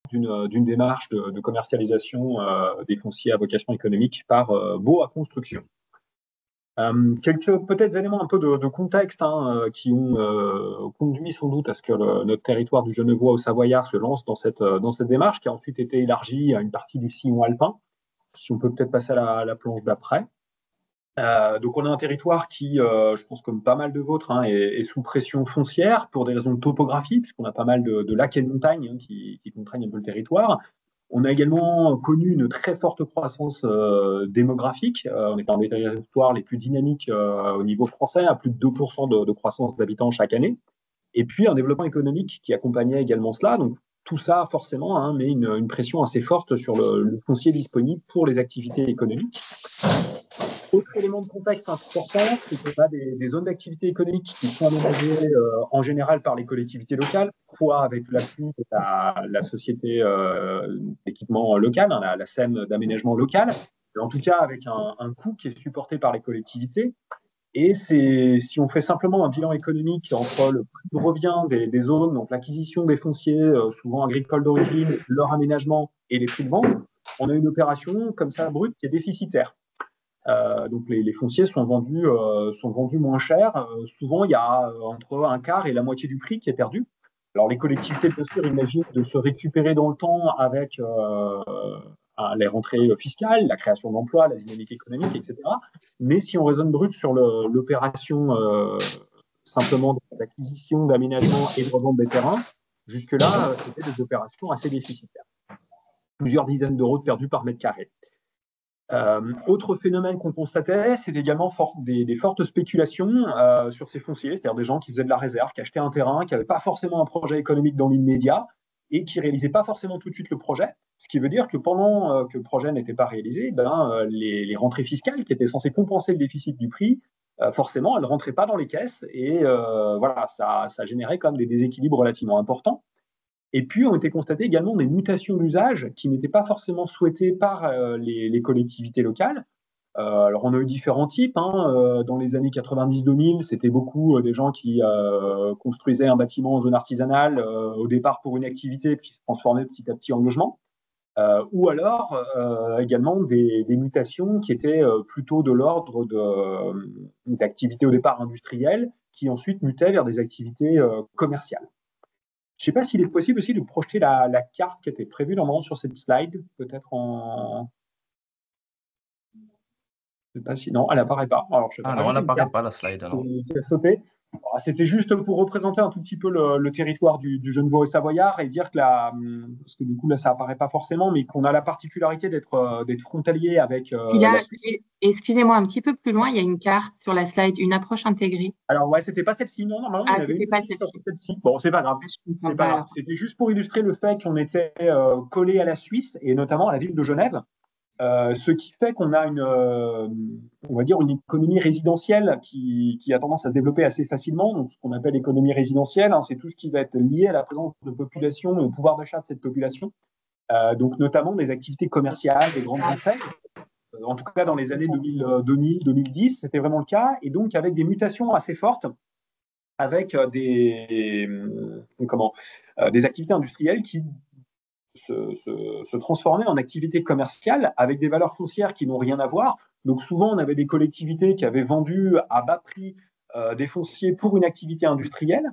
d'une démarche de commercialisation des fonciers à vocation économique par Boa Construction. Quelques peut-être éléments un peu de contexte qui ont conduit sans doute à ce que notre territoire du Genevois au Savoyard se lance dans cette démarche, qui a ensuite été élargie à une partie du sillon alpin. Si on peut peut-être passer à la planche d'après. Donc on a un territoire qui, je pense comme pas mal de vôtres, est sous pression foncière pour des raisons de topographie, puisqu'on a pas mal de lacs et de montagnes qui contraignent un peu le territoire. On a également connu une très forte croissance démographique. On est un des territoires les plus dynamiques au niveau français, à plus de 2% de croissance d'habitants chaque année. Et puis un développement économique qui accompagnait également cela. Donc tout ça, forcément, met une pression assez forte sur le foncier disponible pour les activités économiques. Autre élément de contexte important, c'est qu'on a des zones d'activité économique qui sont aménagées en général par les collectivités locales, soit avec l'appui de la société d'équipement local, la SEM d'aménagement local, mais en tout cas avec un coût qui est supporté par les collectivités. Et si on fait simplement un bilan économique entre le prix de revient des zones, donc l'acquisition des fonciers, souvent agricoles d'origine, leur aménagement et les prix de vente, on a une opération comme ça brute qui est déficitaire. Donc les fonciers sont vendus moins cher. Souvent, il y a entre un quart et la moitié du prix qui est perdu. Alors les collectivités, bien sûr, imaginent de se récupérer dans le temps avec les rentrées fiscales, la création d'emplois, la dynamique économique, etc. Mais si on raisonne brut sur l'opération simplement d'acquisition, d'aménagement et de revente des terrains, jusque-là, c'était des opérations assez déficitaires. Plusieurs dizaines d'euros de perdus par mètre carré. Autre phénomène qu'on constatait, c'est également des fortes spéculations sur ces fonciers, c'est-à-dire des gens qui faisaient de la réserve, qui achetaient un terrain, qui n'avaient pas forcément un projet économique dans l'immédiat et qui ne réalisaient pas forcément tout de suite le projet. Ce qui veut dire que pendant que le projet n'était pas réalisé, les rentrées fiscales qui étaient censées compenser le déficit du prix, forcément, elles ne rentraient pas dans les caisses et voilà, ça générait quand même des déséquilibres relativement importants. Et puis, ont été constatées également des mutations d'usage qui n'étaient pas forcément souhaitées par les collectivités locales. Alors, on a eu différents types. Dans les années 90-2000, c'était beaucoup des gens qui construisaient un bâtiment en zone artisanale, au départ pour une activité, puis se transformaient petit à petit en logement. Ou alors, également des mutations qui étaient plutôt de l'ordre d'activités au départ industrielles, qui ensuite mutaient vers des activités commerciales. Je ne sais pas s'il est possible aussi de projeter la carte qui était prévue normalement sur cette slide, peut-être en. Je ne sais pas si. Non, elle n'apparaît pas. Alors, je vais non, elle n'apparaît pas, la slide. Qui a sauté. C'était juste pour représenter un tout petit peu le territoire du Genevois et Savoyard et dire que parce que du coup là ça apparaît pas forcément, mais qu'on a la particularité d'être frontalier avec la Suisse. Excusez-moi, un petit peu plus loin, il y a une carte sur la slide, une approche intégrée. Alors ouais, c'était pas celle-ci, non, normalement il y en avait c'était pas celle-ci. Bon, c'est pas grave. C'est pas grave. C'était juste pour illustrer le fait qu'on était collé à la Suisse et notamment à la ville de Genève. Ce qui fait qu'on a on va dire une économie résidentielle qui a tendance à se développer assez facilement. Donc, ce qu'on appelle l'économie résidentielle, c'est tout ce qui va être lié à la présence de population et au pouvoir d'achat de cette population. Donc, notamment des activités commerciales, des grandes enseignes. En tout cas, dans les années 2000-2010, c'était vraiment le cas. Et donc, avec des mutations assez fortes, avec des activités industrielles qui se transformer en activité commerciale avec des valeurs foncières qui n'ont rien à voir. Donc souvent, on avait des collectivités qui avaient vendu à bas prix des fonciers pour une activité industrielle.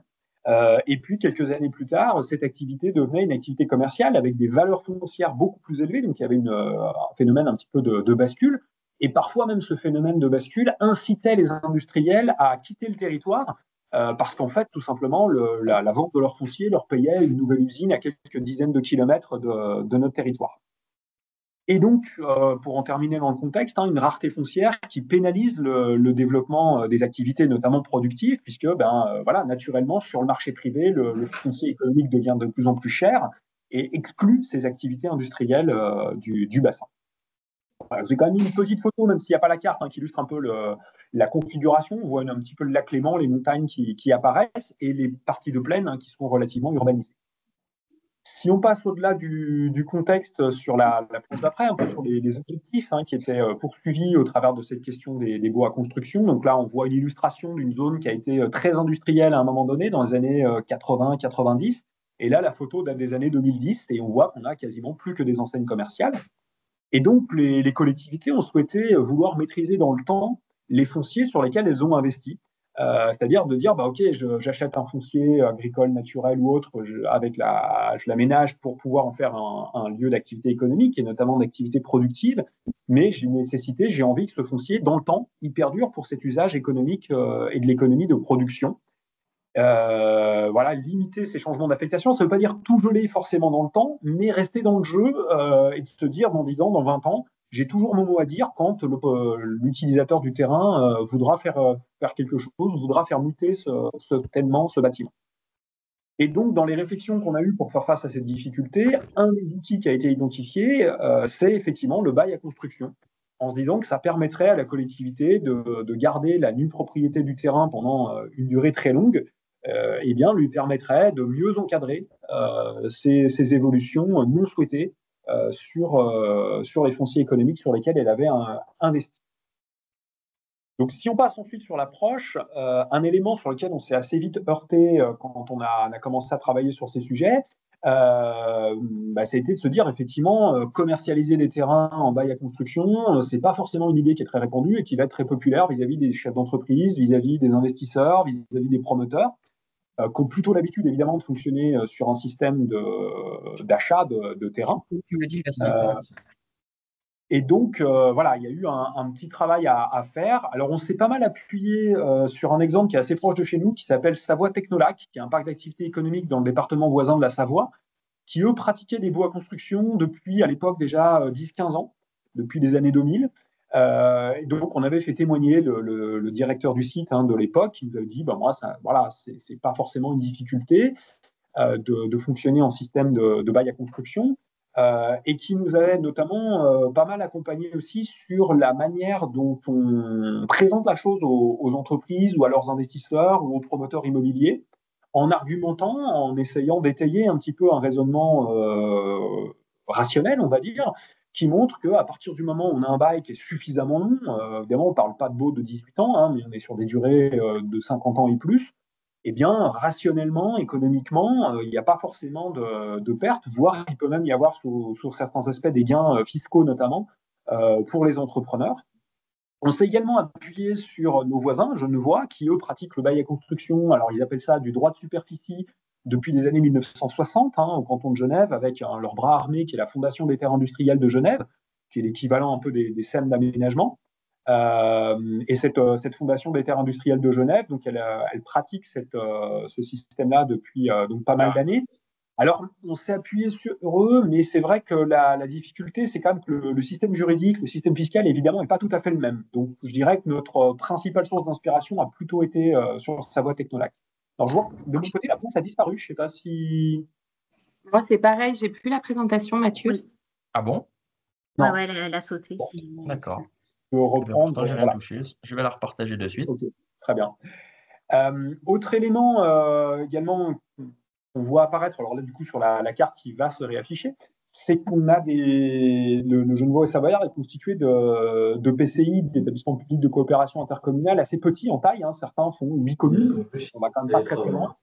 Et puis, quelques années plus tard, cette activité devenait une activité commerciale avec des valeurs foncières beaucoup plus élevées. Donc, il y avait un phénomène un petit peu de bascule. Et parfois, même ce phénomène de bascule incitait les industriels à quitter le territoire parce qu'en fait, tout simplement, la vente de leur foncier leur payait une nouvelle usine à quelques dizaines de kilomètres de notre territoire. Et donc, pour en terminer dans le contexte, une rareté foncière qui pénalise le développement des activités, notamment productives, puisque, naturellement, sur le marché privé, le foncier économique devient de plus en plus cher et exclut ces activités industrielles du bassin. Voilà, j'ai quand même mis une petite photo, même s'il n'y a pas la carte, qui illustre un peu la configuration. On voit un petit peu le lac Léman, les montagnes qui apparaissent et les parties de plaine qui sont relativement urbanisées. Si on passe au-delà du contexte sur la planche d'après, un peu sur les objectifs qui étaient poursuivis au travers de cette question des bois à construction. Donc là, on voit une illustration d'une zone qui a été très industrielle à un moment donné, dans les années 80-90, Et là, la photo date des années 2010 et on voit qu'on a quasiment plus que des enseignes commerciales. Et donc, les collectivités ont souhaité vouloir maîtriser dans le temps les fonciers sur lesquels elles ont investi. C'est-à-dire de dire, bah, OK, j'achète un foncier agricole, naturel ou autre, je l'aménage pour pouvoir en faire un lieu d'activité économique et notamment d'activité productive, mais j'ai une nécessité, j'ai envie que ce foncier, dans le temps, il perdure pour cet usage économique et de l'économie de production. Voilà, limiter ces changements d'affectation, ça ne veut pas dire tout geler forcément dans le temps, mais rester dans le jeu et de se dire dans 10 ans, dans 20 ans, j'ai toujours mon mot à dire quand l'utilisateur du terrain voudra faire quelque chose, voudra faire muter ce bâtiment. Et donc, dans les réflexions qu'on a eues pour faire face à cette difficulté, un des outils qui a été identifié, c'est effectivement le bail à construction, en se disant que ça permettrait à la collectivité de garder la nue propriété du terrain pendant une durée très longue, et bien lui permettrait de mieux encadrer ces évolutions non souhaitées sur les fonciers économiques sur lesquels elle avait investi. Donc, si on passe ensuite sur l'approche, un élément sur lequel on s'est assez vite heurté quand on a commencé à travailler sur ces sujets, ça a été de se dire effectivement, commercialiser les terrains en bail à construction, c'est pas forcément une idée qui est très répandue et qui va être très populaire vis-à-vis des chefs d'entreprise, vis-à-vis des investisseurs, vis-à-vis des promoteurs, qui ont plutôt l'habitude évidemment de fonctionner sur un système d'achat de terrain. Tu me dis, je vais essayer. Et donc, voilà, il y a eu un petit travail à faire. Alors, on s'est pas mal appuyé sur un exemple qui est assez proche de chez nous, qui s'appelle Savoie Technolac, qui est un parc d'activité économique dans le département voisin de la Savoie, qui, eux, pratiquaient des baux à construction depuis, à l'époque, déjà 10-15 ans, depuis les années 2000. Et donc, on avait fait témoigner le directeur du site de l'époque, qui nous avait dit, moi, voilà, c'est pas forcément une difficulté de fonctionner en système de bail à construction. Et qui nous avait notamment pas mal accompagné aussi sur la manière dont on présente la chose aux entreprises ou à leurs investisseurs ou aux promoteurs immobiliers, en argumentant, en essayant d'étayer un petit peu un raisonnement rationnel, on va dire, qui montre qu'à partir du moment où on a un bail qui est suffisamment long, évidemment on ne parle pas de baux de 18 ans, mais on est sur des durées de 50 ans et plus, eh bien, rationnellement, économiquement, il n'y a pas forcément de pertes, voire il peut même y avoir sur certains aspects des gains fiscaux notamment pour les entrepreneurs. On s'est également appuyé sur nos voisins genevois qui, eux, pratiquent le bail à construction. Alors, ils appellent ça du droit de superficie depuis les années 1960 au canton de Genève, avec leur bras armé qui est la Fondation des terres industrielles de Genève, qui est l'équivalent un peu des SEM d'aménagement. Et cette fondation des terres industrielles de Genève, donc elle pratique ce système-là depuis donc pas mal d'années. Alors, on s'est appuyé sur eux, mais c'est vrai que la difficulté, c'est quand même que le système juridique, le système fiscal, évidemment, n'est pas tout à fait le même. Donc, je dirais que notre principale source d'inspiration a plutôt été sur Savoie Technolac. Alors, je vois que de mon côté, la France a disparu. Je ne sais pas si... Moi, c'est pareil, j'ai plus la présentation, Mathieu. Oui. Ah bon? Ouais, elle a sauté. Bon. D'accord. Je peux reprendre. J'ai rien touché. Je vais la repartager de suite. Okay. Très bien. Autre élément également qu'on voit apparaître, alors là du coup sur la carte qui va se réafficher, c'est qu'on a le Genevois et Savoyard est constitué de PCI, d'établissements publics de coopération intercommunale, assez petits en taille, certains font 8 communes, on va quand même pas très très loin.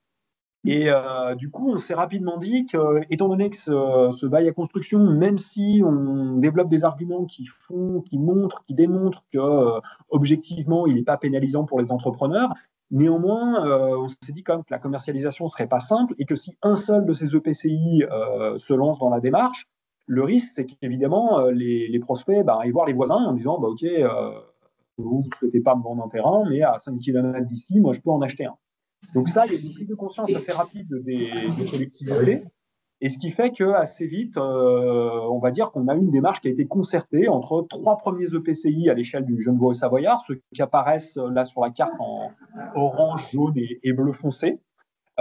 Et du coup, on s'est rapidement dit que, étant donné que ce bail à construction, même si on développe des arguments qui démontrent que objectivement, il n'est pas pénalisant pour les entrepreneurs, néanmoins, on s'est dit quand même que la commercialisation ne serait pas simple et que si un seul de ces EPCI se lance dans la démarche, le risque, c'est qu'évidemment, les prospects aillent voir les voisins en disant OK, vous ne souhaitez pas me vendre un terrain, mais à 5 km d'ici, moi, je peux en acheter un. Donc ça, il y a une prise de conscience assez rapide des collectivités, et ce qui fait qu'assez vite, on va dire qu'on a eu une démarche qui a été concertée entre 3 premiers EPCI à l'échelle du Genevois et Savoyard, ceux qui apparaissent là sur la carte en orange, jaune et bleu foncé,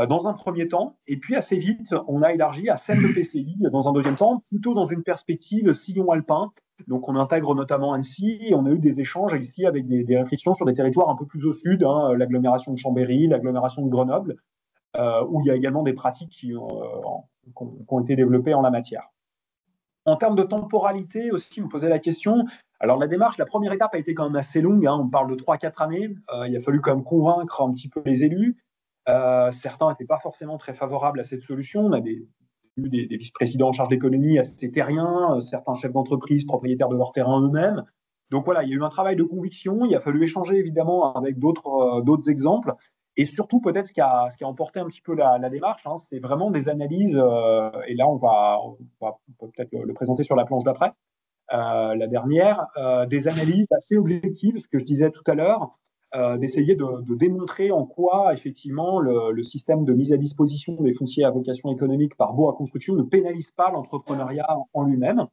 dans un premier temps, et puis assez vite, on a élargi à 7 EPCI dans un deuxième temps, plutôt dans une perspective sillon alpin. Donc on intègre notamment Annecy, et on a eu des échanges ici avec des réflexions sur des territoires un peu plus au sud, l'agglomération de Chambéry, l'agglomération de Grenoble, où il y a également des pratiques qui ont été développées en la matière. En termes de temporalité aussi, vous me posez la question. Alors la démarche, la première étape a été quand même assez longue, on parle de 3-4 années. Il a fallu quand même convaincre un petit peu les élus. Certains n'étaient pas forcément très favorables à cette solution. On a des vice-présidents en charge d'économie assez terriens, certains chefs d'entreprise propriétaires de leur terrain eux-mêmes. Donc voilà, il y a eu un travail de conviction. Il a fallu échanger évidemment avec d'autres exemples. Et surtout, peut-être ce qui a emporté un petit peu la démarche, c'est vraiment des analyses. Et là, on va peut-être le présenter sur la planche d'après. La dernière, des analyses assez objectives, ce que je disais tout à l'heure, d'essayer de démontrer en quoi, effectivement, le système de mise à disposition des fonciers à vocation économique par BOA Construction ne pénalise pas l'entrepreneuriat en lui-même.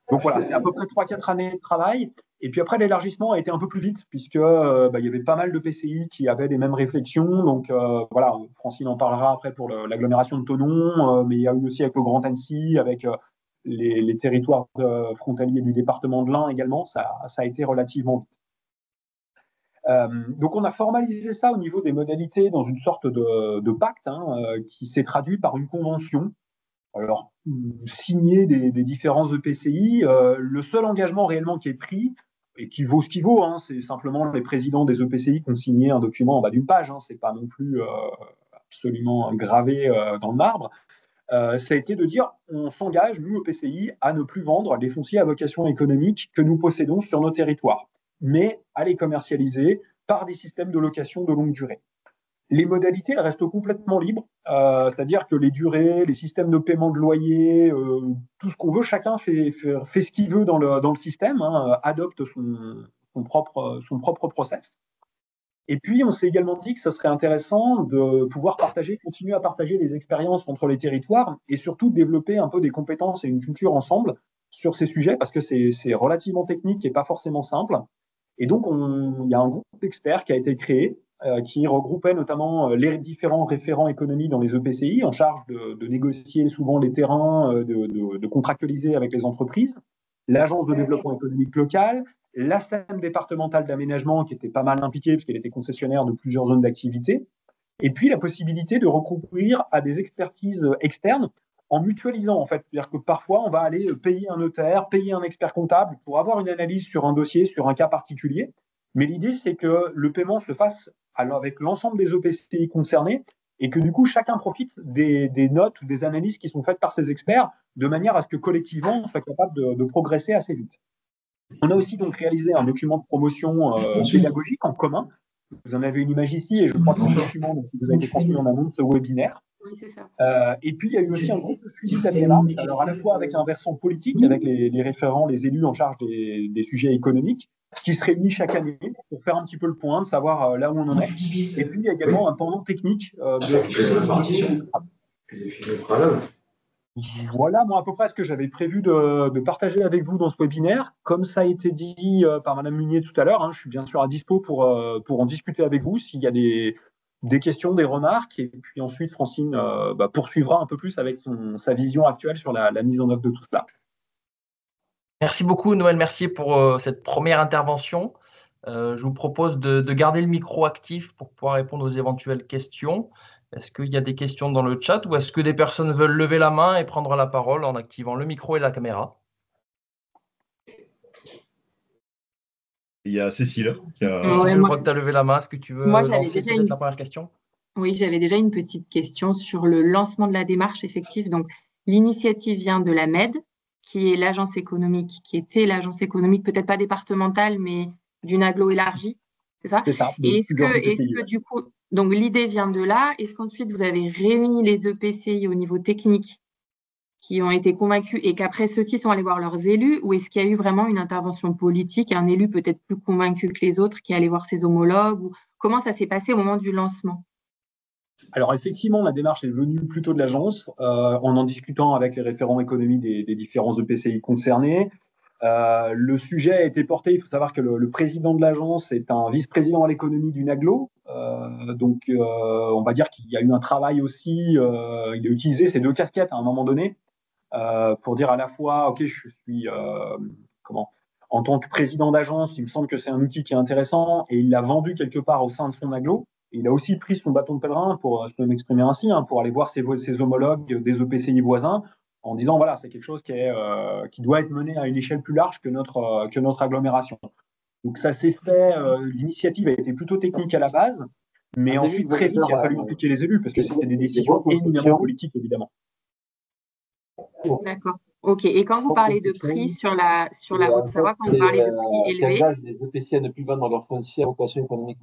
Donc voilà, c'est à peu près 3-4 années de travail. Et puis après, l'élargissement a été un peu plus vite, puisque il y avait pas mal de PCI qui avaient les mêmes réflexions. Donc voilà, Francine en parlera après pour l'agglomération de Thonon, mais il y a eu aussi avec le Grand Annecy, avec les territoires frontaliers du département de l'Ain également. Ça a été relativement vite. Donc on a formalisé ça au niveau des modalités dans une sorte de pacte qui s'est traduit par une convention. Alors, signer des différents EPCI, le seul engagement réellement qui est pris, et qui vaut ce qu'il vaut, c'est simplement les présidents des EPCI qui ont signé un document en bas d'une page, c'est pas non plus absolument gravé dans le marbre, ça a été de dire on s'engage, nous, EPCI, à ne plus vendre les fonciers à vocation économique que nous possédons sur nos territoires, mais à les commercialiser par des systèmes de location de longue durée. Les modalités, elles restent complètement libres, c'est-à-dire que les durées, les systèmes de paiement de loyer, tout ce qu'on veut, chacun fait ce qu'il veut dans le système, adopte son propre process. Et puis, on s'est également dit que ce serait intéressant de pouvoir continuer à partager les expériences entre les territoires et surtout développer un peu des compétences et une culture ensemble sur ces sujets parce que c'est relativement technique et pas forcément simple. Et donc, il y a un groupe d'experts qui a été créé qui regroupait notamment les différents référents économie dans les EPCI en charge de négocier souvent les terrains, de contractualiser avec les entreprises, l'agence de développement économique local, la STAM départementale d'aménagement qui était pas mal impliquée puisqu'elle était concessionnaire de plusieurs zones d'activité, et puis la possibilité de recourir à des expertises externes en mutualisant en fait. C'est-à-dire que parfois on va aller payer un notaire, payer un expert comptable pour avoir une analyse sur un dossier, sur un cas particulier. Mais l'idée, c'est que le paiement se fasse avec l'ensemble des EPCI concernés et que du coup, chacun profite des notes ou des analyses qui sont faites par ces experts de manière à ce que collectivement, on soit capable de progresser assez vite. On a aussi donc réalisé un document de promotion pédagogique en commun. Vous en avez une image ici et je crois que ce document vous a été transmis en amont de ce webinaire. Oui, c'est ça. Et puis, il y a eu aussi un groupe de suivi de la démarche, alors à la fois avec un versant politique, avec les référents, les élus en charge des sujets économiques, qui se réunit chaque année pour faire un petit peu le point, de savoir là où on en est. Et puis, il y a également un pendant technique. Voilà, moi, à peu près ce que j'avais prévu de partager avec vous dans ce webinaire. Comme ça a été dit par Madame Munier tout à l'heure, je suis bien sûr à dispo pour en discuter avec vous s'il y a des questions, des remarques. Et puis ensuite, Francine poursuivra un peu plus avec sa vision actuelle sur la mise en œuvre de tout cela. Merci beaucoup, Noël Mercier, pour cette première intervention. Je vous propose de garder le micro actif pour pouvoir répondre aux éventuelles questions. Est-ce qu'il y a des questions dans le chat ou est-ce que des personnes veulent lever la main et prendre la parole en activant le micro et la caméra? Il y a Cécile qui a… Cécile, je crois que tu as levé la main. Est-ce que tu veux lancer peut-être la première question? Oui, j'avais déjà une petite question sur le lancement de la démarche effective. Donc, l'initiative vient de la MED, qui est l'agence économique, qui était l'agence économique, peut-être pas départementale, mais d'une agglo élargie. C'est ça? C'est ça. Et est-ce que du coup, donc l'idée vient de là, est-ce qu'ensuite vous avez réuni les EPCI au niveau technique qui ont été convaincus et qu'après ceux-ci sont allés voir leurs élus, ou est-ce qu'il y a eu vraiment une intervention politique, un élu peut-être plus convaincu que les autres qui allait voir ses homologues, ou comment ça s'est passé au moment du lancement? Alors effectivement, la démarche est venue plutôt de l'agence, en discutant avec les référents économie des différents EPCI concernés. Le sujet a été porté, il faut savoir que le président de l'agence est un vice-président à l'économie d'une agglo, donc on va dire qu'il y a eu un travail aussi, il a utilisé ces deux casquettes à un moment donné, pour dire à la fois, ok, je suis en tant que président d'agence, il me semble que c'est un outil qui est intéressant et il l'a vendu quelque part au sein de son agglo. Il a aussi pris son bâton de pèlerin, je peux m'exprimer ainsi, pour aller voir ses homologues des EPCI voisins en disant voilà, c'est quelque chose qui doit être mené à une échelle plus large que notre agglomération. Donc ça s'est fait, l'initiative a été plutôt technique à la base. Mais ensuite, très vite, il a fallu impliquer les élus parce que c'était des décisions éminemment politiques, évidemment. D'accord. OK. Et quand vous parlez de prix sur la Haute-Savoie, quand vous parlez de prix élevés, les EPCI à ne plus vendre leur foncier à vocation économique.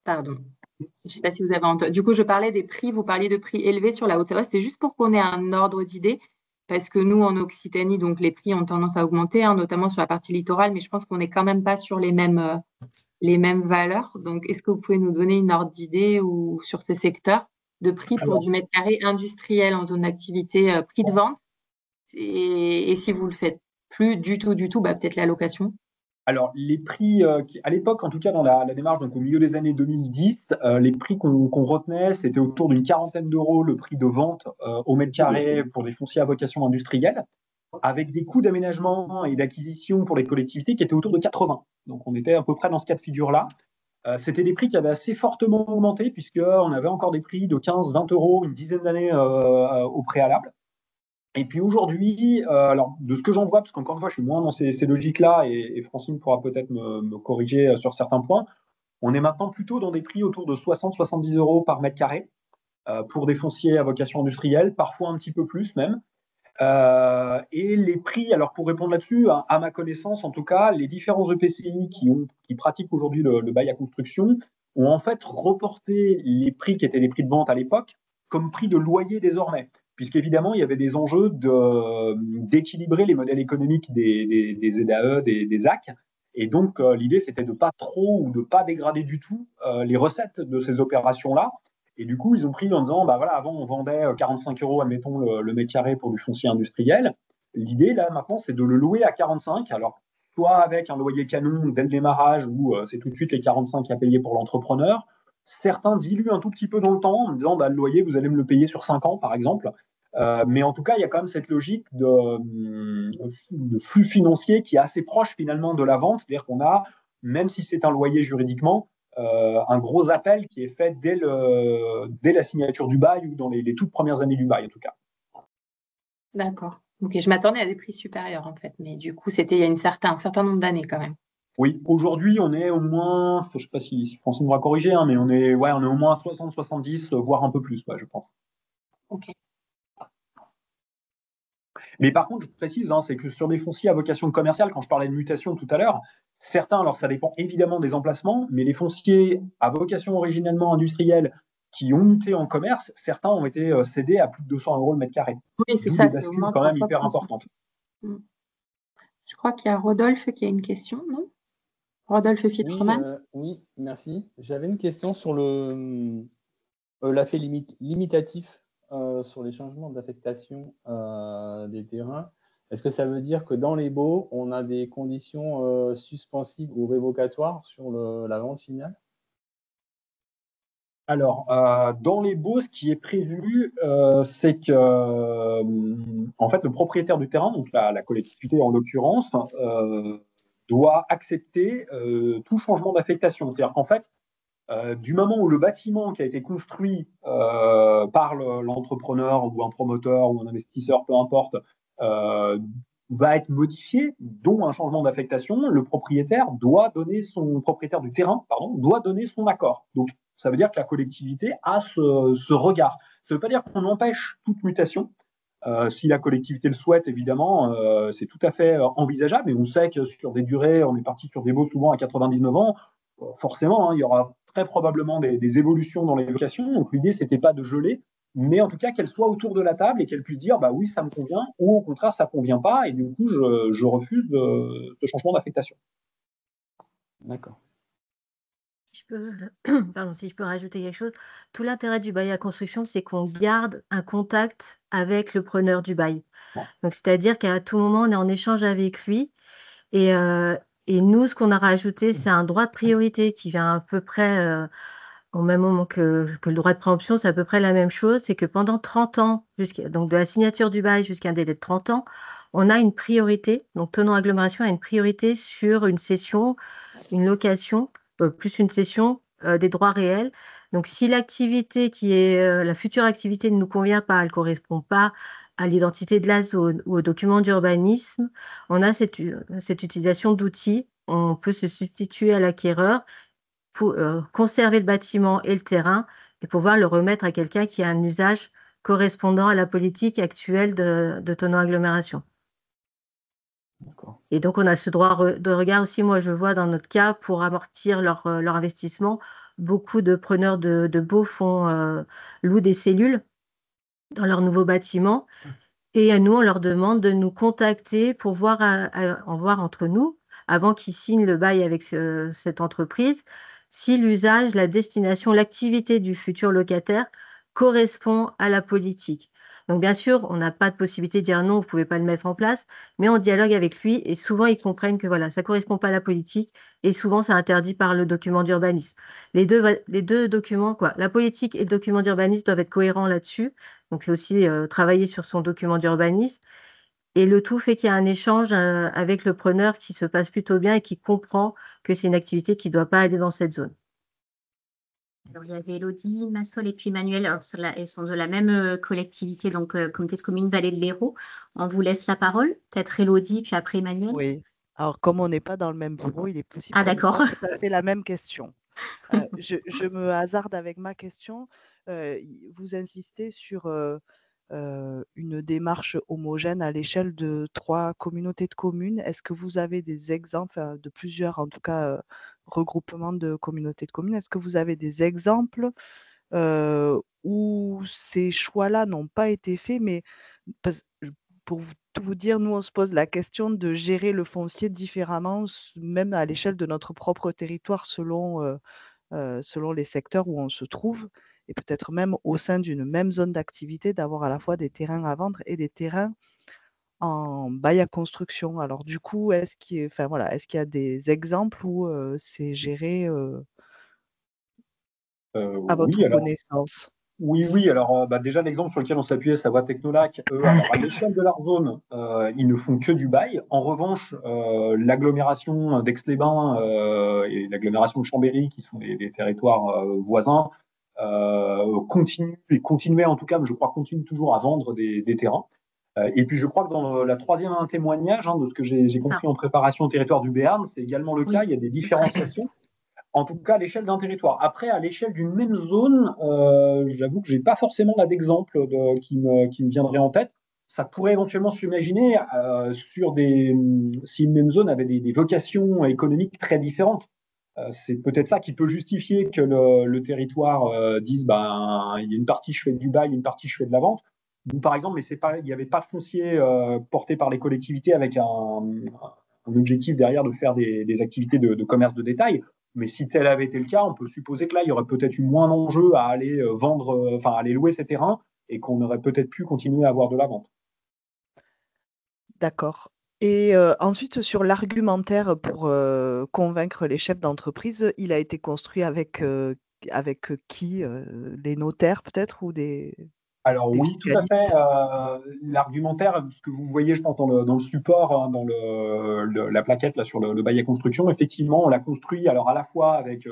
pardon, je ne sais pas si vous avez entendu. Du coup, je parlais des prix, vous parliez de prix élevés sur la Haute-Savoie. C'était juste pour qu'on ait un ordre d'idée, parce que nous, en Occitanie, donc les prix ont tendance à augmenter, hein, notamment sur la partie littorale, mais je pense qu'on n'est quand même pas sur les mêmes valeurs. Donc, est-ce que vous pouvez nous donner une ordre d'idée ou sur ces secteurs de prix pour du mètre carré industriel en zone d'activité, prix de vente? Et si vous le faites plus du tout, bah, peut-être la location. Alors, les prix, à l'époque, en tout cas dans la démarche, donc au milieu des années 2010, les prix qu'on retenait, c'était autour d'une quarantaine d'euros le prix de vente au mètre carré pour des fonciers à vocation industrielle, avec des coûts d'aménagement et d'acquisition pour les collectivités qui étaient autour de 80. Donc, on était à peu près dans ce cas de figure-là. C'était des prix qui avaient assez fortement augmenté, puisqu'on avait encore des prix de 15-20 euros une dizaine d'années au préalable. Et puis aujourd'hui, alors de ce que j'en vois, parce qu'encore une fois, je suis moins dans ces logiques-là, et Francine pourra peut-être me corriger sur certains points, on est maintenant plutôt dans des prix autour de 60-70 euros par mètre carré pour des fonciers à vocation industrielle, parfois un petit peu plus même. Et les prix, alors pour répondre là-dessus, à ma connaissance en tout cas, les différents EPCI qui pratiquent aujourd'hui le bail à construction ont en fait reporté les prix qui étaient les prix de vente à l'époque comme prix de loyer désormais, puisqu'évidemment il y avait des enjeux d'équilibrer les modèles économiques des ZAE, des ZAC. Et donc l'idée c'était de ne pas trop ou de ne pas dégrader du tout les recettes de ces opérations-là. Et du coup, ils ont pris en disant, bah voilà, avant on vendait 45 euros, admettons, le mètre carré pour du foncier industriel. L'idée, là, maintenant, c'est de le louer à 45. Alors, soit avec un loyer canon dès le démarrage, où c'est tout de suite les 45 à payer pour l'entrepreneur. Certains diluent un tout petit peu dans le temps, en disant, bah, le loyer, vous allez me le payer sur 5 ans, par exemple. Mais en tout cas, il y a quand même cette logique de flux financier qui est assez proche, finalement, de la vente. C'est-à-dire qu'on a, même si c'est un loyer juridiquement, un gros appel qui est fait dès la signature du bail ou dans les toutes premières années du bail, en tout cas. D'accord. Ok, je m'attendais à des prix supérieurs, en fait, mais du coup, c'était il y a un certain nombre d'années quand même. Oui, aujourd'hui, on est au moins, je ne sais pas si Francine m'aura corrigé, hein, mais on est au moins 60-70, voire un peu plus, je pense. Ok. Mais par contre, je précise, c'est que sur des fonciers à vocation commerciale, quand je parlais de mutation tout à l'heure, certains, alors ça dépend évidemment des emplacements, mais les fonciers à vocation originellement industrielle qui ont muté en commerce, certains ont été cédés à plus de 200 euros le mètre carré. Oui, c'est ça, des bascules quand même hyper importantes. Je crois qu'il y a Rodolphe qui a une question, non? Rodolphe Fitreman. Oui, merci. J'avais une question sur l'effet limitatif sur les changements d'affectation des terrains. Est-ce que ça veut dire que dans les baux, on a des conditions suspensives ou révocatoires sur la vente finale? Alors, dans les baux, ce qui est prévu, c'est que en fait, le propriétaire du terrain, donc la collectivité en l'occurrence, doit accepter tout changement d'affectation. C'est-à-dire qu'en fait, du moment où le bâtiment qui a été construit par l'entrepreneur ou un promoteur ou un investisseur, peu importe, va être modifié, dont un changement d'affectation, le propriétaire du terrain, doit donner son accord. Donc, ça veut dire que la collectivité a ce regard. Ça ne veut pas dire qu'on empêche toute mutation. Si la collectivité le souhaite, évidemment, c'est tout à fait envisageable. Et on sait que sur des durées, on est parti sur des baux souvent à 99 ans. Forcément, il y aura très probablement des évolutions dans les locations. Donc l'idée, c'était pas de geler, mais en tout cas qu'elle soit autour de la table et qu'elle puisse dire bah oui, ça me convient, ou au contraire, ça convient pas, et du coup, je refuse ce changement d'affectation. D'accord. Si je peux rajouter quelque chose, tout l'intérêt du bail à construction, c'est qu'on garde un contact avec le preneur du bail. Ouais. Donc, c'est-à-dire qu'à tout moment, on est en échange avec lui. Et nous, ce qu'on a rajouté, c'est un droit de priorité qui vient à peu près au même moment que le droit de préemption, c'est à peu près la même chose. C'est que pendant 30 ans, donc de la signature du bail jusqu'à un délai de 30 ans, on a une priorité. Donc, Thonon Agglomération a une priorité sur une cession, une location, plus une cession des droits réels. Donc, si l'activité qui est la future activité ne nous convient pas, elle ne correspond pas à l'identité de la zone ou aux documents d'urbanisme, on a cette utilisation d'outils. On peut se substituer à l'acquéreur pour conserver le bâtiment et le terrain et pouvoir le remettre à quelqu'un qui a un usage correspondant à la politique actuelle de tonneau-agglomération. Et donc, on a ce droit de regard aussi, moi, je vois dans notre cas, pour amortir leur investissement, beaucoup de preneurs de baux louent des cellules dans leur nouveau bâtiment. Et nous, on leur demande de nous contacter pour en voir entre nous, avant qu'ils signent le bail avec cette entreprise, si l'usage, la destination, l'activité du futur locataire correspond à la politique. Donc, bien sûr, on n'a pas de possibilité de dire non, vous ne pouvez pas le mettre en place, mais on dialogue avec lui et souvent, ils comprennent que voilà, ça ne correspond pas à la politique et souvent, c'est interdit par le document d'urbanisme. Les deux documents, la politique et le document d'urbanisme doivent être cohérents là-dessus. Donc, c'est aussi travailler sur son document d'urbanisme. Et le tout fait qu'il y a un échange avec le preneur qui se passe plutôt bien et qui comprend que c'est une activité qui ne doit pas aller dans cette zone. Alors, il y avait Elodie, Massol et puis Emmanuel. Alors, elles sont de la même collectivité, donc communauté de communes Vallée de l'Hérault. On vous laisse la parole. Peut-être Elodie, puis après Emmanuel. Oui. Alors, comme on n'est pas dans le même bureau, il est possible Ah, d'accord. tout à fait la même question. Je me hasarde avec ma question. Vous insistez sur une démarche homogène à l'échelle de 3 communautés de communes. Est-ce que vous avez des exemples de plusieurs, en tout cas, regroupements de communautés de communes? Est-ce que vous avez des exemples où ces choix-là n'ont pas été faits, mais pour tout vous dire, nous, on se pose la question de gérer le foncier différemment, même à l'échelle de notre propre territoire, selon les secteurs où on se trouve, et peut-être même au sein d'une même zone d'activité, d'avoir à la fois des terrains à vendre et des terrains en bail à construction. Alors du coup, est-ce qu'il y a des exemples où c'est géré à votre connaissance? Oui. Alors, déjà, l'exemple sur lequel on s'appuyait, Savoie Technolac, alors à l'échelle de leur zone, ils ne font que du bail. En revanche, l'agglomération d'Aix-les-Bains et l'agglomération de Chambéry, qui sont des territoires voisins, continuaient en tout cas, mais je crois continuent toujours à vendre des terrains. Et puis, je crois que dans la troisième témoignage, de ce que j'ai compris en préparation au territoire du Béarn, c'est également le cas. Il y a des différenciations. En tout cas, à l'échelle d'un territoire. Après, à l'échelle d'une même zone, j'avoue que je n'ai pas forcément là d'exemple qui me viendrait en tête. Ça pourrait éventuellement s'imaginer si une même zone avait des vocations économiques très différentes. C'est peut-être ça qui peut justifier que le territoire dise il y a une partie je fais du bail, une partie je fais de la vente. Donc, par exemple, mais il n'y avait pas de foncier porté par les collectivités avec un objectif derrière de faire des activités de commerce de détail. Mais si tel avait été le cas, on peut supposer que là, il y aurait peut-être eu moins d'enjeux à aller à aller louer ces terrains et qu'on aurait peut-être pu continuer à avoir de la vente. D'accord. Et ensuite, sur l'argumentaire pour convaincre les chefs d'entreprise, il a été construit avec qui? Les notaires peut-être ou des... Alors oui, tout à fait. L'argumentaire, ce que vous voyez, je pense, dans le support, dans la plaquette là, sur le bail à construction, effectivement, on l'a construit alors à la fois avec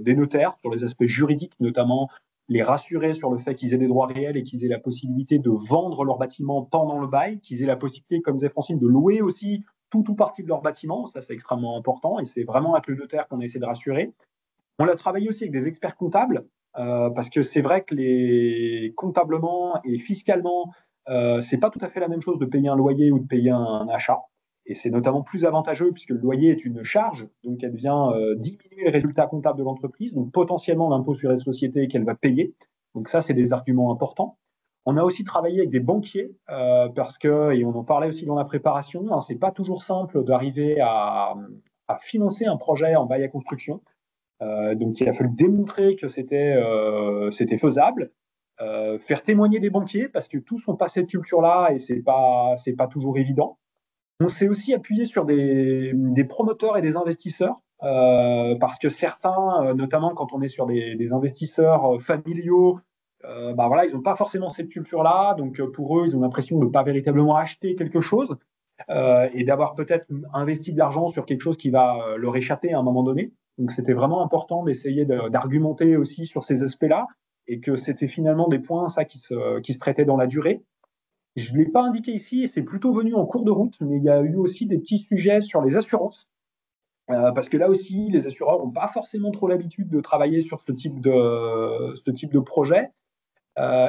des notaires sur les aspects juridiques, notamment les rassurer sur le fait qu'ils aient des droits réels et qu'ils aient la possibilité de vendre leur bâtiment pendant le bail, qu'ils aient la possibilité, comme disait Francine, de louer aussi tout ou partie de leur bâtiment. Ça, c'est extrêmement important et c'est vraiment avec le notaire qu'on essaie de rassurer. On l'a travaillé aussi avec des experts comptables. Parce que c'est vrai que comptablement et fiscalement, c'est pas tout à fait la même chose de payer un loyer ou de payer un achat. Et c'est notamment plus avantageux puisque le loyer est une charge, donc elle vient diminuer les résultats comptables de l'entreprise, donc potentiellement l'impôt sur les sociétés qu'elle va payer. Donc ça, c'est des arguments importants. On a aussi travaillé avec des banquiers parce que, et on en parlait aussi dans la préparation, c'est pas toujours simple d'arriver à financer un projet en bail à construction. Donc, il a fallu démontrer que c'était faisable, faire témoigner des banquiers parce que tous n'ont pas cette culture-là et c'est pas toujours évident. On s'est aussi appuyé sur des promoteurs et des investisseurs parce que certains, notamment quand on est sur des investisseurs familiaux, ils n'ont pas forcément cette culture-là. Donc, pour eux, ils ont l'impression de ne pas véritablement acheter quelque chose et d'avoir peut-être investi de l'argent sur quelque chose qui va leur échapper à un moment donné. Donc, c'était vraiment important d'essayer d'argumenter aussi sur ces aspects-là et que c'était finalement des points qui se traitaient dans la durée. Je ne l'ai pas indiqué ici et c'est plutôt venu en cours de route, mais il y a eu aussi des petits sujets sur les assurances. Parce que là aussi, les assureurs n'ont pas forcément trop l'habitude de travailler sur ce type de projet.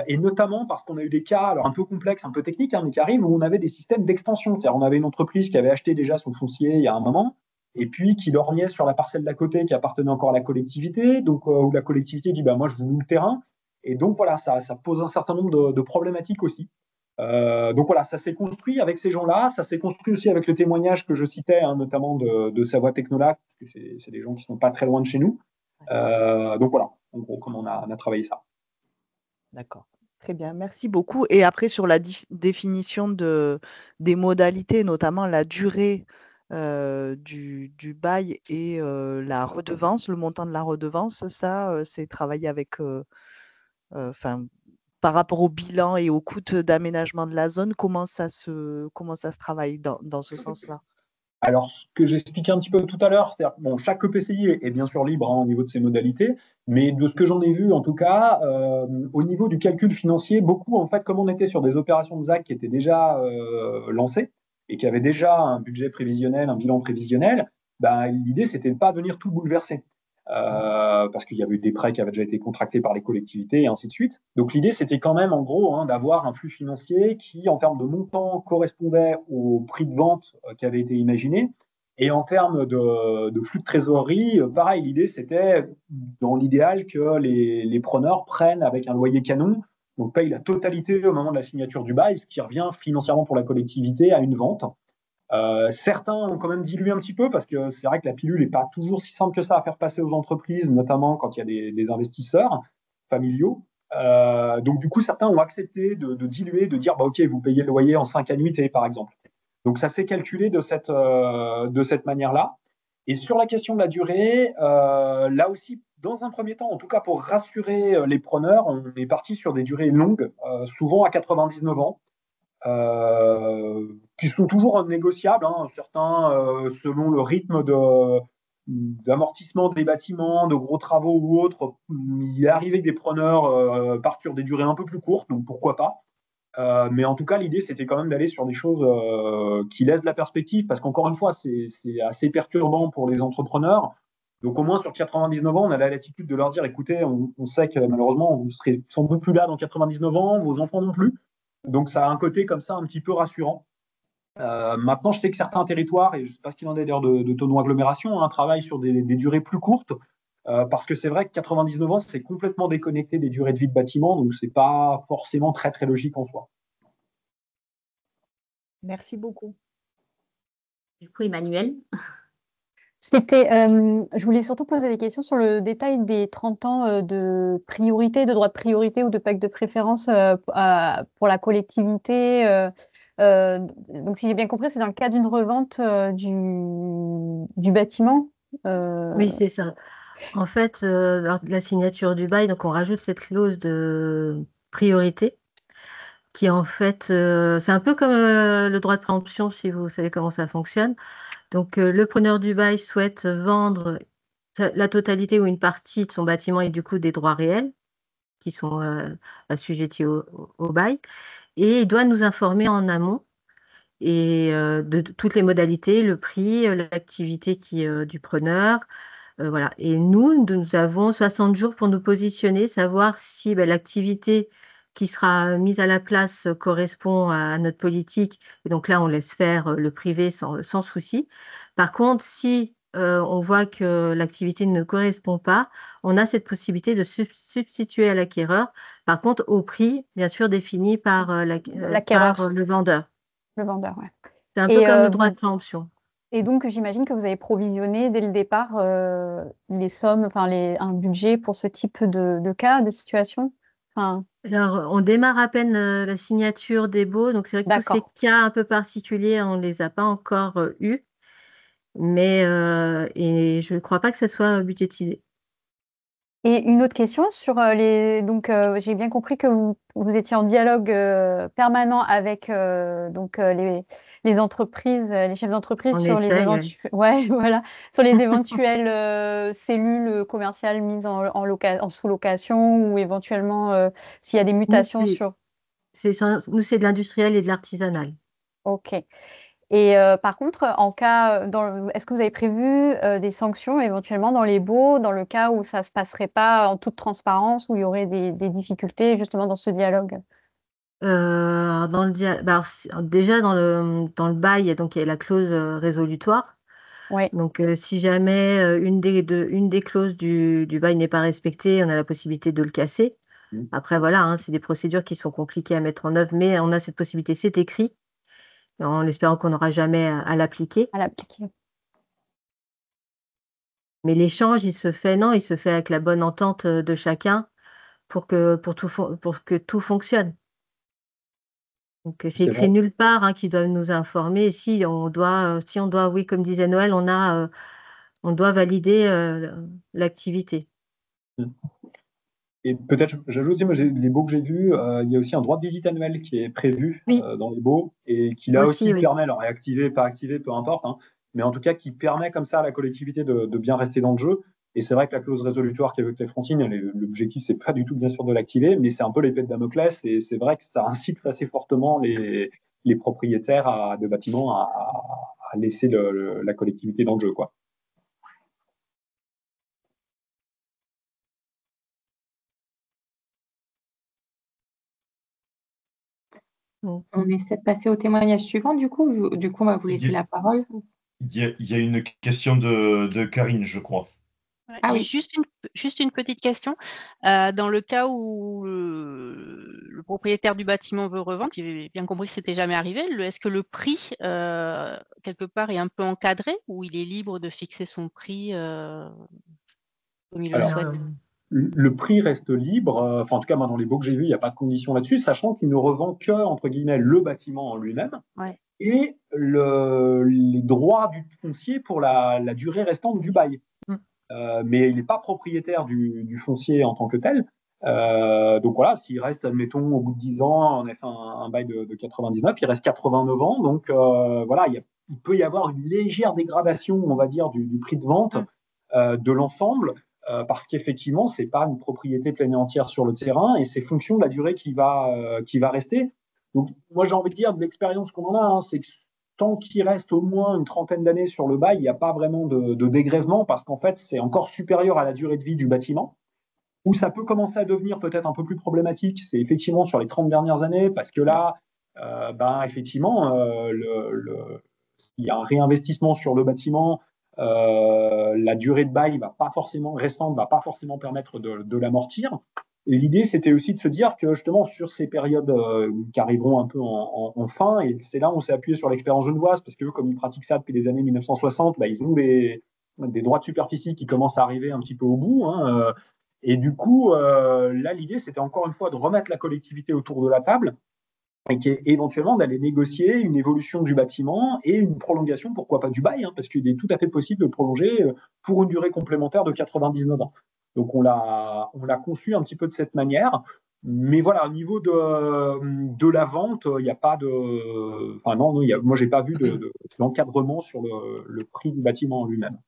Et notamment parce qu'on a eu des cas alors un peu complexes, un peu techniques, hein, mais qui arrivent où on avait des systèmes d'extension. C'est-à-dire on avait une entreprise qui avait acheté déjà son foncier il y a un moment, et puis qui lorgnait sur la parcelle d'à côté qui appartenait encore à la collectivité, donc où la collectivité dit moi je vous loue le terrain. Et donc voilà, ça pose un certain nombre de problématiques aussi. Donc voilà, ça s'est construit avec ces gens-là, ça s'est construit aussi avec le témoignage que je citais, hein, notamment de Savoie Technolac, parce que c'est des gens qui ne sont pas très loin de chez nous. Donc voilà, en gros, comment on a travaillé ça. D'accord. Très bien, merci beaucoup. Et après, sur la définition des modalités, notamment la durée du bail et la redevance, le montant de la redevance, ça, c'est travaillé avec, par rapport au bilan et au coût d'aménagement de la zone, comment ça se travaille dans ce sens-là? Alors, ce que j'expliquais un petit peu tout à l'heure, c'est-à-dire chaque EPCI est bien sûr libre au niveau de ses modalités, mais de ce que j'en ai vu, en tout cas, au niveau du calcul financier, beaucoup, en fait, comme on était sur des opérations de ZAC qui étaient déjà lancées et qui avaient déjà un budget prévisionnel, un bilan prévisionnel, l'idée, c'était de ne pas venir tout bouleverser. Parce qu'il y avait eu des prêts qui avaient déjà été contractés par les collectivités et ainsi de suite. Donc l'idée, c'était quand même, en gros, d'avoir un flux financier qui, en termes de montant, correspondait au prix de vente qui avait été imaginé. Et en termes de flux de trésorerie, pareil, l'idée, c'était, dans l'idéal, que les preneurs prennent avec un loyer canon, donc payent la totalité au moment de la signature du bail, ce qui revient financièrement pour la collectivité à une vente. Certains ont quand même dilué un petit peu parce que c'est vrai que la pilule n'est pas toujours si simple que ça à faire passer aux entreprises, notamment quand il y a des investisseurs familiaux. Donc du coup, certains ont accepté de diluer, de dire ok, vous payez le loyer en 5 annuités, par exemple. Donc ça s'est calculé de cette manière-là. Et sur la question de la durée, là aussi, dans un premier temps, en tout cas pour rassurer les preneurs, on est parti sur des durées longues, souvent à 99 ans. Qui sont toujours négociables, hein, certains selon le rythme d'amortissement des bâtiments, de gros travaux ou autres. Il est arrivé que des preneurs partent sur des durées un peu plus courtes, donc pourquoi pas. Mais en tout cas, l'idée, c'était quand même d'aller sur des choses qui laissent de la perspective, parce qu'encore une fois, c'est assez perturbant pour les entrepreneurs. Donc au moins sur 99 ans, on a la latitude de leur dire, écoutez, on sait que malheureusement, vous serez sans doute plus là dans 99 ans, vos enfants non plus. Donc ça a un côté comme ça un petit peu rassurant. Maintenant, je sais que certains territoires, et je ne sais pas ce qu'il en est d'ailleurs de tonneaux agglomération, travaillent sur des durées plus courtes, parce que c'est vrai que 99 ans, c'est complètement déconnecté des durées de vie de bâtiment, donc ce n'est pas forcément très très logique en soi. Merci beaucoup. Du coup, Emmanuel. Je voulais surtout poser des questions sur le détail des 30 ans de priorité, de droit de priorité ou de pacte de préférence pour la collectivité. Donc, si j'ai bien compris, c'est dans le cas d'une revente du bâtiment. Oui, c'est ça. En fait, lors de la signature du bail, donc on rajoute cette clause de priorité qui en fait, c'est un peu comme le droit de préemption, si vous savez comment ça fonctionne. Donc, le preneur du bail souhaite vendre la totalité ou une partie de son bâtiment et du coup des droits réels qui sont assujettis au bail. Et il doit nous informer en amont et de toutes les modalités, le prix, l'activité du preneur. Voilà. Et nous avons 60 jours pour nous positionner, savoir si l'activité qui sera mise à la place correspond à notre politique. Et donc là, on laisse faire le privé sans souci. Par contre, si on voit que l'activité ne correspond pas, on a cette possibilité de substituer à l'acquéreur, par contre, au prix, bien sûr, défini par le vendeur. Le vendeur, ouais. C'est un peu comme le droit de préemption. Et donc, j'imagine que vous avez provisionné dès le départ les sommes, un budget pour ce type de cas, de situation. Alors, on démarre à peine la signature des baux, donc c'est vrai que tous ces cas un peu particuliers, on ne les a pas encore eus, mais et je ne crois pas que ça soit budgétisé. Et une autre question sur donc j'ai bien compris que vous étiez en dialogue permanent avec les entreprises, les chefs d'entreprise sur les sur les éventuelles cellules commerciales mises en sous-location ou éventuellement s'il y a des mutations nous, c'est de l'industriel et de l'artisanal. Ok. Et par contre, est-ce que vous avez prévu des sanctions éventuellement dans les baux, dans le cas où ça ne se passerait pas en toute transparence, où il y aurait des difficultés justement dans ce dialogue? Déjà dans le bail, donc il y a la clause résolutoire. Oui. Donc si jamais une des clauses du bail n'est pas respectée, on a la possibilité de le casser. Après, voilà, hein, c'est des procédures qui sont compliquées à mettre en œuvre, mais on a cette possibilité, c'est écrit, en espérant qu'on n'aura jamais à l'appliquer. Mais l'échange, il se fait avec la bonne entente de chacun pour que tout fonctionne. Donc, c'est écrit nulle part, hein, qu'ils doivent nous informer. Si on doit, oui, comme disait Noël, on doit valider l'activité. Et peut-être, j'ajoute aussi, moi, les baux que j'ai vus, il y a aussi un droit de visite annuel qui est prévu dans les baux et qui là aussi permet, alors réactiver, pas activer, peu importe, hein, mais en tout cas qui permet comme ça à la collectivité de bien rester dans le jeu. Et c'est vrai que la clause résolutoire qu'évoque Francine, l'objectif, c'est pas du tout bien sûr de l'activer, mais c'est un peu l'épée de Damoclès et c'est vrai que ça incite assez fortement les propriétaires de bâtiments à laisser la collectivité dans le jeu, quoi. On essaie de passer au témoignage suivant, du coup, on va vous laisser la parole. Il y a une question de Karine, je crois. J'ai juste une petite question. Dans le cas où le propriétaire du bâtiment veut revendre, j'ai bien compris que ce n'était jamais arrivé, est-ce que le prix, quelque part, est un peu encadré ou il est libre de fixer son prix comme il le souhaite? Le prix reste libre. En tout cas, moi, dans les baux que j'ai vus, il n'y a pas de condition là-dessus, sachant qu'il ne revend que, entre guillemets, le bâtiment en lui-même et les droits du foncier pour la durée restante du bail. Mais il n'est pas propriétaire du foncier en tant que tel. Donc voilà, s'il reste, admettons, au bout de 10 ans, on a fait un bail de 99, il reste 89 ans. Donc voilà, il peut y avoir une légère dégradation, on va dire, du prix de vente de l'ensemble. Parce qu'effectivement, ce n'est pas une propriété pleine et entière sur le terrain et c'est fonction de la durée qui va rester. Donc, moi, j'ai envie de dire, de l'expérience qu'on en a, hein, c'est que tant qu'il reste au moins une trentaine d'années sur le bail, il n'y a pas vraiment de dégrèvement parce qu'en fait, c'est encore supérieur à la durée de vie du bâtiment. Où ça peut commencer à devenir peut-être un peu plus problématique, c'est effectivement sur les 30 dernières années parce que là, effectivement, il y a un réinvestissement sur le bâtiment. La durée de bail restante va pas forcément permettre de l'amortir. Et l'idée, c'était aussi de se dire que justement, sur ces périodes qui arriveront un peu en fin, et c'est là où on s'est appuyé sur l'expérience genevoise, parce que comme ils pratiquent ça depuis les années 1960, ils ont des droits de superficie qui commencent à arriver un petit peu au bout. Hein, et du coup, là, l'idée, c'était encore une fois de remettre la collectivité autour de la table et qui est éventuellement d'aller négocier une évolution du bâtiment et une prolongation, pourquoi pas du bail, hein, parce qu'il est tout à fait possible de prolonger pour une durée complémentaire de 99 ans. Donc on l'a conçu un petit peu de cette manière. Mais voilà, au niveau de la vente, il n'y a pas de... Enfin non, moi, je n'ai pas vu d'encadrement sur le prix du bâtiment en lui-même.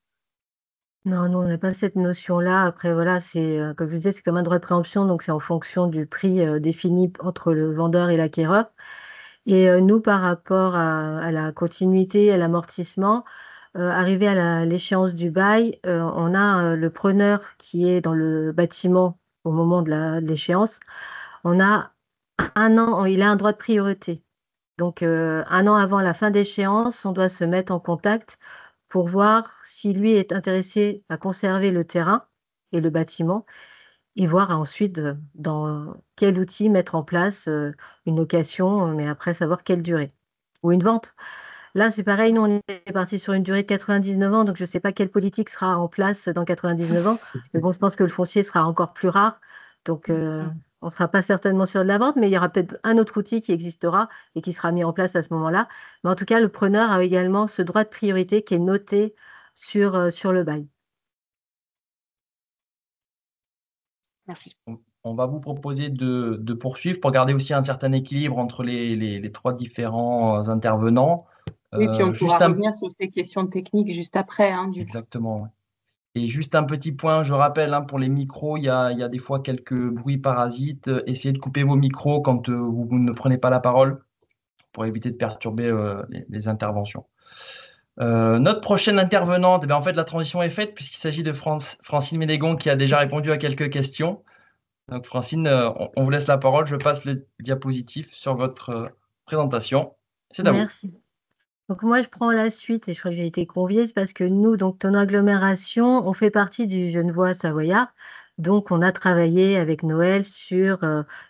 Non, nous, on n'a pas cette notion-là. Après, voilà, comme je vous disais, c'est comme un droit de préemption, donc c'est en fonction du prix défini entre le vendeur et l'acquéreur. Et nous, par rapport à la continuité, à l'amortissement, arrivé à l'échéance du bail, on a le preneur qui est dans le bâtiment au moment de l'échéance. On a un an, il a un droit de priorité. Donc, un an avant la fin d'échéance, on doit se mettre en contact pour voir si lui est intéressé à conserver le terrain et le bâtiment et voir ensuite dans quel outil mettre en place une location, mais après savoir quelle durée ou une vente. Là, c'est pareil, nous, on est parti sur une durée de 99 ans, donc je ne sais pas quelle politique sera en place dans 99 ans, mais bon, je pense que le foncier sera encore plus rare, donc on ne sera pas certainement sur de la vente, mais il y aura peut-être un autre outil qui existera et qui sera mis en place à ce moment-là. Mais en tout cas, le preneur a également ce droit de priorité qui est noté sur le bail. Merci. On va vous proposer de poursuivre pour garder aussi un certain équilibre entre les trois différents intervenants. Oui, puis on pourra revenir sur ces questions techniques juste après. Hein, Exactement. Ouais. Et juste un petit point, je rappelle, hein, pour les micros, il y a des fois quelques bruits parasites. Essayez de couper vos micros quand vous ne prenez pas la parole pour éviter de perturber les interventions. Notre prochaine intervenante, en fait, la transition est faite puisqu'il s'agit de Francine Ménégon qui a déjà répondu à quelques questions. Donc, Francine, on vous laisse la parole. Je passe le diapositif sur votre présentation. C'est à vous. Merci. Donc moi, je prends la suite et je crois que j'ai été conviée, c'est parce que nous, donc Tonneau Agglomération, on fait partie du Genevois Savoyard. Donc, on a travaillé avec Noël sur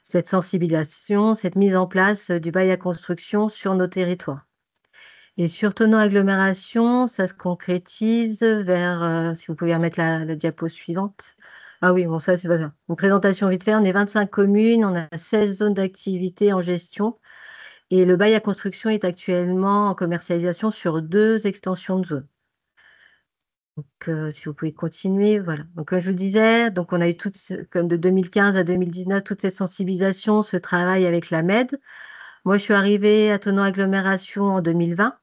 cette sensibilisation, cette mise en place du bail à construction sur nos territoires. Et sur Tonneau Agglomération, ça se concrétise vers, si vous pouvez remettre la diapo suivante. Ah oui, bon, ça, c'est pas ça. Une présentation vite fait. On est 25 communes, on a 16 zones d'activité en gestion. Et le bail à construction est actuellement en commercialisation sur 2 extensions de zone. Donc, si vous pouvez continuer, voilà. Donc, comme je vous disais, donc on a eu comme de 2015 à 2019, toute cette sensibilisation, ce travail avec la MED. Moi, je suis arrivée à Tonneau Agglomération en 2020,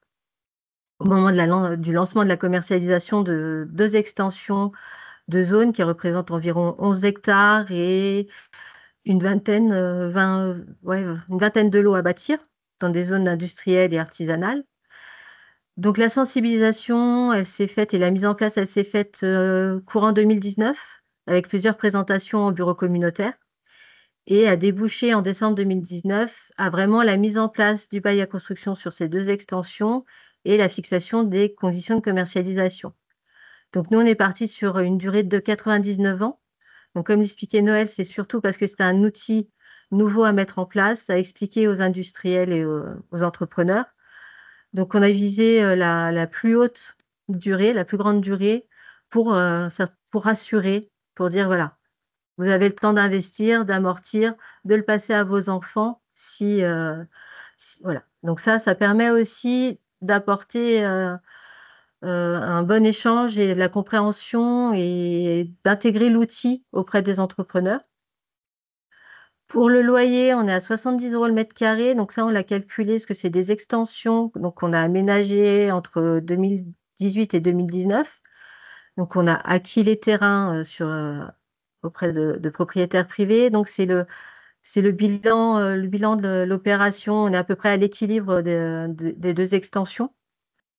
au moment du lancement de la commercialisation de 2 extensions de zones qui représentent environ 11 hectares et une vingtaine de lots à bâtir dans des zones industrielles et artisanales. Donc la sensibilisation, elle s'est faite et la mise en place, elle s'est faite courant 2019 avec plusieurs présentations en bureau communautaire et a débouché en décembre 2019 à vraiment la mise en place du bail à construction sur ces 2 extensions et la fixation des conditions de commercialisation. Donc nous, on est parti sur une durée de 99 ans. Donc comme l'expliquait Noël, c'est surtout parce que c'est un outil nouveau à mettre en place, à expliquer aux industriels et aux entrepreneurs. Donc, on a visé la plus haute durée, la plus grande durée pour rassurer, pour dire, voilà, vous avez le temps d'investir, d'amortir, de le passer à vos enfants. Voilà. Donc ça permet aussi d'apporter un bon échange et de la compréhension et d'intégrer l'outil auprès des entrepreneurs. Pour le loyer, on est à 70 € le mètre carré. Donc ça, on l'a calculé parce que c'est des extensions. Donc on a aménagé entre 2018 et 2019. Donc on a acquis les terrains auprès de propriétaires privés. Donc c'est le bilan de l'opération. On est à peu près à l'équilibre des 2 extensions.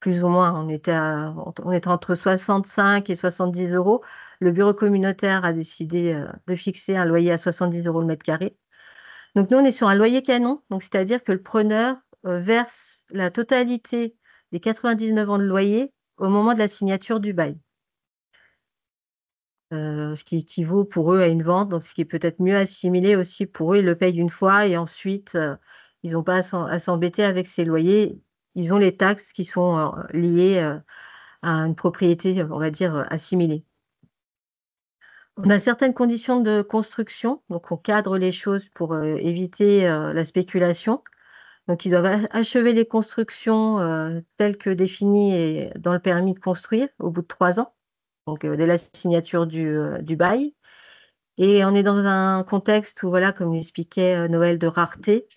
Plus ou moins, on était entre 65 et 70 €. Le bureau communautaire a décidé de fixer un loyer à 70 € le mètre carré. Donc nous, on est sur un loyer canon, donc c'est-à-dire que le preneur verse la totalité des 99 ans de loyer au moment de la signature du bail. Ce qui équivaut pour eux à une vente, donc ce qui est peut-être mieux assimilé aussi pour eux, ils le payent une fois et ensuite, ils n'ont pas à s'embêter avec ces loyers. Ils ont les taxes qui sont liées à une propriété, on va dire, assimilée. On a certaines conditions de construction, donc on cadre les choses pour éviter la spéculation. Donc, ils doivent achever les constructions telles que définies dans le permis de construire au bout de 3 ans, donc dès la signature du bail. Et on est dans un contexte où, voilà, comme l'expliquait Noël, de rareté.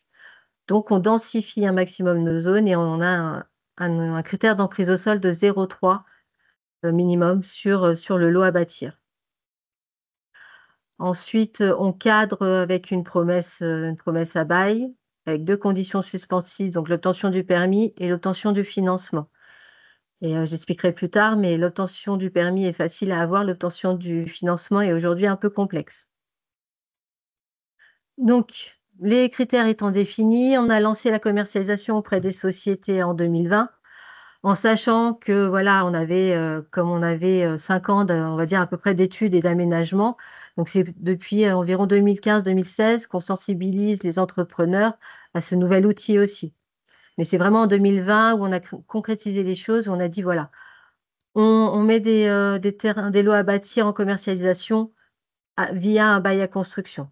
Donc, on densifie un maximum nos zones et on a un critère d'emprise au sol de 0,3 minimum sur le lot à bâtir. Ensuite, on cadre avec une promesse à bail, avec 2 conditions suspensives, donc l'obtention du permis et l'obtention du financement. Et j'expliquerai plus tard, mais l'obtention du permis est facile à avoir, l'obtention du financement est aujourd'hui un peu complexe. Donc, les critères étant définis, on a lancé la commercialisation auprès des sociétés en 2020, en sachant que, voilà, comme on avait 5 ans, on va dire à peu près d'études et d'aménagement. Donc, c'est depuis environ 2015-2016 qu'on sensibilise les entrepreneurs à ce nouvel outil aussi. Mais c'est vraiment en 2020 où on a concrétisé les choses, où on a dit, voilà, on met des terrains, des lots à bâtir en commercialisation via un bail à construction.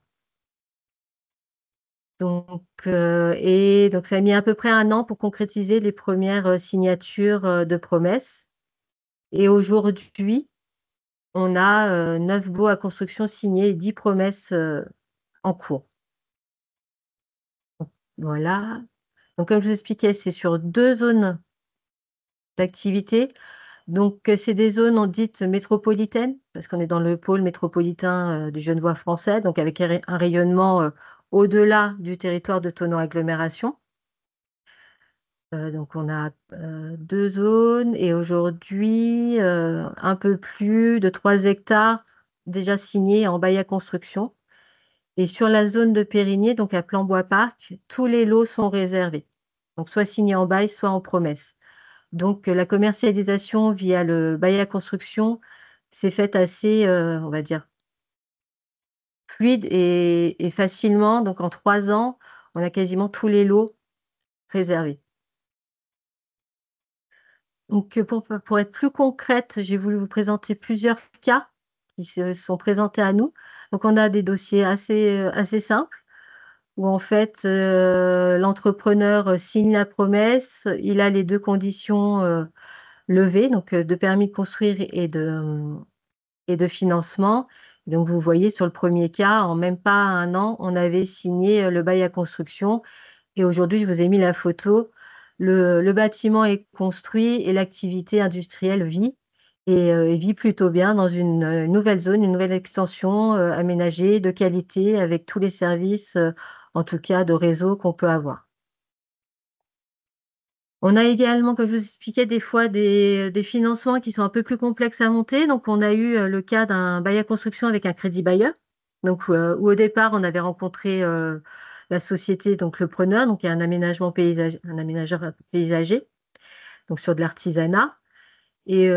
Donc, ça a mis à peu près 1 an pour concrétiser les premières signatures de promesses. Et aujourd'hui, on a 9 baux à construction signés et 10 promesses en cours. Voilà. Donc, comme je vous expliquais, c'est sur 2 zones d'activité. Donc, c'est des zones dites métropolitaines, parce qu'on est dans le pôle métropolitain du Genevois français, donc avec un rayonnement au-delà du territoire de Tonneau Agglomération. Donc, on a 2 zones et aujourd'hui, un peu plus de 3 hectares déjà signés en bail à construction. Et sur la zone de Périgny, donc à Plan-Bois Parc, tous les lots sont réservés. Donc, soit signés en bail, soit en promesse. Donc, la commercialisation via le bail à construction s'est faite assez, on va dire, fluide et facilement. Donc, en 3 ans, on a quasiment tous les lots réservés. Donc, pour être plus concrète, j'ai voulu vous présenter plusieurs cas qui se sont présentés à nous. Donc, on a des dossiers assez simples où en fait, l'entrepreneur signe la promesse, il a les 2 conditions levées, donc de permis de construire et de financement. Donc, vous voyez sur le premier cas, en même pas 1 an, on avait signé le bail à construction. Et aujourd'hui, je vous ai mis la photo. Le bâtiment est construit et l'activité industrielle vit et vit plutôt bien dans une nouvelle zone, une nouvelle extension aménagée de qualité avec tous les services, en tout cas de réseau qu'on peut avoir. On a également, comme je vous expliquais, des fois des financements qui sont un peu plus complexes à monter. Donc, on a eu le cas d'un bail à construction avec un crédit bailleur. Donc, où au départ, on avait rencontré la société, donc le preneur, donc il y a un aménageur paysager, donc sur de l'artisanat. Et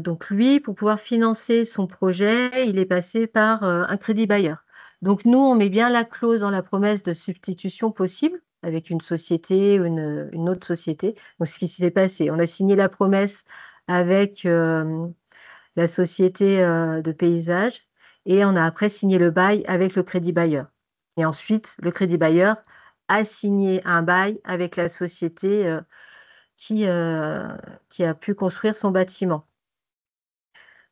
donc, lui, pour pouvoir financer son projet, il est passé par un crédit bailleur. Donc, nous, on met bien la clause dans la promesse de substitution possible avec une société ou une autre société. Donc, ce qui s'est passé, on a signé la promesse avec la société de paysage et on a après signé le bail avec le crédit bailleur. Et ensuite, le crédit bailleur a signé un bail avec la société qui a pu construire son bâtiment.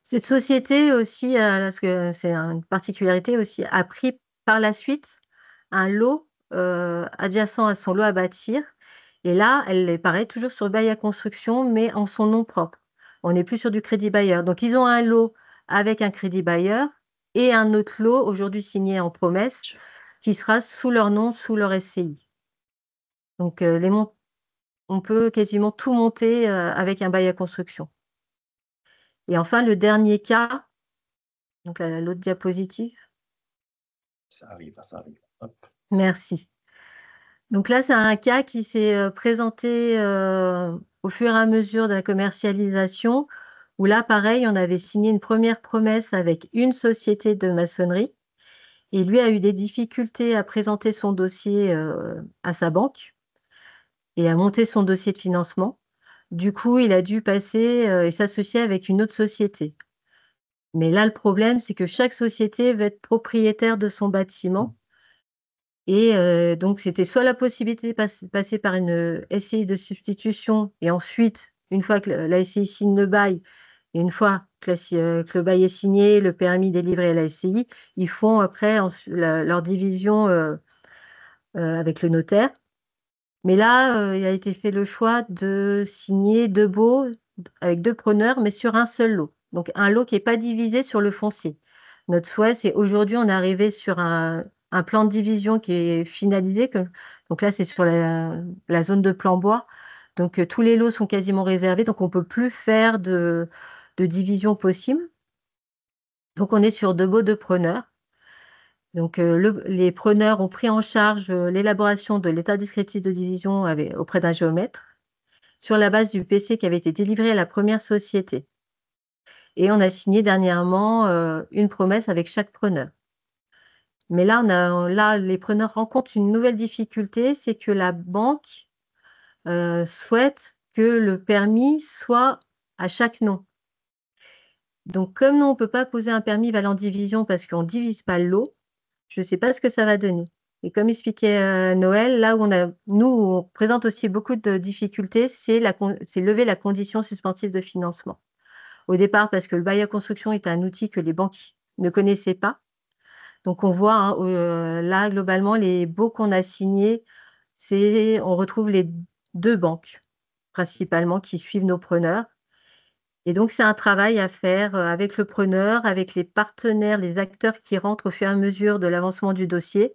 Cette société aussi, parce que c'est une particularité aussi, a pris par la suite un lot adjacent à son lot à bâtir. Et là, elle est pareil, toujours sur le bail à construction, mais en son nom propre. On n'est plus sur du crédit bailleur. Donc, ils ont un lot avec un crédit bailleur et un autre lot, aujourd'hui signé en promesse, qui sera sous leur nom, sous leur SCI. Donc, on peut quasiment tout monter avec un bail à construction. Et enfin, le dernier cas, donc l'autre diapositive. Ça arrive, ça arrive. Hop. Merci. Donc là, c'est un cas qui s'est présenté au fur et à mesure de la commercialisation, où là, pareil, on avait signé une première promesse avec une société de maçonnerie, et lui a eu des difficultés à présenter son dossier à sa banque et à monter son dossier de financement. Du coup, il a dû passer et s'associer avec une autre société. Mais là, le problème, c'est que chaque société veut être propriétaire de son bâtiment. Et donc, c'était soit la possibilité de passer par une SCI de substitution et ensuite, une fois que la SCI signe le bail et une fois que le bail est signé, le permis délivré à la SCI, ils font après leur division avec le notaire. Mais là, il a été fait le choix de signer 2 baux avec 2 preneurs, mais sur un seul lot. Donc, un lot qui n'est pas divisé sur le foncier. Notre souhait, c'est aujourd'hui, on est arrivé sur un plan de division qui est finalisé. Donc là, c'est sur la zone de plan bois. Donc, tous les lots sont quasiment réservés. Donc, on ne peut plus faire de division possible. Donc, on est sur 2 baux de preneurs. Donc, les preneurs ont pris en charge l'élaboration de l'état descriptif de division auprès d'un géomètre sur la base du PC qui avait été délivré à la première société. Et on a signé dernièrement une promesse avec chaque preneur. Mais là, les preneurs rencontrent une nouvelle difficulté, c'est que la banque souhaite que le permis soit à chaque nom. Donc, comme nous, on ne peut pas poser un permis valant division parce qu'on ne divise pas le lot, je ne sais pas ce que ça va donner. Et comme expliquait Noël, là où on présente aussi beaucoup de difficultés, c'est lever la condition suspensive de financement. Au départ, parce que le bail à construction est un outil que les banques ne connaissaient pas. Donc, on voit hein, là, globalement, les baux qu'on a signés, on retrouve les 2 banques, principalement, qui suivent nos preneurs. Et donc, c'est un travail à faire avec le preneur, avec les partenaires, les acteurs qui rentrent au fur et à mesure de l'avancement du dossier,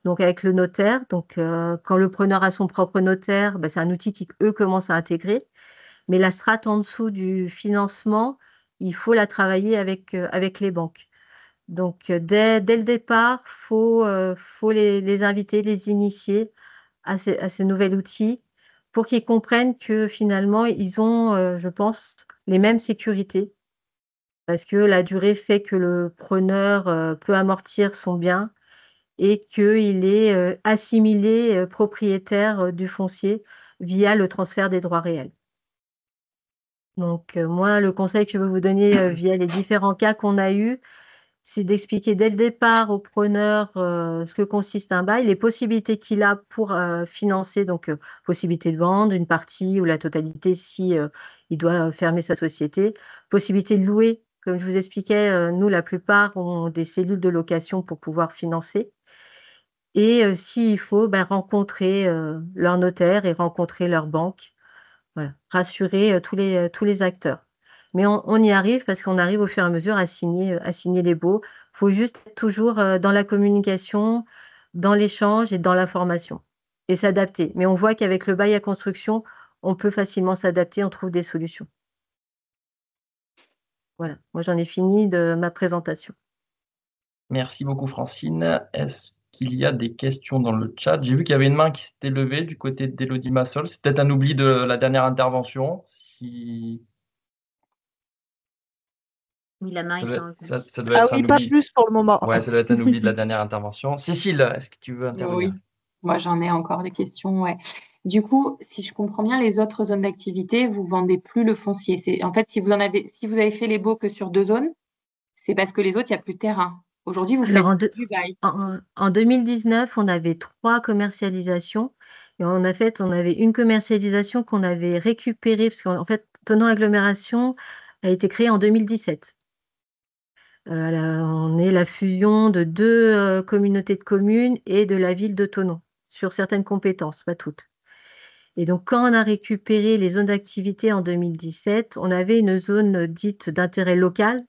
donc avec le notaire. Donc, quand le preneur a son propre notaire, c'est un outil qu'eux commencent à intégrer. Mais la strate en dessous du financement, il faut la travailler avec les banques. Donc, dès le départ, faut les inviter, les initier à ce nouvel outil pour qu'ils comprennent que finalement, ils ont, je pense, les mêmes sécurités parce que la durée fait que le preneur peut amortir son bien et qu'il est assimilé propriétaire du foncier via le transfert des droits réels. Donc, moi, le conseil que je veux vous donner via les différents cas qu'on a eus, c'est d'expliquer dès le départ au preneur ce que consiste un bail, les possibilités qu'il a pour financer, donc possibilité de vendre une partie ou la totalité si il doit fermer sa société, possibilité de louer, comme je vous expliquais, nous, la plupart ont des cellules de location pour pouvoir financer. Et s'il faut, rencontrer leur notaire et rencontrer leur banque. Voilà, rassurer tous les acteurs. Mais on y arrive parce qu'on arrive au fur et à mesure à signer les baux. Il faut juste être toujours dans la communication, dans l'échange et dans l'information et s'adapter. Mais on voit qu'avec le bail à construction, on peut facilement s'adapter, on trouve des solutions. Voilà, moi j'en ai fini de ma présentation. Merci beaucoup, Francine. Est-ce qu'il y a des questions dans le chat? J'ai vu qu'il y avait une main qui s'était levée du côté d'Élodie Massol. C'est peut-être un oubli de la dernière intervention. Oui, la main Ça était doit, enlevée. ça doit être un pas oubli. plus pour le moment. Ouais, ça doit être un oubli de la dernière intervention. Cécile, est-ce que tu veux intervenir? Oui, moi j'en ai encore des questions, ouais. Du coup, si je comprends bien, les autres zones d'activité, vous vendez plus le foncier. En fait, si vous avez fait les baux que sur 2 zones, c'est parce que les autres, il n'y a plus de terrain. Aujourd'hui, vous Alors, faites du bail. en 2019, on avait 3 commercialisations. Et on avait une commercialisation qu'on avait récupérée, parce qu'en fait, Thonon Agglomération a été créée en 2017. On est la fusion de 2 communautés de communes et de la ville de Thonon, sur certaines compétences, pas toutes. Et donc, quand on a récupéré les zones d'activité en 2017, on avait une zone dite d'intérêt local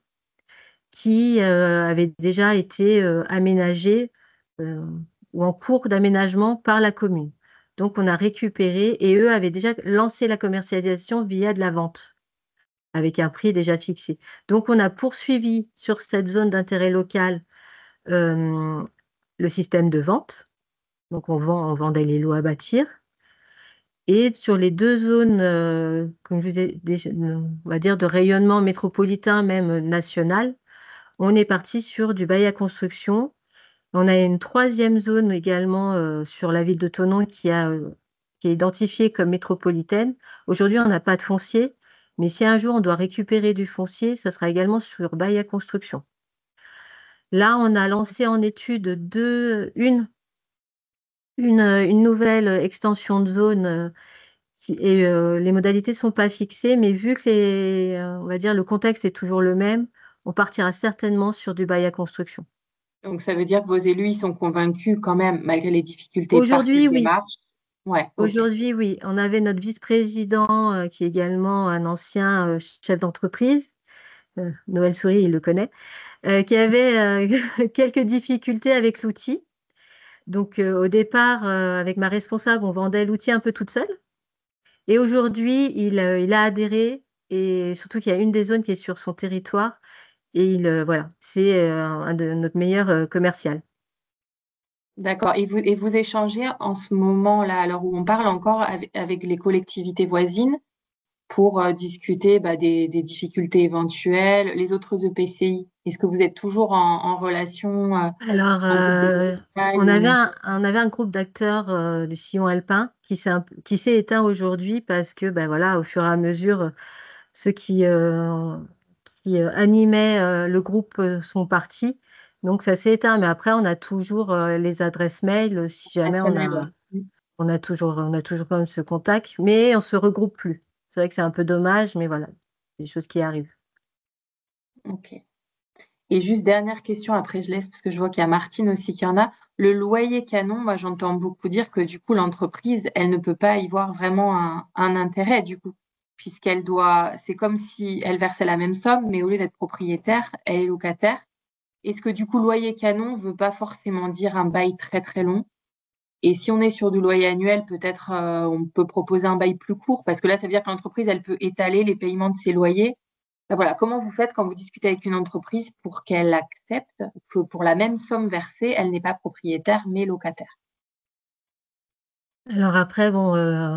qui avait déjà été aménagée ou en cours d'aménagement par la commune. Donc, on a récupéré et eux avaient déjà lancé la commercialisation via de la vente avec un prix déjà fixé. Donc, on a poursuivi sur cette zone d'intérêt local le système de vente. Donc, on vendait les lots à bâtir. Et sur les 2 zones, comme je vous ai on va dire de rayonnement métropolitain, même national, on est parti sur du bail à construction. On a une 3e zone également sur la ville de Thonon qui est identifiée comme métropolitaine. Aujourd'hui, on n'a pas de foncier, mais si un jour on doit récupérer du foncier, ça sera également sur bail à construction. Là, on a lancé en étude une nouvelle extension de zone et les modalités ne sont pas fixées, mais vu que on va dire, le contexte est toujours le même, on partira certainement sur du bail à construction. Donc, ça veut dire que vos élus, ils sont convaincus quand même, malgré les difficultés par Aujourd'hui, cette oui. démarche. Ouais, ok. Aujourd'hui, oui. On avait notre vice-président qui est également un ancien chef d'entreprise, Noël Souris, il le connaît, qui avait quelques difficultés avec l'outil. Donc, au départ, avec ma responsable, on vendait l'outil un peu toute seule. Et aujourd'hui, il a adhéré, et surtout qu'il y a une des zones qui est sur son territoire. Et voilà, c'est un de notre meilleur commercial. D'accord. Et vous échangez en ce moment-là, à l'heure où on parle encore, avec les collectivités voisines pour discuter des difficultés éventuelles, les autres EPCI. Est-ce que vous êtes toujours en relation Alors, on avait un groupe d'acteurs du sillon alpin qui s'est éteint aujourd'hui parce que, voilà, au fur et à mesure, ceux qui animaient le groupe sont partis. Donc, ça s'est éteint. Mais après, on a toujours les adresses mail si jamais on a toujours quand même ce contact. Mais on ne se regroupe plus. C'est vrai que c'est un peu dommage, mais voilà, des choses qui arrivent. Ok. Et juste dernière question, après je laisse, parce que je vois qu'il y a Martine aussi qui en a. Le loyer canon, moi j'entends beaucoup dire que du coup l'entreprise, elle ne peut pas y voir vraiment un intérêt du coup, c'est comme si elle versait la même somme, mais au lieu d'être propriétaire, elle est locataire. est-ce que du coup, loyer canon ne veut pas forcément dire un bail très très long? Et si on est sur du loyer annuel, peut-être on peut proposer un bail plus court, parce que là, ça veut dire que l'entreprise, elle peut étaler les paiements de ses loyers. Ben voilà, comment vous faites quand vous discutez avec une entreprise pour qu'elle accepte que pour la même somme versée, elle n'est pas propriétaire, mais locataire? Alors après, bon,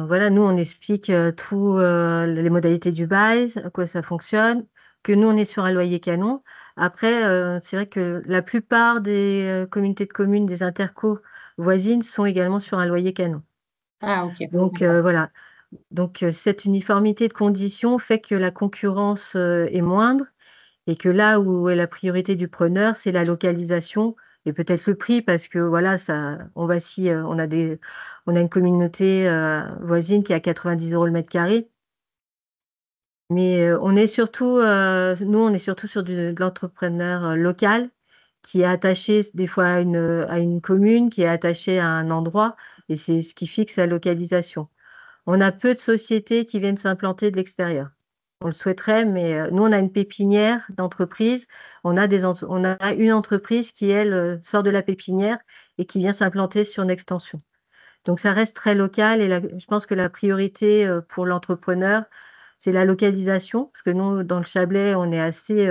voilà, nous, on explique tout les modalités du bail, à quoi ça fonctionne, que nous, on est sur un loyer canon. Après, c'est vrai que la plupart des communautés de communes, des intercos voisines sont également sur un loyer canon. Ah, ok. Donc voilà. Donc cette uniformité de conditions fait que la concurrence est moindre et que là où est la priorité du preneur, c'est la localisation et peut-être le prix parce que voilà, ça, on vacille, on a une communauté voisine qui est à 90 € le mètre carré. Mais on est surtout, nous, on est surtout sur de l'entrepreneur local qui est attaché des fois à une commune, qui est attaché à un endroit et c'est ce qui fixe la localisation. On a peu de sociétés qui viennent s'implanter de l'extérieur. On le souhaiterait, mais nous, on a une pépinière d'entreprise. On a une entreprise qui, elle, sort de la pépinière et qui vient s'implanter sur une extension. Donc, ça reste très local et je pense que la priorité pour l'entrepreneur, c'est la localisation, parce que nous, dans le Chablais, on est assez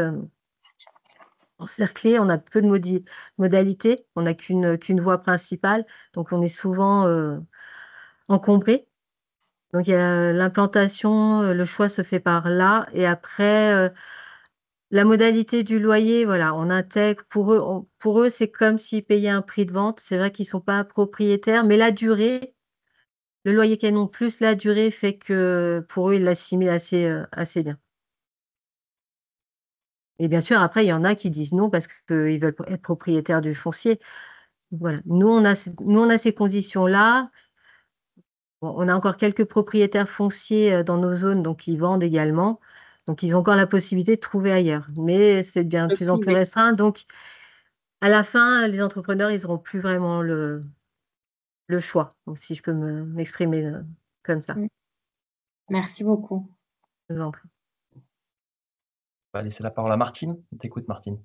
encerclé, on a peu de modalités, on n'a qu'une voie principale, donc on est souvent encombré. Donc, il y a l'implantation, le choix se fait par là. Et après, la modalité du loyer, voilà, on intègre. Pour eux, c'est comme s'ils payaient un prix de vente. C'est vrai qu'ils ne sont pas propriétaires, mais la durée, le loyer canon plus la durée fait que pour eux, ils l'assimilent assez bien. Et bien sûr, après, il y en a qui disent non parce qu'ils veulent être propriétaires du foncier. Voilà. Nous, on a ces conditions-là. Bon, on a encore quelques propriétaires fonciers dans nos zones, donc ils vendent également. Donc, ils ont encore la possibilité de trouver ailleurs. Mais c'est bien de plus en plus restreint. Donc, à la fin, les entrepreneurs, ils n'auront plus vraiment le choix. Donc, si je peux m'exprimer comme ça. Merci beaucoup. Je vous en prie. On va laisser la parole à Martine. On t'écoute, Martine.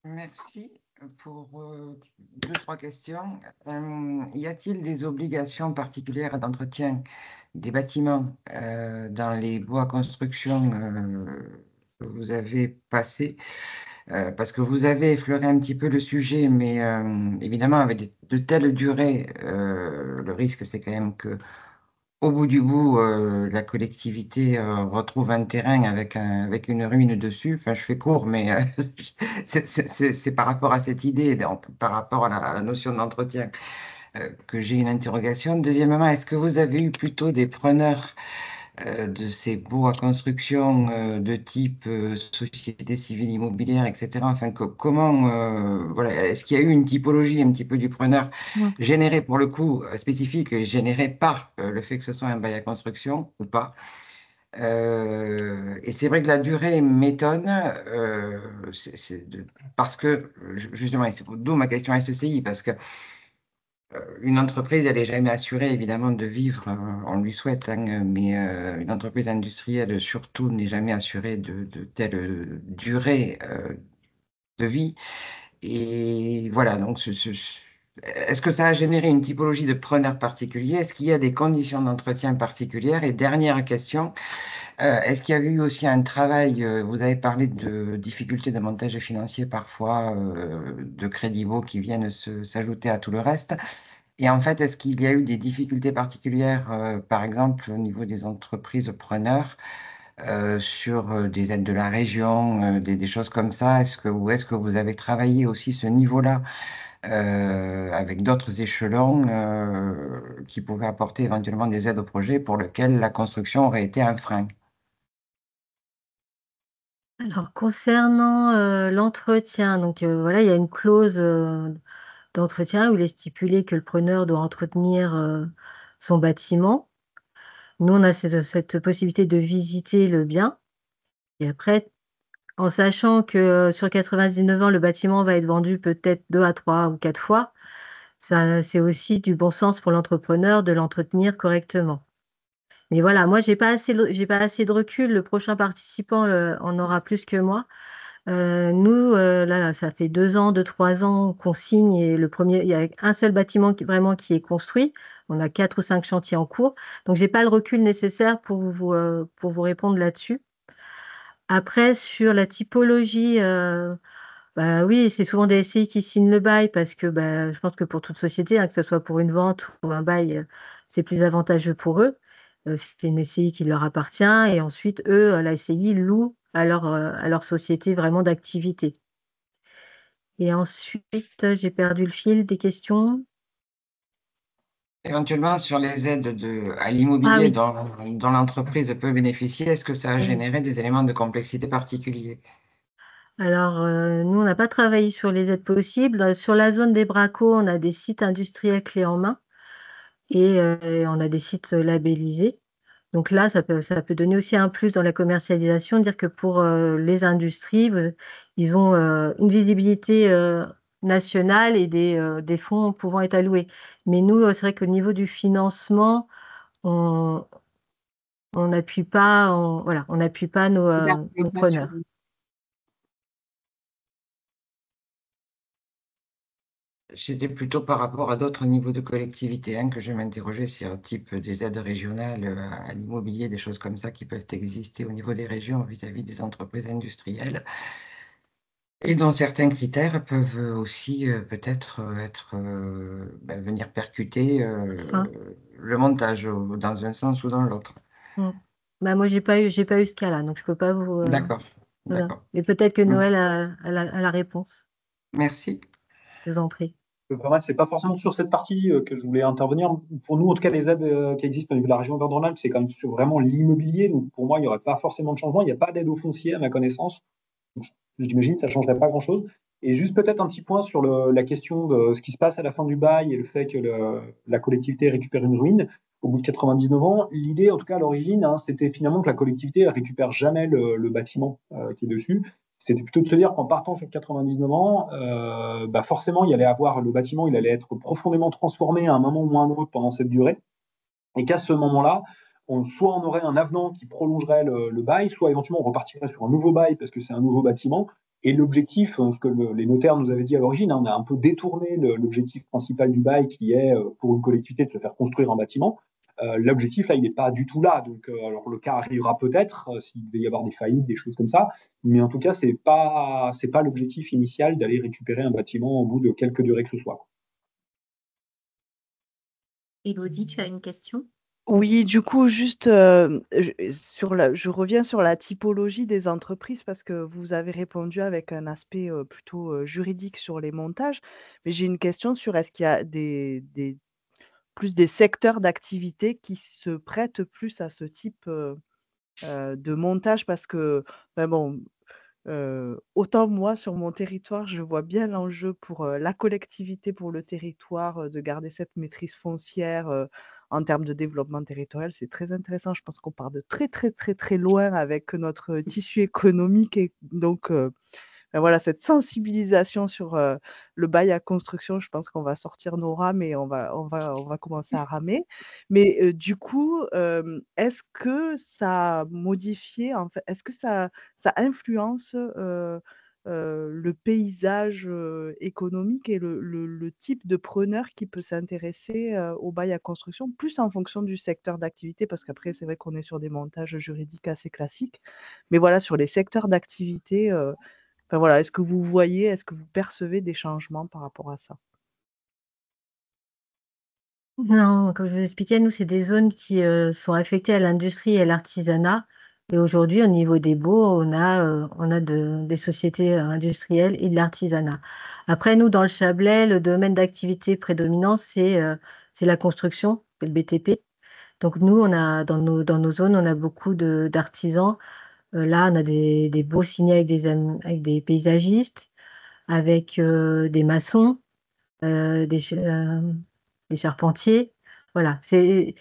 Merci pour 2-3 questions. Y a-t-il des obligations particulières d'entretien des bâtiments dans les baux à construction que vous avez passés? Parce que vous avez effleuré un petit peu le sujet, mais évidemment, avec de telles durées, le risque, c'est quand même que au bout du bout, la collectivité retrouve un terrain avec une ruine dessus. Enfin, je fais court, mais c'est par rapport à cette idée, donc, par rapport à la notion d'entretien, que j'ai une interrogation. Deuxièmement, est-ce que vous avez eu plutôt des preneurs de ces baux à construction de type société civile immobilière, etc. Enfin, comment, voilà, est-ce qu'il y a eu une typologie un petit peu du preneur générée pour le coup spécifique, générée par le fait que ce soit un bail à construction ou pas? Et c'est vrai que la durée m'étonne parce que justement, d'où ma question SECI, parce que une entreprise, elle n'est jamais assurée, évidemment, de vivre, on lui souhaite, hein, mais une entreprise industrielle, surtout, n'est jamais assurée de telle durée de vie. Et voilà, donc, est-ce que ça a généré une typologie de preneur particulier? Est-ce qu'il y a des conditions d'entretien particulières? Et dernière question, est-ce qu'il y a eu aussi un travail, vous avez parlé de difficultés de montage financier parfois, de crédits baux qui viennent s'ajouter à tout le reste? Et en fait, est-ce qu'il y a eu des difficultés particulières, par exemple, au niveau des entreprises preneurs, sur des aides de la région, des choses comme ça? Ou est-ce que vous avez travaillé aussi ce niveau-là avec d'autres échelons qui pouvaient apporter éventuellement des aides au projet pour lequel la construction aurait été un frein? Alors, concernant l'entretien, donc voilà, il y a une clause d'entretien où il est stipulé que le preneur doit entretenir son bâtiment. Nous, on a cette possibilité de visiter le bien. Et après, en sachant que sur 99 ans, le bâtiment va être vendu peut-être 2 à 3 ou 4 fois, c'est aussi du bon sens pour l'entrepreneur de l'entretenir correctement. Mais voilà, moi, j'ai pas assez de recul. Le prochain participant en aura plus que moi. Nous, là, ça fait 3 ans qu'on signe et il y a un seul bâtiment vraiment qui est construit. On a 4 ou 5 chantiers en cours. Donc, j'ai pas le recul nécessaire pour vous répondre là-dessus. Après, sur la typologie, bah oui, c'est souvent des SCI qui signent le bail parce que je pense que pour toute société, hein, que ce soit pour une vente ou un bail, c'est plus avantageux pour eux. C'est une SCI qui leur appartient et ensuite, eux, la SCI loue à leur société vraiment d'activité. Et ensuite, j'ai perdu le fil des questions. Éventuellement, sur les aides à Ah l'immobilier oui. dont l'entreprise peut bénéficier, est-ce que ça a Oui. généré des éléments de complexité particuliers? Alors, nous, on n'a pas travaillé sur les aides possibles. Sur la zone des Bracos, on a des sites industriels clés en main et on a des sites labellisés. Donc là, ça peut donner aussi un plus dans la commercialisation, dire que pour les industries, ils ont une visibilité nationale et des fonds pouvant être alloués. Mais nous, c'est vrai qu'au niveau du financement, on n'appuie pas, voilà, on n'appuie pas nos preneurs. C'était plutôt par rapport à d'autres niveaux de collectivité que je m'interrogeais sur le type des aides régionales à l'immobilier, des choses comme ça qui peuvent exister au niveau des régions vis-à-vis des entreprises industrielles et dont certains critères peuvent aussi peut-être venir percuter le montage dans un sens ou dans l'autre. Moi, j'ai pas eu ce cas-là, donc je peux pas vous. D'accord. Mais peut-être que Noël a la réponse. Merci. Je vous en prie. C'est pas forcément sur cette partie que je voulais intervenir. Pour nous, en tout cas, les aides qui existent au niveau de la région Auvergne-Rhône-Alpes, c'est quand même sur vraiment l'immobilier. Donc, pour moi, il n'y aurait pas forcément de changement. Il n'y a pas d'aide au foncier, à ma connaissance. Donc, j'imagine que ça ne changerait pas grand-chose. Et juste peut-être un petit point sur la question de ce qui se passe à la fin du bail et le fait que la collectivité récupère une ruine au bout de 99 ans. L'idée, en tout cas à l'origine, c'était finalement que la collectivité ne récupère jamais le bâtiment qui est dessus. C'était plutôt de se dire qu'en partant sur 99 ans, forcément, le bâtiment, il allait être profondément transformé à un moment ou à un autre pendant cette durée. Et qu'à ce moment-là, soit on aurait un avenant qui prolongerait le bail, soit éventuellement on repartirait sur un nouveau bail parce que c'est un nouveau bâtiment. Et l'objectif, ce que les notaires nous avaient dit à l'origine, on a un peu détourné l'objectif principal du bail qui est pour une collectivité de se faire construire un bâtiment. L'objectif, là, il n'est pas du tout là. Donc, alors, le cas arrivera peut-être s'il devait y avoir des faillites, des choses comme ça. Mais en tout cas, c'est pas l'objectif initial d'aller récupérer un bâtiment au bout de quelque durée que ce soit. Élodie, tu as une question? Oui, du coup, juste je reviens sur la typologie des entreprises parce que vous avez répondu avec un aspect plutôt juridique sur les montages. Mais j'ai une question sur est-ce qu'il y a plus des secteurs d'activité qui se prêtent plus à ce type de montage parce que, autant moi, sur mon territoire, je vois bien l'enjeu pour la collectivité, pour le territoire, de garder cette maîtrise foncière en termes de développement territorial. C'est très intéressant. Je pense qu'on part de très, très, très, très loin avec notre tissu économique. Et donc, voilà, cette sensibilisation sur le bail à construction, je pense qu'on va sortir nos rames et on va commencer à ramer. Mais du coup, est-ce que ça a modifié, en fait, est-ce que ça influence le paysage économique et le type de preneur qui peut s'intéresser au bail à construction, plus en fonction du secteur d'activité, parce qu'après, c'est vrai qu'on est sur des montages juridiques assez classiques, mais voilà, sur les secteurs d'activité, voilà, est-ce que vous percevez des changements par rapport à ça? Non, comme je vous expliquais, nous, c'est des zones qui sont affectées à l'industrie et à l'artisanat. Et aujourd'hui, au niveau des baux, on a des sociétés industrielles et de l'artisanat. Après, nous, dans le Chablais, le domaine d'activité prédominant, c'est la construction, c'est le BTP. Donc, nous, dans nos zones, on a beaucoup d'artisans. Là, on a des baux signés avec des paysagistes, avec des maçons, des charpentiers. Voilà, c'est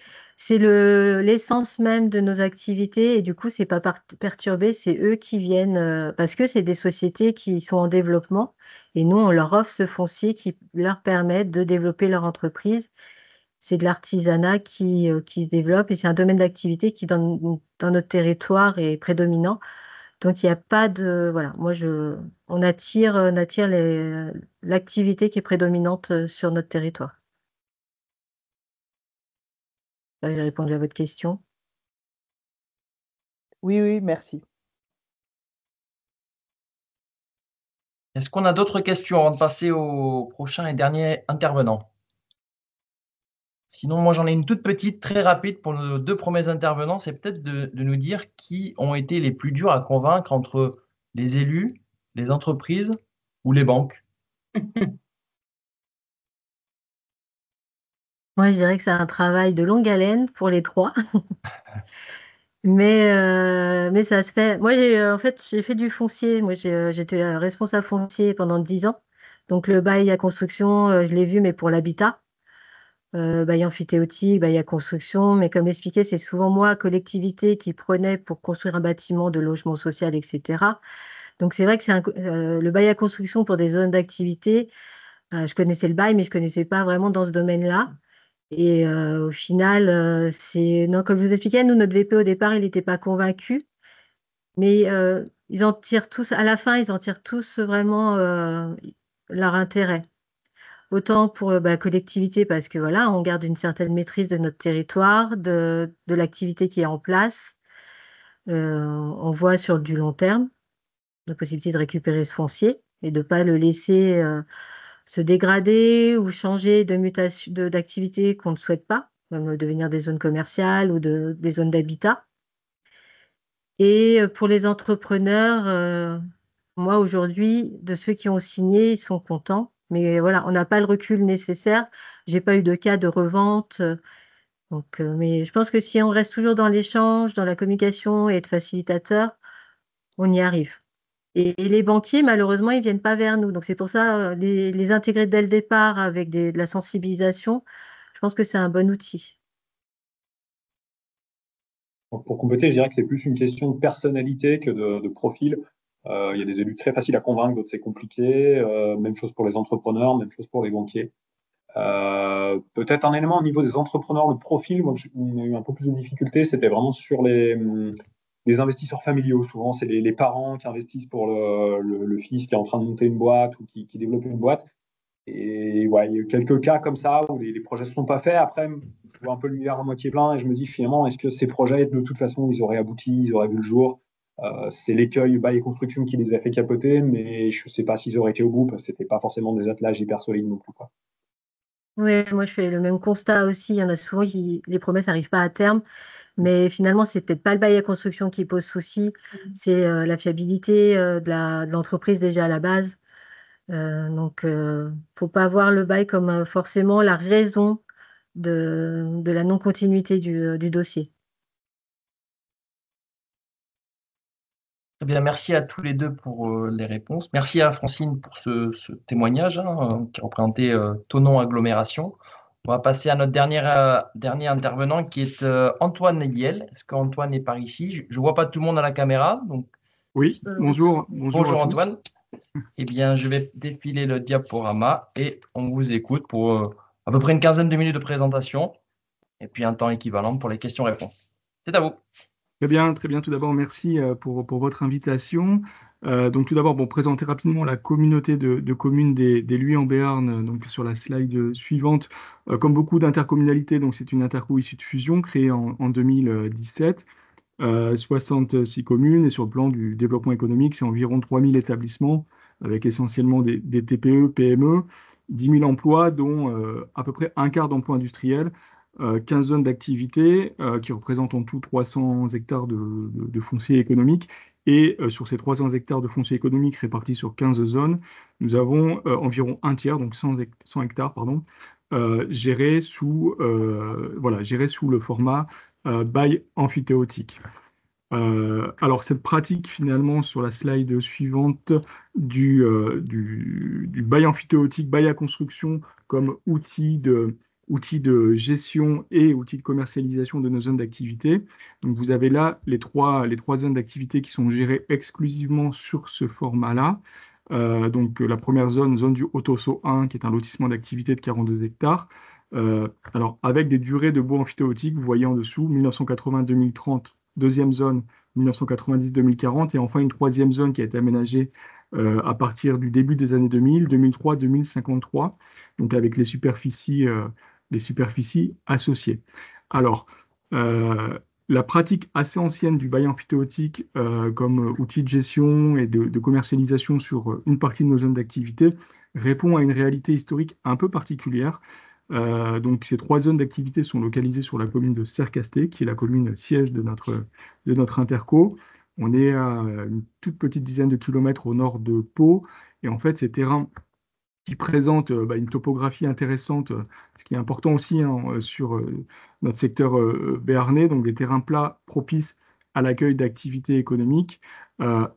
l'essence même de nos activités et du coup, c'est pas perturbé, c'est eux qui viennent parce que c'est des sociétés qui sont en développement et nous, on leur offre ce foncier qui leur permet de développer leur entreprise. C'est de l'artisanat qui se développe et c'est un domaine d'activité qui, dans notre territoire, est prédominant. Donc, il n'y a pas de... Voilà, on attire l'activité qui est prédominante sur notre territoire. J'ai répondu à votre question. Oui, merci. Est-ce qu'on a d'autres questions avant de passer au prochain et dernier intervenant? Sinon, moi, j'en ai une toute petite, très rapide pour nos deux premiers intervenants. C'est peut-être de nous dire qui ont été les plus durs à convaincre entre les élus, les entreprises ou les banques. Moi, je dirais que c'est un travail de longue haleine pour les trois. Mais ça se fait. Moi, en fait, j'ai fait du foncier. Moi, j'étais responsable foncier pendant 10 ans. Donc, le bail à construction, je l'ai vu, mais pour l'habitat. Bail amphithéotique, bail à construction. Mais comme expliqué, c'est souvent moi, collectivité, qui prenais pour construire un bâtiment de logement social, etc. Donc, c'est vrai que le bail à construction pour des zones d'activité, je connaissais le bail, mais je ne connaissais pas vraiment dans ce domaine-là. Et au final, non, comme je vous expliquais, nous, notre VP au départ, il n'était pas convaincu. Mais ils en tirent tous, à la fin, ils en tirent tous vraiment leur intérêt. Autant pour la collectivité, parce que voilà, on garde une certaine maîtrise de notre territoire, de l'activité qui est en place. On voit sur du long terme la possibilité de récupérer ce foncier et de ne pas le laisser se dégrader ou changer de mutation d'activité qu'on ne souhaite pas, comme devenir des zones commerciales ou des zones d'habitat. Et pour les entrepreneurs, moi aujourd'hui, de ceux qui ont signé, ils sont contents. Mais voilà, on n'a pas le recul nécessaire. J'ai pas eu de cas de revente. Donc, mais je pense que si on reste toujours dans l'échange, dans la communication et être facilitateur, on y arrive. Et les banquiers, malheureusement, ils viennent pas vers nous. Donc c'est pour ça, les intégrer dès le départ avec de la sensibilisation, je pense que c'est un bon outil. Pour compléter, je dirais que c'est plus une question de personnalité que de profil. Il y a des élus très faciles à convaincre, d'autres c'est compliqué. Même chose pour les entrepreneurs, même chose pour les banquiers. Peut-être un élément au niveau des entrepreneurs, le profil, moi, on a eu un peu plus de difficultés, c'était vraiment sur les investisseurs familiaux. Souvent, c'est les parents qui investissent pour le fils qui est en train de monter une boîte ou qui développe une boîte. Et ouais, il y a eu quelques cas comme ça où les projets ne sont pas faits. Après, je vois un peu le verre à moitié plein et je me dis finalement, est-ce que ces projets, de toute façon, ils auraient abouti, ils auraient vu le jour? C'est l'écueil bail et construction qui les a fait capoter, mais je ne sais pas s'ils auraient été au bout parce que ce n'était pas forcément des attelages hyper solides non plus, quoi. Oui, moi je fais le même constat aussi. Il y en a souvent qui les promesses n'arrivent pas à terme, mais finalement, c'est peut-être pas le bail à construction qui pose souci, c'est la fiabilité de l'entreprise déjà à la base. Donc, faut pas voir le bail comme forcément la raison de la non-continuité du dossier. Très bien, merci à tous les deux pour les réponses. Merci à Francine pour ce témoignage qui représentait Thonon Agglomération. On va passer à notre dernier intervenant qui est Antoine Nediel. Est-ce qu'Antoine est par ici? Je ne vois pas tout le monde à la caméra. Donc, oui, bonjour. Bonjour Antoine. Eh bien, je vais défiler le diaporama et on vous écoute pour à peu près une quinzaine de minutes de présentation et puis un temps équivalent pour les questions-réponses. C'est à vous. Très bien. Tout d'abord, merci pour votre invitation. Donc, tout d'abord, présenter rapidement la communauté de communes des Luys en Béarn, donc sur la slide suivante. Comme beaucoup d'intercommunalités, donc c'est une interco issue de fusion créée en 2017. 66 communes et sur le plan du développement économique, c'est environ 3000 établissements avec essentiellement des TPE, PME, 10 000 emplois, dont à peu près un quart d'emplois industriels. 15 zones d'activité qui représentent en tout 300 hectares de foncier économique. Et sur ces 300 hectares de foncier économique répartis sur 15 zones, nous avons environ un tiers, donc 100 hectares, gérés sous le format bail amphithéotique. Alors cette pratique finalement sur la slide suivante du bail amphithéotique, bail à construction comme outil de gestion et outil de commercialisation de nos zones d'activité. Donc vous avez là les trois zones d'activité qui sont gérées exclusivement sur ce format-là. Donc la première zone du Haut-Ossau 1, qui est un lotissement d'activité de 42 hectares. Alors avec des durées de baux amphithéotiques, vous voyez en dessous, 1980-2030, deuxième zone, 1990-2040, et enfin une troisième zone qui a été aménagée à partir du début des années 2000, 2003, 2053, donc avec les superficies associées. Alors, la pratique assez ancienne du bail emphytéotique comme outil de gestion et de commercialisation sur une partie de nos zones d'activité répond à une réalité historique un peu particulière. Donc, ces trois zones d'activité sont localisées sur la commune de Sercasté, qui est la commune siège de notre interco. On est à une toute petite dizaine de kilomètres au nord de Pau. Et en fait, ces terrains qui présentent une topographie intéressante, ce qui est important aussi sur notre secteur béarnais, donc des terrains plats propices à l'accueil d'activités économiques,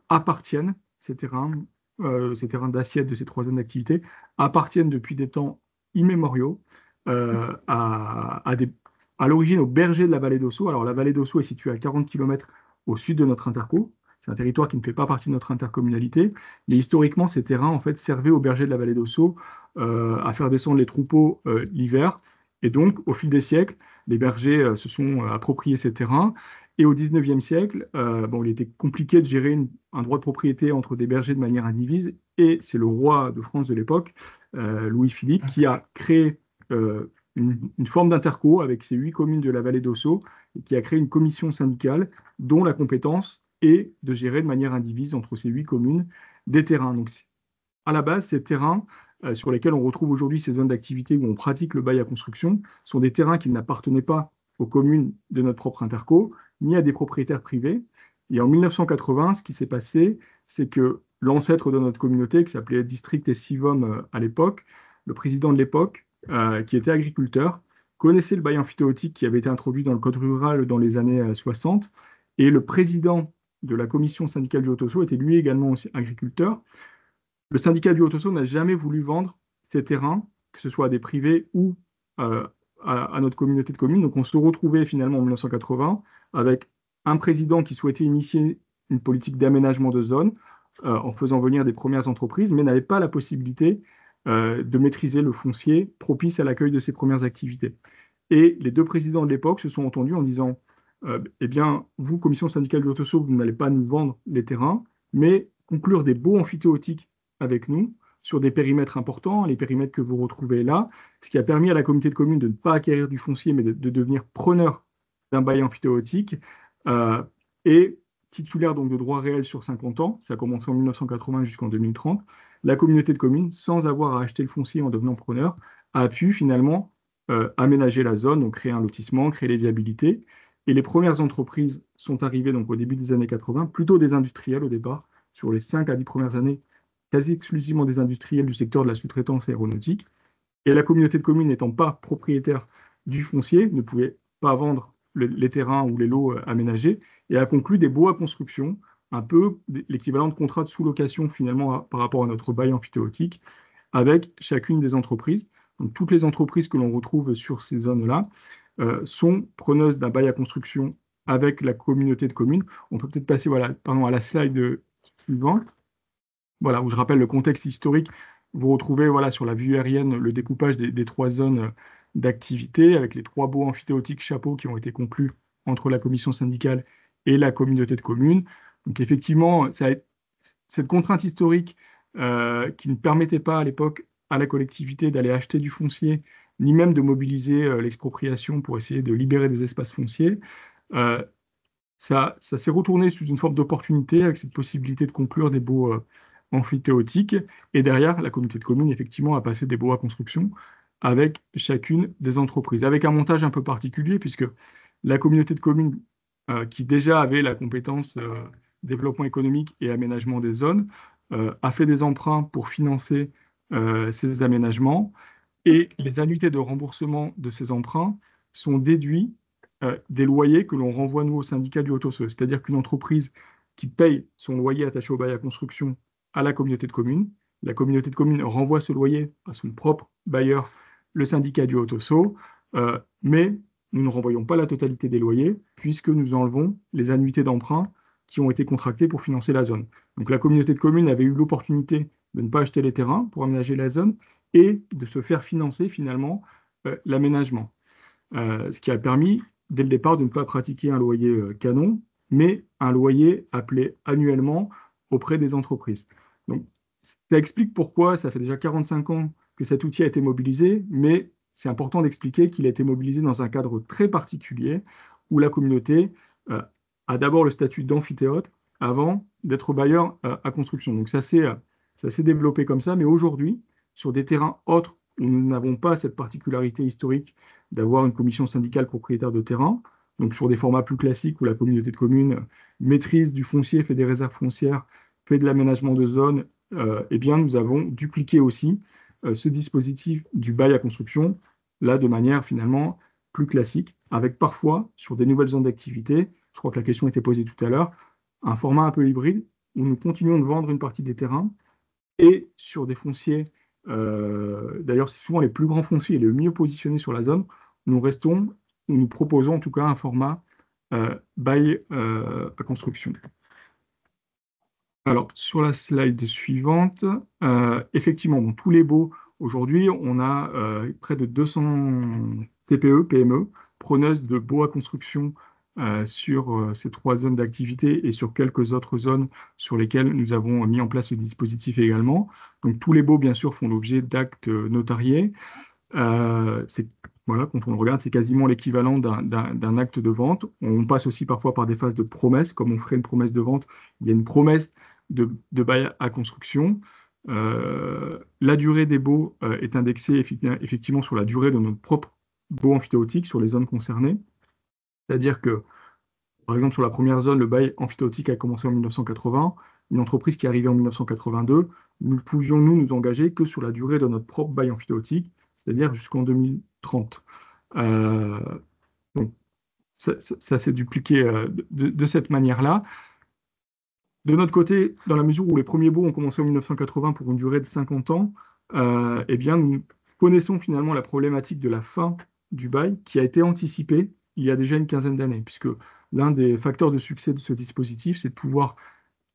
appartiennent, ces terrains d'assiette de ces trois zones d'activité, appartiennent depuis des temps immémoriaux à l'origine aux bergers de la vallée d'Ossau. Alors la vallée d'Ossau est située à 40 km au sud de notre interco. C'est un territoire qui ne fait pas partie de notre intercommunalité, mais historiquement, ces terrains en fait, servaient aux bergers de la vallée d'Ossau à faire descendre les troupeaux l'hiver. Et donc, au fil des siècles, les bergers se sont appropriés ces terrains. Et au XIXe siècle, il était compliqué de gérer un droit de propriété entre des bergers de manière indivise. Et c'est le roi de France de l'époque, Louis-Philippe, qui a créé une forme d'interco avec ces 8 communes de la vallée d'Ossau, et qui a créé une commission syndicale dont la compétence est de gérer de manière indivise entre ces 8 communes des terrains. Donc, à la base, ces terrains sur lesquels on retrouve aujourd'hui ces zones d'activité où on pratique le bail à construction sont des terrains qui n'appartenaient pas aux communes de notre propre interco, ni à des propriétaires privés. Et en 1980, ce qui s'est passé, c'est que l'ancêtre de notre communauté, qui s'appelait District et Sivom à l'époque, le président de l'époque, qui était agriculteur, connaissait le bail emphytéotique qui avait été introduit dans le code rural dans les années 60, et le président de la commission syndicale du Haut-Ossau était lui également aussi agriculteur. Le syndicat du Haut-Ossau n'a jamais voulu vendre ces terrains, que ce soit à des privés ou à notre communauté de communes. Donc on se retrouvait finalement en 1980 avec un président qui souhaitait initier une politique d'aménagement de zones en faisant venir des premières entreprises, mais n'avait pas la possibilité de maîtriser le foncier propice à l'accueil de ces premières activités. Et les deux présidents de l'époque se sont entendus en disant eh bien, vous, commission syndicale du Haut-Ossau, vous n'allez pas nous vendre les terrains, mais conclure des baux emphytéotiques avec nous sur des périmètres importants, les périmètres que vous retrouvez là, ce qui a permis à la communauté de communes de ne pas acquérir du foncier, mais de devenir preneur d'un bail emphytéotique et titulaire donc de droits réels sur 50 ans. Ça a commencé en 1980 jusqu'en 2030. La communauté de communes, sans avoir à acheter le foncier en devenant preneur, a pu finalement aménager la zone, donc créer un lotissement, créer les viabilités. Et les premières entreprises sont arrivées donc, au début des années 80, plutôt des industriels au départ, sur les 5 à 10 premières années, quasi exclusivement des industriels du secteur de la sous-traitance aéronautique. Et la communauté de communes n'étant pas propriétaire du foncier, ne pouvait pas vendre les terrains ou les lots aménagés, et a conclu des baux à construction, un peu l'équivalent de contrats de sous-location finalement par rapport à notre bail emphytéotique, avec chacune des entreprises. Donc toutes les entreprises que l'on retrouve sur ces zones-là sont preneuses d'un bail à construction avec la communauté de communes. On peut peut-être passer à la slide suivante, où je rappelle le contexte historique. Vous retrouvez sur la vue aérienne le découpage des trois zones d'activité avec les 3 baux emphytéotiques chapeaux qui ont été conclus entre la commission syndicale et la communauté de communes. Donc effectivement, cette contrainte historique qui ne permettait pas à l'époque à la collectivité d'aller acheter du foncier, ni même de mobiliser l'expropriation pour essayer de libérer des espaces fonciers, ça s'est retourné sous une forme d'opportunité avec cette possibilité de conclure des baux emphytéotiques. Et derrière, la communauté de communes, effectivement, a passé des baux à construction avec chacune des entreprises, avec un montage un peu particulier, puisque la communauté de communes, qui déjà avait la compétence développement économique et aménagement des zones, a fait des emprunts pour financer ces aménagements, et les annuités de remboursement de ces emprunts sont déduits des loyers que l'on renvoie, nous, au syndicat du Haut-Ossau. C'est-à-dire qu'une entreprise qui paye son loyer attaché au bail à construction à la communauté de communes, la communauté de communes renvoie ce loyer à son propre bailleur, le syndicat du Haut-Ossau, mais nous ne renvoyons pas la totalité des loyers, puisque nous enlevons les annuités d'emprunt qui ont été contractées pour financer la zone. Donc la communauté de communes avait eu l'opportunité de ne pas acheter les terrains pour aménager la zone et de se faire financer finalement l'aménagement. Ce qui a permis, dès le départ, de ne pas pratiquer un loyer canon, mais un loyer appelé annuellement auprès des entreprises. Donc, ça explique pourquoi ça fait déjà 45 ans que cet outil a été mobilisé, mais c'est important d'expliquer qu'il a été mobilisé dans un cadre très particulier où la communauté a d'abord le statut d'amphithéâtre avant d'être bailleur à construction. Donc ça s'est développé comme ça, mais aujourd'hui, sur des terrains autres où nous n'avons pas cette particularité historique d'avoir une commission syndicale propriétaire de terrain, donc sur des formats plus classiques où la communauté de communes maîtrise du foncier, fait des réserves foncières, fait de l'aménagement de zones, eh bien nous avons dupliqué aussi ce dispositif du bail à construction, là de manière finalement plus classique, avec parfois sur des nouvelles zones d'activité, je crois que la question était posée tout à l'heure, un format un peu hybride où nous continuons de vendre une partie des terrains et sur des fonciers, d'ailleurs c'est souvent les plus grands fonciers et les mieux positionnés sur la zone, nous proposons en tout cas un format bail à construction. Alors, sur la slide suivante, effectivement, dans tous les baux, aujourd'hui, on a près de 200 TPE, PME, preneuses de baux à construction sur ces 3 zones d'activité et sur quelques autres zones sur lesquelles nous avons mis en place le dispositif également. Donc, tous les baux, bien sûr, font l'objet d'actes notariés. Voilà, quand on le regarde, c'est quasiment l'équivalent d'un acte de vente. On passe aussi parfois par des phases de promesse. Comme on ferait une promesse de vente, il y a une promesse de bail à construction. La durée des baux est indexée effectivement sur la durée de notre propre baux amphithéotique sur les zones concernées. C'est-à-dire que, par exemple, sur la première zone, le bail amphithéotique a commencé en 1980. Une entreprise qui est arrivée en 1982, nous ne pouvions nous engager que sur la durée de notre propre bail amphithéotique, c'est-à-dire jusqu'en 2030. Donc, ça s'est dupliqué de cette manière-là. De notre côté, dans la mesure où les premiers baux ont commencé en 1980 pour une durée de 50 ans, eh bien, nous connaissons finalement la problématique de la fin du bail qui a été anticipée il y a déjà une quinzaine d'années, puisque l'un des facteurs de succès de ce dispositif, c'est de pouvoir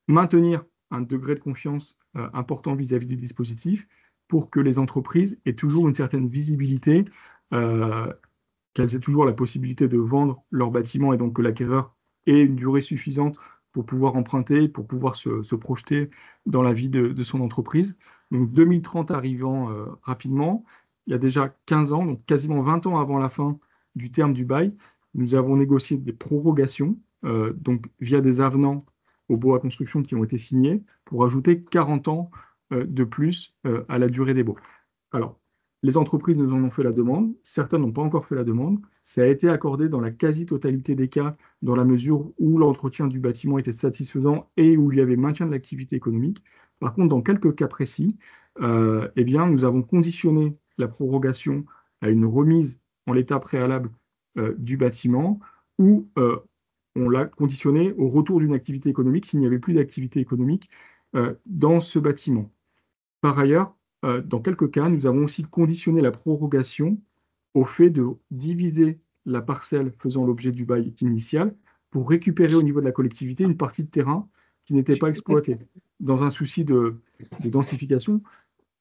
maintenir un degré de confiance important vis-à-vis du dispositif pour que les entreprises aient toujours une certaine visibilité, qu'elles aient toujours la possibilité de vendre leur bâtiment et donc que l'acquéreur ait une durée suffisante pour pouvoir emprunter, pour pouvoir se projeter dans la vie de son entreprise. Donc 2030 arrivant rapidement, il y a déjà 15 ans, donc quasiment 20 ans avant la fin du terme du bail, nous avons négocié des prorogations, donc via des avenants aux baux à construction qui ont été signés, pour ajouter 40 ans de plus à la durée des baux. Alors, les entreprises nous en ont fait la demande, certaines n'ont pas encore fait la demande, ça a été accordé dans la quasi-totalité des cas, dans la mesure où l'entretien du bâtiment était satisfaisant et où il y avait maintien de l'activité économique. Par contre, dans quelques cas précis, eh bien, nous avons conditionné la prorogation à une remise en l'état préalable du bâtiment, ou on l'a conditionné au retour d'une activité économique s'il n'y avait plus d'activité économique dans ce bâtiment. Par ailleurs, dans quelques cas, nous avons aussi conditionné la prorogation au fait de diviser la parcelle faisant l'objet du bail initial pour récupérer au niveau de la collectivité une partie de terrain qui n'était pas exploitée. Dans un souci de densification,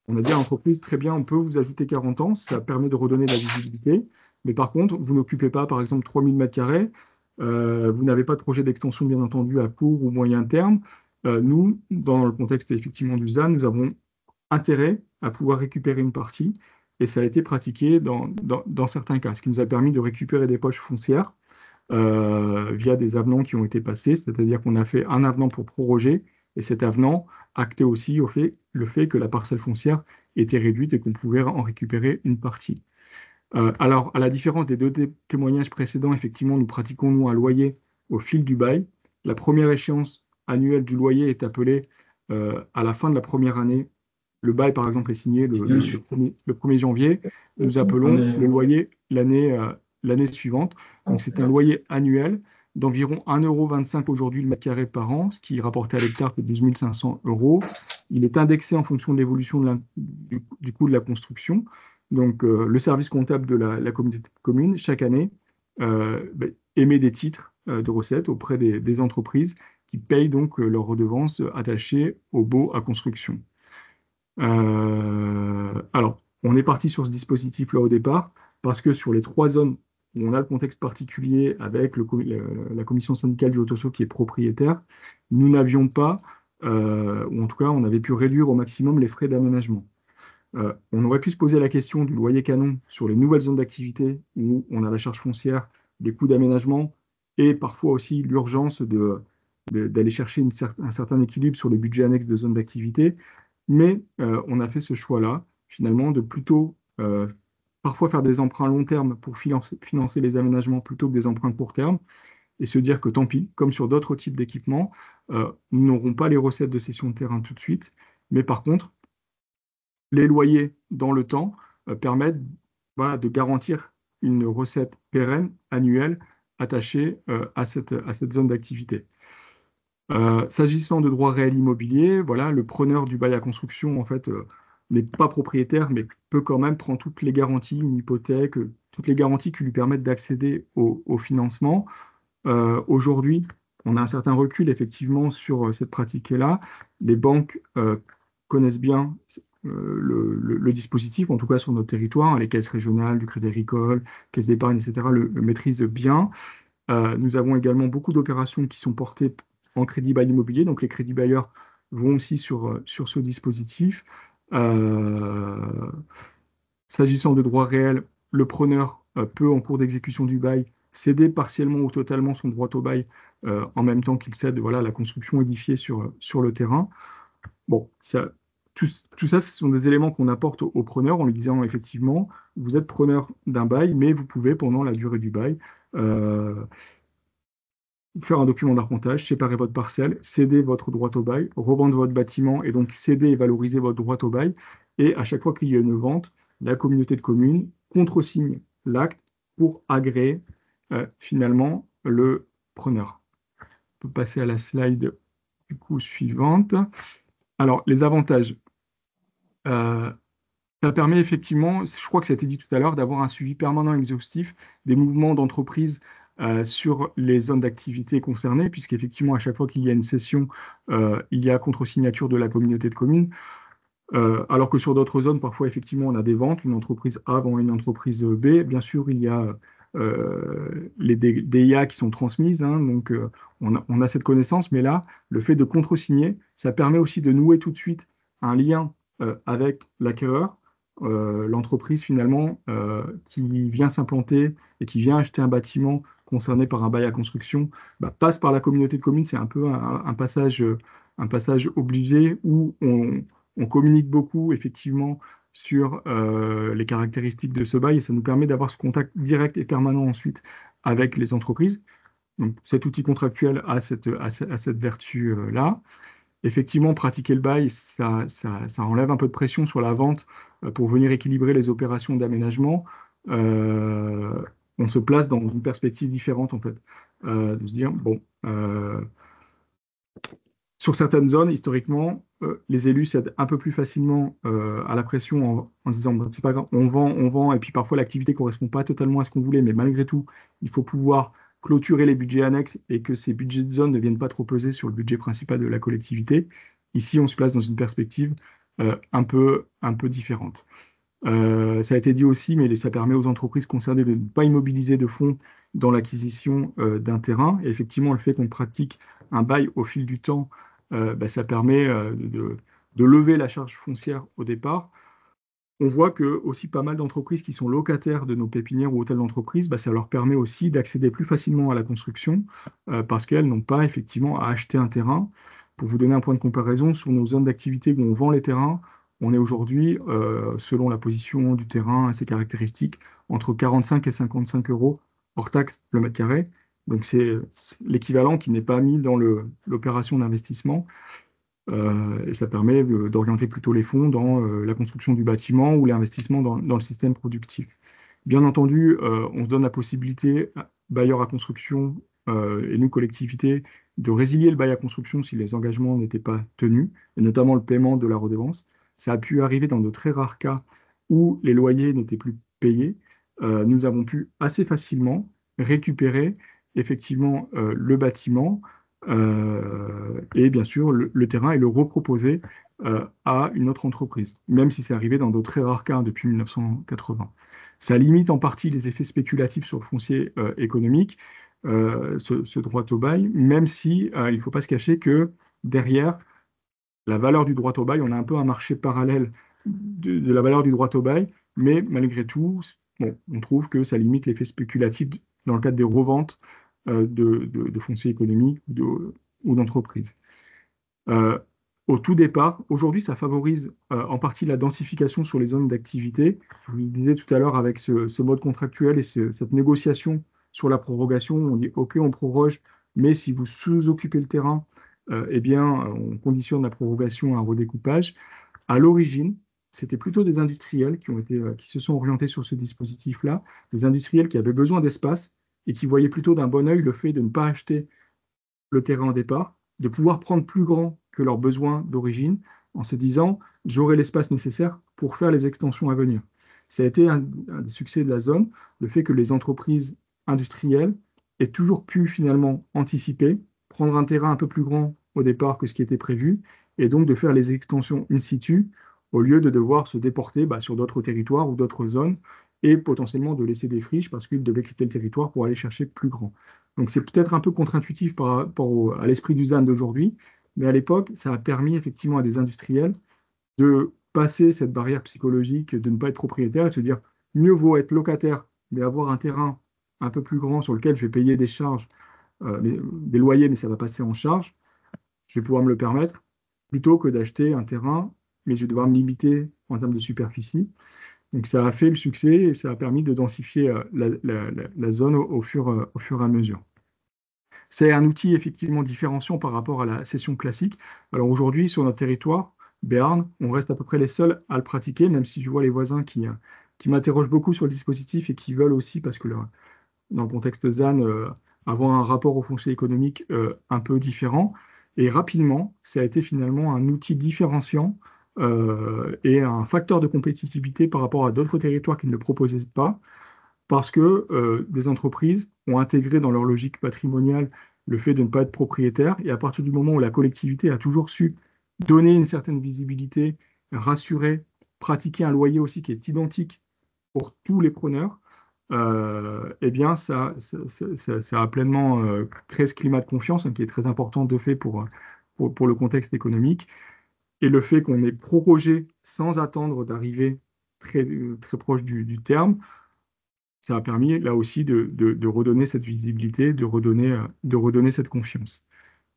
on a dit à l'entreprise, très bien, on peut vous ajouter 40 ans, ça permet de redonner de la visibilité, mais par contre, vous n'occupez pas, par exemple, 3000 m², vous n'avez pas de projet d'extension, bien entendu, à court ou moyen terme. Nous, dans le contexte effectivement du ZAN, nous avons intérêt à pouvoir récupérer une partie, et ça a été pratiqué dans certains cas, ce qui nous a permis de récupérer des poches foncières via des avenants qui ont été passés, c'est-à-dire qu'on a fait un avenant pour proroger, et cet avenant actait aussi le fait que la parcelle foncière était réduite et qu'on pouvait en récupérer une partie. Alors, à la différence des 2 témoignages précédents, effectivement, nous pratiquons, nous, un loyer au fil du bail. La première échéance annuelle du loyer est appelée à la fin de la première année. Le bail, par exemple, est signé le 1er janvier. Nous appelons le loyer l'année suivante. Donc, c'est un loyer annuel d'environ 1,25 € aujourd'hui le mètre carré par an, ce qui rapporté à l'hectare fait 12 500 €. Il est indexé en fonction de l'évolution du coût de la construction. Donc, le service comptable de la communauté de communes, chaque année, émet des titres de recettes auprès des entreprises qui payent donc leurs redevances attachées au baux à construction. Alors, on est parti sur ce dispositif-là au départ, parce que sur les 3 zones où on a le contexte particulier avec la commission syndicale du Haut-Ossau qui est propriétaire, nous n'avions pas, ou en tout cas, on avait pu réduire au maximum les frais d'aménagement. On aurait pu se poser la question du loyer canon sur les nouvelles zones d'activité où on a la charge foncière, des coûts d'aménagement et parfois aussi l'urgence d'aller chercher un certain équilibre sur le budget annexe de zones d'activité. Mais on a fait ce choix-là, finalement, de plutôt parfois faire des emprunts long terme pour financer les aménagements plutôt que des emprunts court terme et se dire que tant pis, comme sur d'autres types d'équipements, nous n'aurons pas les recettes de cession de terrain tout de suite, mais par contre, les loyers dans le temps permettent de garantir une recette pérenne, annuelle, attachée à cette zone d'activité. S'agissant de droit réel immobilier, voilà, le preneur du bail à construction, en fait, n'est pas propriétaire, mais peut quand même prendre toutes les garanties, une hypothèque, toutes les garanties qui lui permettent d'accéder au financement. Aujourd'hui, on a un certain recul, effectivement, sur cette pratique-là. Les banques connaissent bien le dispositif, en tout cas sur notre territoire, les caisses régionales, du Crédit Agricole, caisses d'épargne, etc., le maîtrisent bien. Nous avons également beaucoup d'opérations qui sont portées en crédit bail immobilier, donc les crédits bailleurs vont aussi sur ce dispositif. S'agissant de droit réel, le preneur peut, en cours d'exécution du bail, céder partiellement ou totalement son droit au bail en même temps qu'il cède la construction édifiée sur le terrain. Bon, tout ça, ce sont des éléments qu'on apporte au preneur en lui disant effectivement, vous êtes preneur d'un bail, mais vous pouvez, pendant la durée du bail, faire un document d'arpentage, séparer votre parcelle, céder votre droit au bail, revendre votre bâtiment et donc céder et valoriser votre droit au bail. Et à chaque fois qu'il y a une vente, la communauté de communes contresigne l'acte pour agréer finalement le preneur. On peut passer à la slide du coup suivante. Alors, les avantages. Ça permet effectivement, je crois que ça a été dit tout à l'heure, d'avoir un suivi permanent et exhaustif des mouvements d'entreprise sur les zones d'activité concernées, puisqu'effectivement, à chaque fois qu'il y a une cession, il y a contre-signature de la communauté de communes. Alors que sur d'autres zones, parfois, effectivement, on a des ventes, une entreprise A vend une entreprise B. Bien sûr, il y a les DIA qui sont transmises, hein, donc on a cette connaissance, mais là, le fait de contre-signer, ça permet aussi de nouer tout de suite un lien avec l'acquéreur, l'entreprise finalement qui vient s'implanter et qui vient acheter un bâtiment concerné par un bail à construction, passe par la communauté de communes. C'est un peu un passage obligé où on communique beaucoup effectivement sur les caractéristiques de ce bail et ça nous permet d'avoir ce contact direct et permanent ensuite avec les entreprises. Donc cet outil contractuel a cette vertu-là. Effectivement, pratiquer le bail, ça enlève un peu de pression sur la vente pour venir équilibrer les opérations d'aménagement. On se place dans une perspective différente, en fait, de se dire, bon, sur certaines zones, historiquement, les élus cèdent un peu plus facilement à la pression en disant, bon, c'est pas grave, on vend, et puis parfois l'activité ne correspond pas totalement à ce qu'on voulait, mais malgré tout, il faut pouvoir clôturer les budgets annexes et que ces budgets de zone ne viennent pas trop peser sur le budget principal de la collectivité. Ici, on se place dans une perspective un peu différente. Ça a été dit aussi, mais ça permet aux entreprises concernées de ne pas immobiliser de fonds dans l'acquisition d'un terrain. Et effectivement, le fait qu'on pratique un bail au fil du temps, ça permet de lever la charge foncière au départ. On voit que aussi pas mal d'entreprises qui sont locataires de nos pépinières ou hôtels d'entreprise, ça leur permet aussi d'accéder plus facilement à la construction parce qu'elles n'ont pas effectivement à acheter un terrain. Pour vous donner un point de comparaison, sur nos zones d'activité où on vend les terrains, on est aujourd'hui, selon la position du terrain et ses caractéristiques, entre 45 et 55 euros hors taxe le mètre carré. Donc c'est l'équivalent qui n'est pas mis dans l'opération d'investissement. Et ça permet d'orienter plutôt les fonds dans la construction du bâtiment ou l'investissement dans le système productif. Bien entendu, on se donne la possibilité, bailleurs à construction et nous, collectivités, de résilier le bail à construction si les engagements n'étaient pas tenus, et notamment le paiement de la redevance. Ça a pu arriver dans de très rares cas où les loyers n'étaient plus payés. Nous avons pu assez facilement récupérer effectivement le bâtiment et bien sûr le terrain et le reproposer à une autre entreprise, même si c'est arrivé dans de très rares cas depuis 1980. Ça limite en partie les effets spéculatifs sur le foncier économique, ce droit au bail, même si il ne faut pas se cacher que derrière la valeur du droit au bail, on a un peu un marché parallèle de la valeur du droit au bail, mais malgré tout, bon, on trouve que ça limite l'effet spéculatif dans le cadre des reventes de foncier économique ou d'entreprises. Au tout départ, aujourd'hui, ça favorise en partie la densification sur les zones d'activité. Je vous le disais tout à l'heure avec ce mode contractuel et cette négociation sur la prorogation, on dit OK, on proroge, mais si vous sous-occupez le terrain, eh bien, on conditionne la prorogation à un redécoupage. À l'origine, c'était plutôt des industriels qui se sont orientés sur ce dispositif-là, des industriels qui avaient besoin d'espace et qui voyaient plutôt d'un bon œil le fait de ne pas acheter le terrain au départ, de pouvoir prendre plus grand que leurs besoins d'origine, en se disant j'aurai l'espace nécessaire pour faire les extensions à venir. Ça a été un des succès de la zone, le fait que les entreprises industrielles aient toujours pu finalement anticiper, prendre un terrain un peu plus grand au départ que ce qui était prévu, et donc de faire les extensions in situ, au lieu de devoir se déporter sur d'autres territoires ou d'autres zones, et potentiellement de laisser des friches parce qu'ils devaient quitter le territoire pour aller chercher plus grand. Donc c'est peut-être un peu contre-intuitif par rapport à l'esprit du ZAN d'aujourd'hui, mais à l'époque, ça a permis effectivement à des industriels de passer cette barrière psychologique de ne pas être propriétaire et de se dire mieux vaut être locataire, mais avoir un terrain un peu plus grand sur lequel je vais payer des charges, des loyers, mais ça va passer en charge, je vais pouvoir me le permettre, plutôt que d'acheter un terrain, mais je vais devoir me limiter en termes de superficie. Donc ça a fait le succès et ça a permis de densifier la zone au fur et à mesure. C'est un outil effectivement différenciant par rapport à la cession classique. Alors aujourd'hui, sur notre territoire, Béarn, on reste à peu près les seuls à le pratiquer, même si je vois les voisins qui m'interrogent beaucoup sur le dispositif et qui veulent aussi, parce que dans le contexte ZAN, avoir un rapport au foncier économique un peu différent. Et rapidement, ça a été finalement un outil différenciant et un facteur de compétitivité par rapport à d'autres territoires qui ne le proposaient pas, parce que des entreprises ont intégré dans leur logique patrimoniale le fait de ne pas être propriétaire, et à partir du moment où la collectivité a toujours su donner une certaine visibilité, rassurer, pratiquer un loyer aussi qui est identique pour tous les preneurs, eh bien ça a pleinement créé ce climat de confiance qui est très important de fait pour le contexte économique. Et le fait qu'on ait prorogé sans attendre d'arriver très, très proche du terme, ça a permis là aussi de redonner cette visibilité, de redonner cette confiance.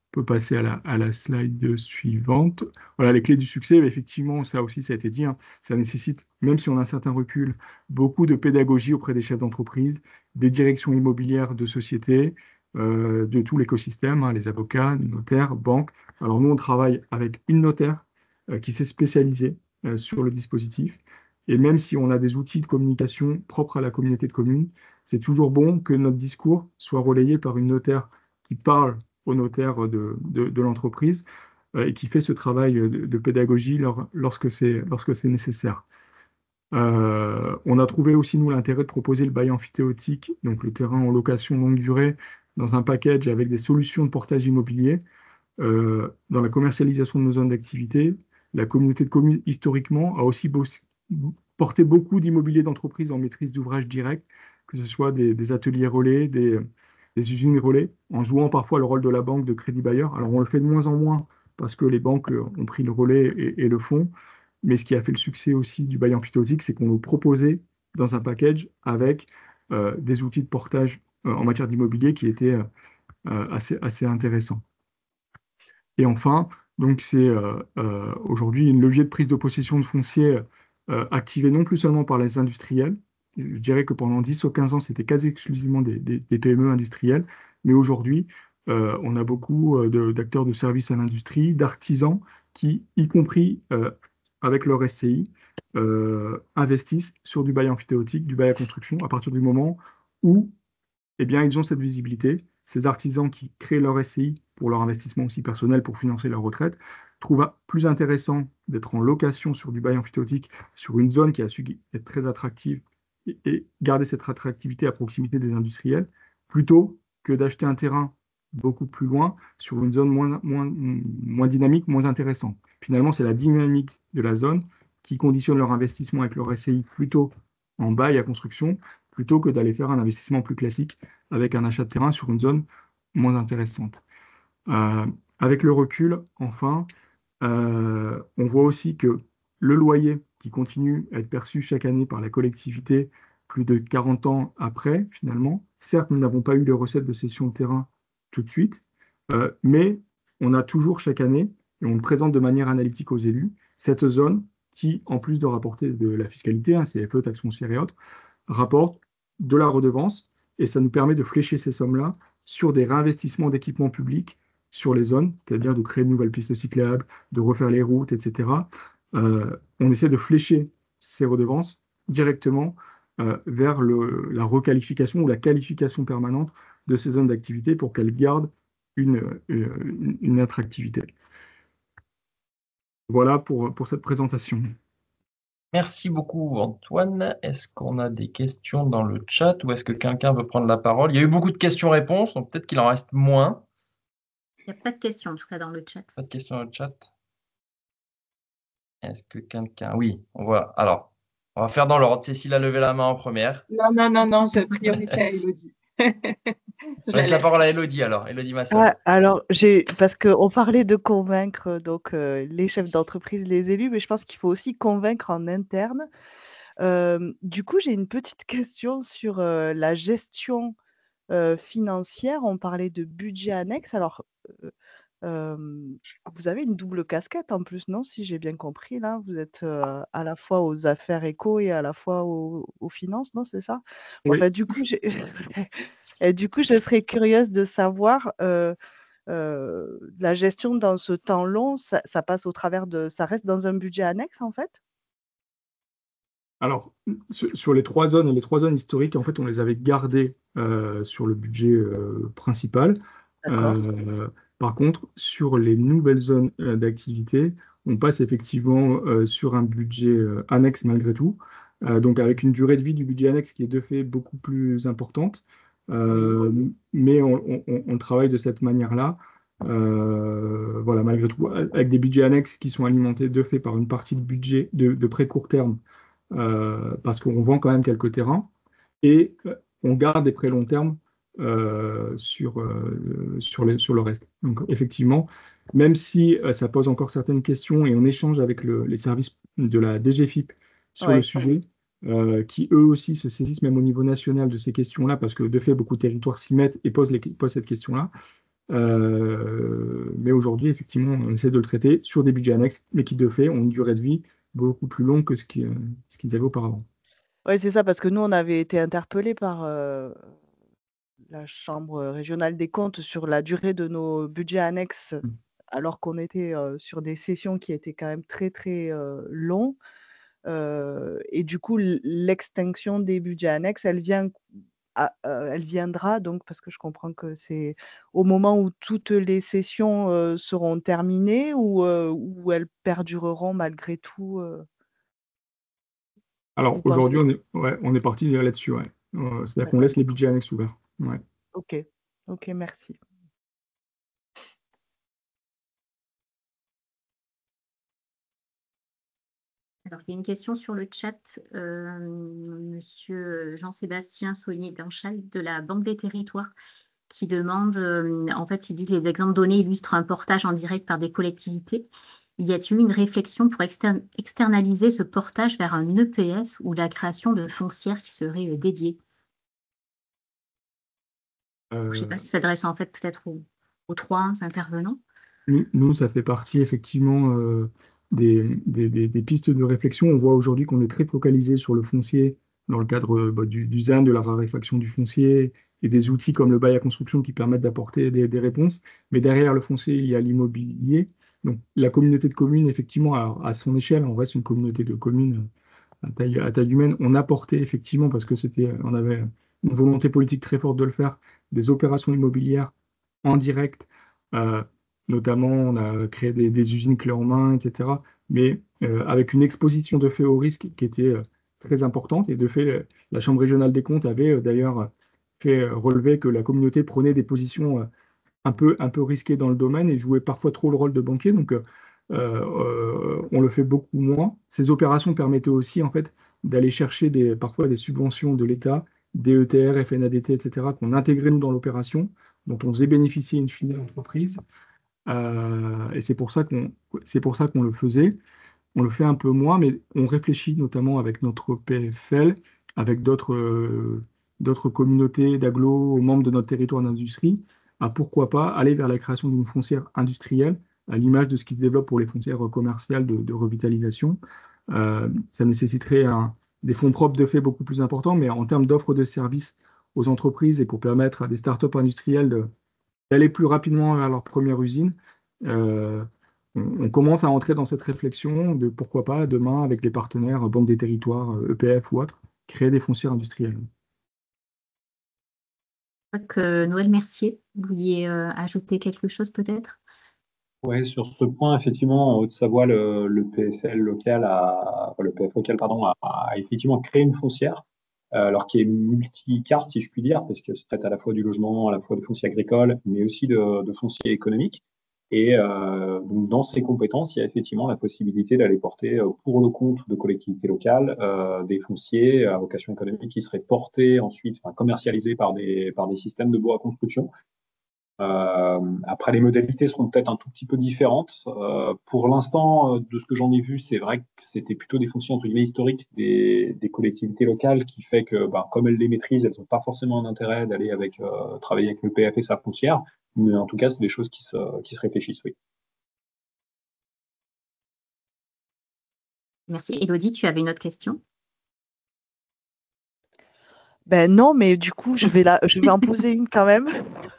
On peut passer à la slide suivante. Voilà, les clés du succès, effectivement, ça aussi, ça a été dit, hein, ça nécessite, même si on a un certain recul, beaucoup de pédagogie auprès des chefs d'entreprise, des directions immobilières de sociétés, de tout l'écosystème, hein, les avocats, les notaires, banques. Alors nous, on travaille avec une notaire qui s'est spécialisée sur le dispositif. Et même si on a des outils de communication propres à la communauté de communes, c'est toujours bon que notre discours soit relayé par une notaire qui parle au notaire de l'entreprise et qui fait ce travail de pédagogie lorsque c'est nécessaire. On a trouvé aussi, nous, l'intérêt de proposer le bail amphithéotique, donc le terrain en location longue durée, dans un package avec des solutions de portage immobilier. Dans la commercialisation de nos zones d'activité, la communauté de communes, historiquement, a aussi porté beaucoup d'immobilier d'entreprise en maîtrise d'ouvrage direct, que ce soit des ateliers relais, des usines relais, en jouant parfois le rôle de la banque de crédit bailleur. Alors on le fait de moins en moins parce que les banques ont pris le relais et le font, mais ce qui a fait le succès aussi du bail amphithéotique, c'est qu'on le proposait dans un package avec des outils de portage en matière d'immobilier qui étaient assez intéressants. Et enfin, donc c'est aujourd'hui une levier de prise de possession de foncier activé non plus seulement par les industriels. Je dirais que pendant 10 ou 15 ans, c'était quasi exclusivement des PME industrielles, mais aujourd'hui, on a beaucoup d'acteurs de services à l'industrie, d'artisans qui, y compris avec leur SCI, investissent sur du bail amphithéotique, du bail à construction, à partir du moment où ils ont cette visibilité. Ces artisans qui créent leur SCI pour leur investissement aussi personnel pour financer leur retraite trouvent plus intéressant d'être en location sur du bail amphithéotique sur une zone qui a su être très attractive et garder cette attractivité à proximité des industriels, plutôt que d'acheter un terrain beaucoup plus loin sur une zone moins dynamique, moins intéressante. Finalement, c'est la dynamique de la zone qui conditionne leur investissement avec leur SCI plutôt en bail à construction plutôt que d'aller faire un investissement plus classique avec un achat de terrain sur une zone moins intéressante. Avec le recul, enfin, on voit aussi que le loyer qui continue à être perçu chaque année par la collectivité plus de 40 ans après, finalement, certes, nous n'avons pas eu les recettes de cession de terrain tout de suite, mais on a toujours chaque année, et on le présente de manière analytique aux élus, cette zone qui, en plus de rapporter de la fiscalité, CFE, taxes foncières et autres, rapporte de la redevance, et ça nous permet de flécher ces sommes-là sur des réinvestissements d'équipements publics sur les zones, c'est-à-dire de créer de nouvelles pistes cyclables, de refaire les routes, etc. On essaie de flécher ces redevances directement vers la requalification ou la qualification permanente de ces zones d'activité pour qu'elles gardent une attractivité. Voilà pour cette présentation. Merci beaucoup, Antoine. Est-ce qu'on a des questions dans le chat ou est-ce que quelqu'un veut prendre la parole? Il y a eu beaucoup de questions-réponses, donc peut-être qu'il en reste moins. Il n'y a pas de questions, en tout cas, dans le chat. Pas de questions dans le chat. Est-ce que quelqu'un... Oui, on voit. Alors, on va faire dans l'ordre. Cécile a levé la main en première. Non, je priorité à Élodie. Je laisse la parole à Élodie alors. Élodie Massol. Alors, parce qu'on parlait de convaincre donc, les chefs d'entreprise, les élus, mais je pense qu'il faut aussi convaincre en interne. Du coup, j'ai une petite question sur la gestion financière. On parlait de budget annexe. Alors, vous avez une double casquette en plus, non? Si j'ai bien compris, là, vous êtes à la fois aux affaires éco et à la fois aux finances, non? C'est ça? Oui. Enfin, du coup, et du coup, je serais curieuse de savoir la gestion dans ce temps long, ça passe au travers ça reste dans un budget annexe en fait? Alors, sur les 3 zones et les 3 zones historiques, en fait, on les avait gardées sur le budget principal. Par contre, sur les nouvelles zones d'activité, on passe effectivement sur un budget annexe malgré tout. Donc, avec une durée de vie du budget annexe qui est de fait beaucoup plus importante. Mais on travaille de cette manière-là. Voilà, malgré tout, avec des budgets annexes qui sont alimentés de fait par une partie de budget de prêt court terme. Parce qu'on vend quand même quelques terrains et on garde des prêts long terme sur le reste. Donc effectivement, même si ça pose encore certaines questions et on échange avec les services de la DGFiP sur le sujet, qui eux aussi se saisissent même au niveau national de ces questions-là, parce que de fait, beaucoup de territoires s'y mettent et posent cette question-là. Mais aujourd'hui, effectivement, on essaie de le traiter sur des budgets annexes, mais qui de fait ont une durée de vie beaucoup plus longue que ce qu'ils avaient auparavant. Oui, c'est ça, parce que nous, on avait été interpellés par la Chambre régionale des comptes sur la durée de nos budgets annexes, alors qu'on était sur des sessions qui étaient quand même très, très longs. Et du coup, l'extinction des budgets annexes, elle viendra donc, parce que je comprends que c'est au moment où toutes les sessions seront terminées ou elles perdureront malgré tout. Alors aujourd'hui, on est parti là-dessus. Ouais. C'est-à-dire qu'on laisse les budgets annexes ouverts. Ouais. Ok, merci. Alors, il y a une question sur le chat. Monsieur Jean-Sébastien Saunier-Danchal de la Banque des Territoires qui demande, en fait, il dit que les exemples donnés illustrent un portage en direct par des collectivités. Y a-t-il une réflexion pour externaliser ce portage vers un EPF ou la création de foncières qui seraient dédiées? Je ne sais pas si ça s'adresse en fait peut-être aux 3 intervenants. Nous, ça fait partie effectivement des pistes de réflexion. On voit aujourd'hui qu'on est très focalisé sur le foncier dans le cadre du ZAN, de la raréfaction du foncier et des outils comme le bail à construction qui permettent d'apporter des réponses. Mais derrière le foncier, il y a l'immobilier. Donc la communauté de communes, effectivement, à son échelle, on reste une communauté de communes à taille humaine. On apportait effectivement, parce que on avait une volonté politique très forte de le faire, des opérations immobilières en direct. Notamment, on a créé des usines clés en main, etc. Mais avec une exposition de fait au risque qui était très importante. Et de fait, la Chambre régionale des comptes avait d'ailleurs fait relever que la communauté prenait des positions un peu risquées dans le domaine et jouait parfois trop le rôle de banquier. Donc, on le fait beaucoup moins. Ces opérations permettaient aussi, en fait, d'aller chercher parfois des subventions de l'État, DETR, FNADT, etc., qu'on intégrait nous dans l'opération, dont on faisait bénéficier in fine l'entreprise. Et c'est pour ça qu'on le faisait. On le fait un peu moins, mais on réfléchit notamment avec notre PFL, avec d'autres communautés d'agglos, membres de notre territoire d'industrie, à pourquoi pas aller vers la création d'une foncière industrielle, à l'image de ce qui se développe pour les foncières commerciales de revitalisation. Ça nécessiterait des fonds propres de fait beaucoup plus importants, mais en termes d'offres de services aux entreprises et pour permettre à des startups industrielles d'aller plus rapidement vers leur première usine, on commence à entrer dans cette réflexion de pourquoi pas demain, avec les partenaires Banque des Territoires, EPF ou autres, créer des foncières industrielles. Je crois que Noël Mercier, vous vouliez ajouter quelque chose peut-être? Oui, sur ce point, effectivement, en Haute-Savoie, le PFL local a effectivement créé une foncière, alors qui est multicarte, si je puis dire, parce que ça traite à la fois du logement, à la fois de foncier agricole, mais aussi de foncier économique. Et donc, dans ces compétences, il y a effectivement la possibilité d'aller porter pour le compte de collectivités locales des fonciers à vocation économique qui seraient portés ensuite, commercialisés par des systèmes de bois à construction. Après, les modalités seront peut-être un tout petit peu différentes. Pour l'instant, de ce que j'en ai vu, c'est vrai que c'était plutôt des fonciers entre guillemets historiques des collectivités locales, qui fait que, comme elles les maîtrisent, elles n'ont pas forcément un intérêt d'aller travailler avec le PF et sa foncière. Mais en tout cas, c'est des choses qui se réfléchissent, oui. Merci. Élodie, tu avais une autre question? Ben non, mais du coup, je vais en poser une quand même.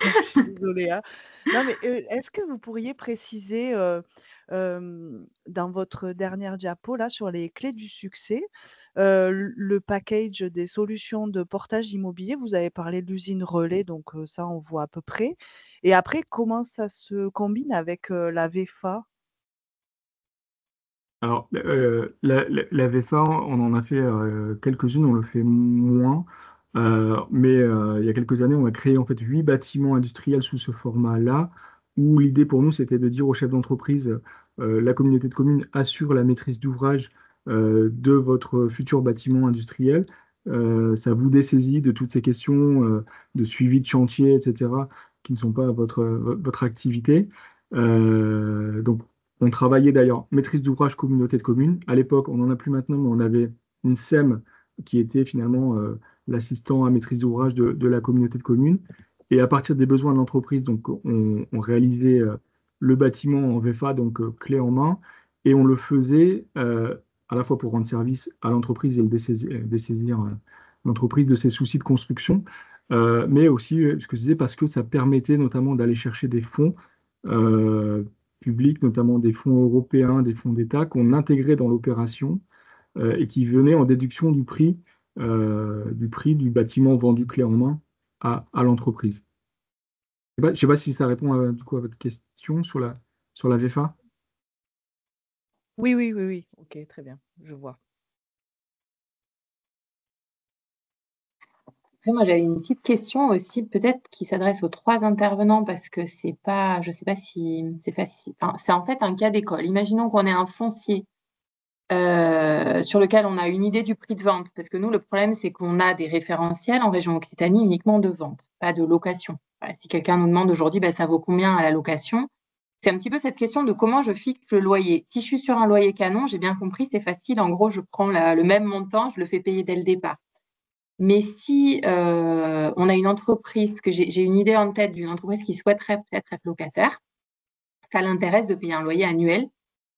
Je suis désolée, hein. Non, mais est-ce que vous pourriez préciser dans votre dernière diapo là sur les clés du succès, le package des solutions de portage immobilier? Vous avez parlé de l'usine relais, donc ça on voit à peu près. Et après, comment ça se combine avec la VFA? Alors, la VFA, on en a fait quelques-unes, on le fait moins. Mais il y a quelques années, on a créé en fait 8 bâtiments industriels sous ce format-là, où l'idée pour nous, c'était de dire aux chefs d'entreprise, la communauté de communes assure la maîtrise d'ouvrage de votre futur bâtiment industriel. Ça vous dessaisit de toutes ces questions de suivi de chantier, etc., qui ne sont pas votre activité. Donc, on travaillait d'ailleurs maîtrise d'ouvrage communauté de communes. À l'époque, on n'en a plus maintenant, mais on avait une SEM qui était finalement l'assistant à maîtrise d'ouvrage de la communauté de communes. Et à partir des besoins de l'entreprise, donc on réalisait le bâtiment en VFA, donc clé en main, et on le faisait à la fois pour rendre service à l'entreprise et le dessaisir l'entreprise de ses soucis de construction, mais aussi, ce que je disais, parce que ça permettait notamment d'aller chercher des fonds publics, notamment des fonds européens, des fonds d'État, qu'on intégrait dans l'opération et qui venaient en déduction du prix du bâtiment vendu clé en main à l'entreprise. Je ne sais pas si ça répond du coup à votre question sur la VFA. Oui. Ok, très bien, je vois. Après, moi, j'avais une petite question aussi, peut-être qui s'adresse aux 3 intervenants, parce que c'est pas, je sais pas si c'est facile. Enfin, c'est en fait un cas d'école. Imaginons qu'on ait un foncier sur lequel on a une idée du prix de vente, parce que nous, le problème, c'est qu'on a des référentiels en région Occitanie uniquement de vente, pas de location. Voilà, si quelqu'un nous demande aujourd'hui, ça vaut combien à la location, c'est un petit peu cette question de comment je fixe le loyer. Si je suis sur un loyer canon, j'ai bien compris, c'est facile. En gros, je prends le même montant, je le fais payer dès le départ. Mais si on a une entreprise, que j'ai une idée en tête d'une entreprise qui souhaiterait peut-être être locataire, ça l'intéresse de payer un loyer annuel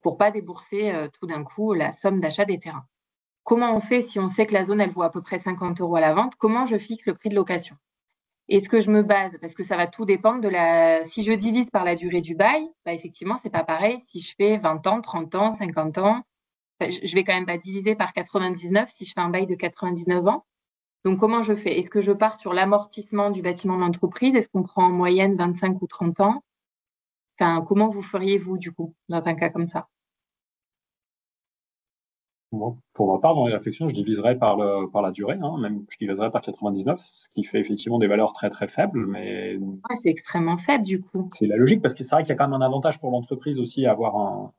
pour pas débourser tout d'un coup la somme d'achat des terrains. Comment on fait si on sait que la zone, elle vaut à peu près 50 € à la vente? Comment je fixe le prix de location? Est-ce que je me base, parce que ça va tout dépendre si je divise par la durée du bail, effectivement, c'est pas pareil si je fais 20 ans, 30 ans, 50 ans. Je vais quand même pas diviser par 99 si je fais un bail de 99 ans. Donc, comment je fais? Est-ce que je pars sur l'amortissement du bâtiment d'entreprise? Est-ce qu'on prend en moyenne 25 ou 30 ans? Enfin, comment vous feriez-vous, du coup, dans un cas comme ça? Bon, pour ma part, dans les réflexions, je diviserais par la durée, même je diviserais par 99, ce qui fait effectivement des valeurs très très faibles, mais c'est extrêmement faible du coup. C'est la logique, parce que c'est vrai qu'il y a quand même un avantage pour l'entreprise aussi à avoir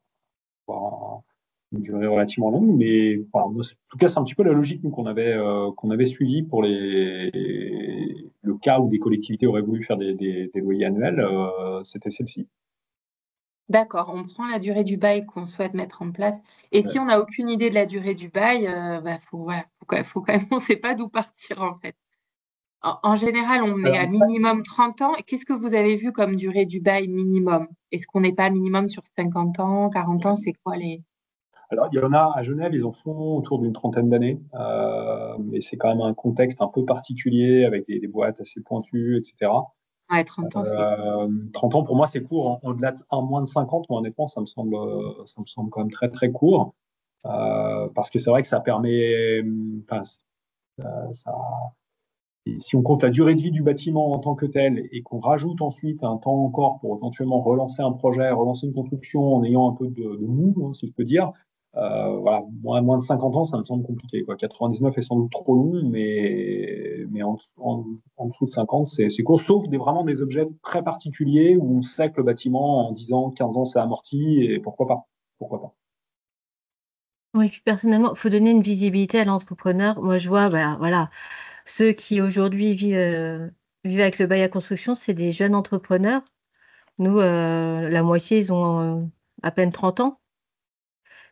une durée relativement longue, mais enfin, moi, en tout cas, c'est un petit peu la logique qu'on avait suivie pour le cas où des collectivités auraient voulu faire des loyers annuels, c'était celle-ci. D'accord, on prend la durée du bail qu'on souhaite mettre en place. Et si on n'a aucune idée de la durée du bail, faut quand même, on ne sait pas d'où partir en fait. En général, on est à minimum 30 ans. Qu'est-ce que vous avez vu comme durée du bail minimum? Est-ce qu'on n'est pas minimum sur 50 ans, 40 ans? C'est quoi les… Alors, il y en a à Genève, ils en font autour d'une trentaine d'années, mais c'est quand même un contexte un peu particulier avec des boîtes assez pointues, etc. Ouais, 30 ans, c'est… 30 ans, pour moi, c'est court. Au-delà de moins de 50, moi, honnêtement, ça me semble quand même très, très court. Parce que c'est vrai que ça permet. Enfin, si on compte la durée de vie du bâtiment en tant que tel et qu'on rajoute ensuite un temps encore pour éventuellement relancer un projet, relancer une construction en ayant un peu de mou, hein, si je peux dire, voilà, moins de 50 ans, ça me semble compliqué, quoi. 99 est sans doute trop long, mais en dessous de 50, c'est court, sauf vraiment des objets très particuliers où on sait que le bâtiment, en 10 ans, 15 ans, c'est amorti, et pourquoi pas. Pourquoi pas. Oui, puis personnellement, il faut donner une visibilité à l'entrepreneur. Moi, je vois, voilà, ceux qui aujourd'hui vivent avec le bail à construction, c'est des jeunes entrepreneurs. Nous, la moitié, ils ont à peine 30 ans.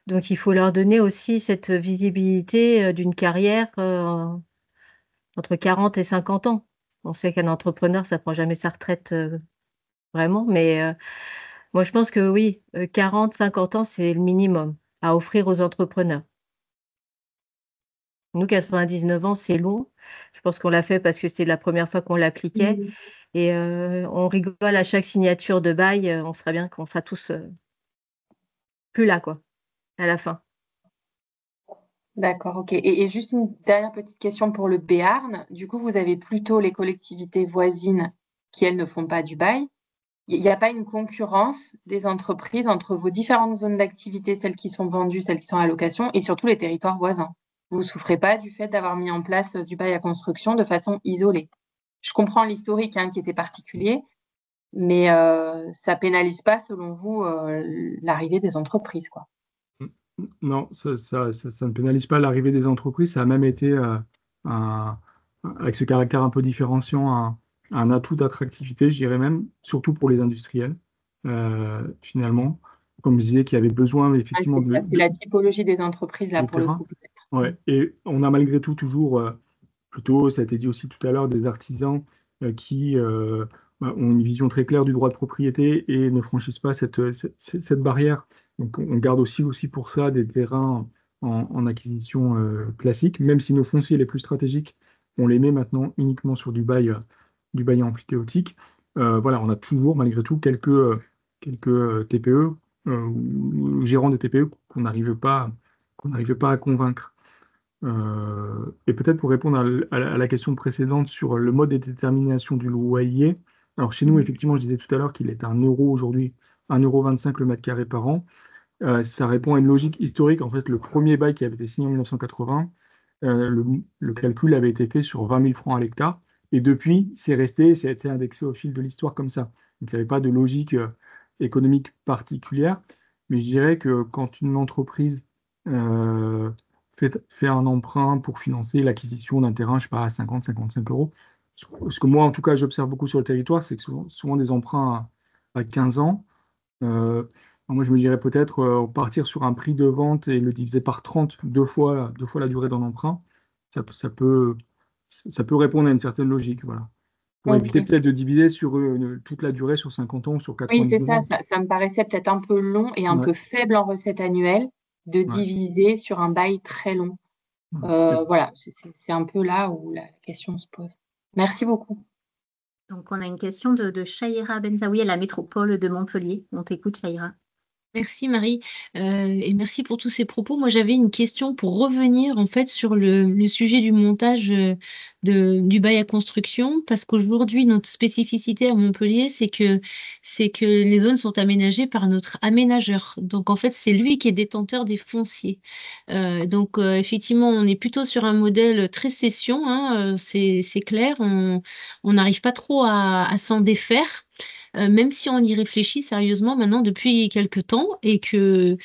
Donc, il faut leur donner aussi cette visibilité d'une carrière entre 40 et 50 ans. On sait qu'un entrepreneur, ça ne prend jamais sa retraite vraiment, mais moi, je pense que oui, 40, 50 ans, c'est le minimum à offrir aux entrepreneurs. Nous, 99 ans, c'est long. Je pense qu'on l'a fait parce que c'était la première fois qu'on l'appliquait. Et on rigole à chaque signature de bail. On serait bien qu'on sera tous plus là, quoi, à la fin. D'accord, ok. Et juste une dernière petite question pour le Béarn. Du coup, vous avez plutôt les collectivités voisines qui, elles, ne font pas du bail. Il n'y a pas une concurrence des entreprises entre vos différentes zones d'activité, celles qui sont vendues, celles qui sont à location, et surtout les territoires voisins. Vous ne souffrez pas du fait d'avoir mis en place du bail à construction de façon isolée. Je comprends l'historique qui était particulier, mais ça ne pénalise pas, selon vous, l'arrivée des entreprises, quoi. Non, ça ne pénalise pas l'arrivée des entreprises. Ça a même été, avec ce caractère un peu différenciant, un atout d'attractivité, je dirais même, surtout pour les industriels, finalement. Comme je disais, qui avaient besoin effectivement c'est la typologie des entreprises, là, pour le coup, peut-être. Ouais. Et on a malgré tout toujours, plutôt, ça a été dit aussi tout à l'heure, des artisans qui ont une vision très claire du droit de propriété et ne franchissent pas cette barrière. Donc on garde aussi pour ça des terrains en acquisition classique, même si nos fonciers les plus stratégiques, on les met maintenant uniquement sur du bail emphytéotique. Voilà, on a toujours malgré tout quelques TPE ou gérants de TPE qu'on n'arrive pas à convaincre. Et peut-être pour répondre à la question précédente sur le mode de détermination du loyer. Alors chez nous, effectivement, je disais tout à l'heure qu'il est à 1 euro aujourd'hui, 1,25 € le mètre carré par an. Ça répond à une logique historique. En fait, le premier bail qui avait été signé en 1980, le calcul avait été fait sur 20 000 francs à l'hectare. Et depuis, c'est resté, ça a été indexé au fil de l'histoire comme ça. Donc il n'y avait pas de logique économique particulière. Mais je dirais que quand une entreprise fait un emprunt pour financer l'acquisition d'un terrain, je ne sais pas, à 50-55 €, ce que moi, en tout cas, j'observe beaucoup sur le territoire, c'est que souvent des emprunts à 15 ans. Moi, je me dirais peut-être partir sur un prix de vente et le diviser par 30, deux fois la durée d'un emprunt. Ça peut répondre à une certaine logique, voilà. Pour éviter peut-être de diviser sur toute la durée sur 50 ans ou sur 90 ans. Oui, c'est ça. Ça me paraissait peut-être un peu long et un peu faible en recette annuelle de diviser sur un bail très long. Voilà, c'est un peu là où la question se pose. Merci beaucoup. Donc, on a une question de Chahira Benzaoui à la métropole de Montpellier. On t'écoute, Chahira. Merci Marie, et merci pour tous ces propos. Moi, j'avais une question pour revenir en fait sur le sujet du montage du bail à construction, parce qu'aujourd'hui, notre spécificité à Montpellier, c'est que les zones sont aménagées par notre aménageur. Donc, en fait, c'est lui qui est détenteur des fonciers. Donc, effectivement, on est plutôt sur un modèle très cession, c'est clair. On n'arrive pas trop à s'en défaire. même si on y réfléchit sérieusement maintenant depuis quelques temps et que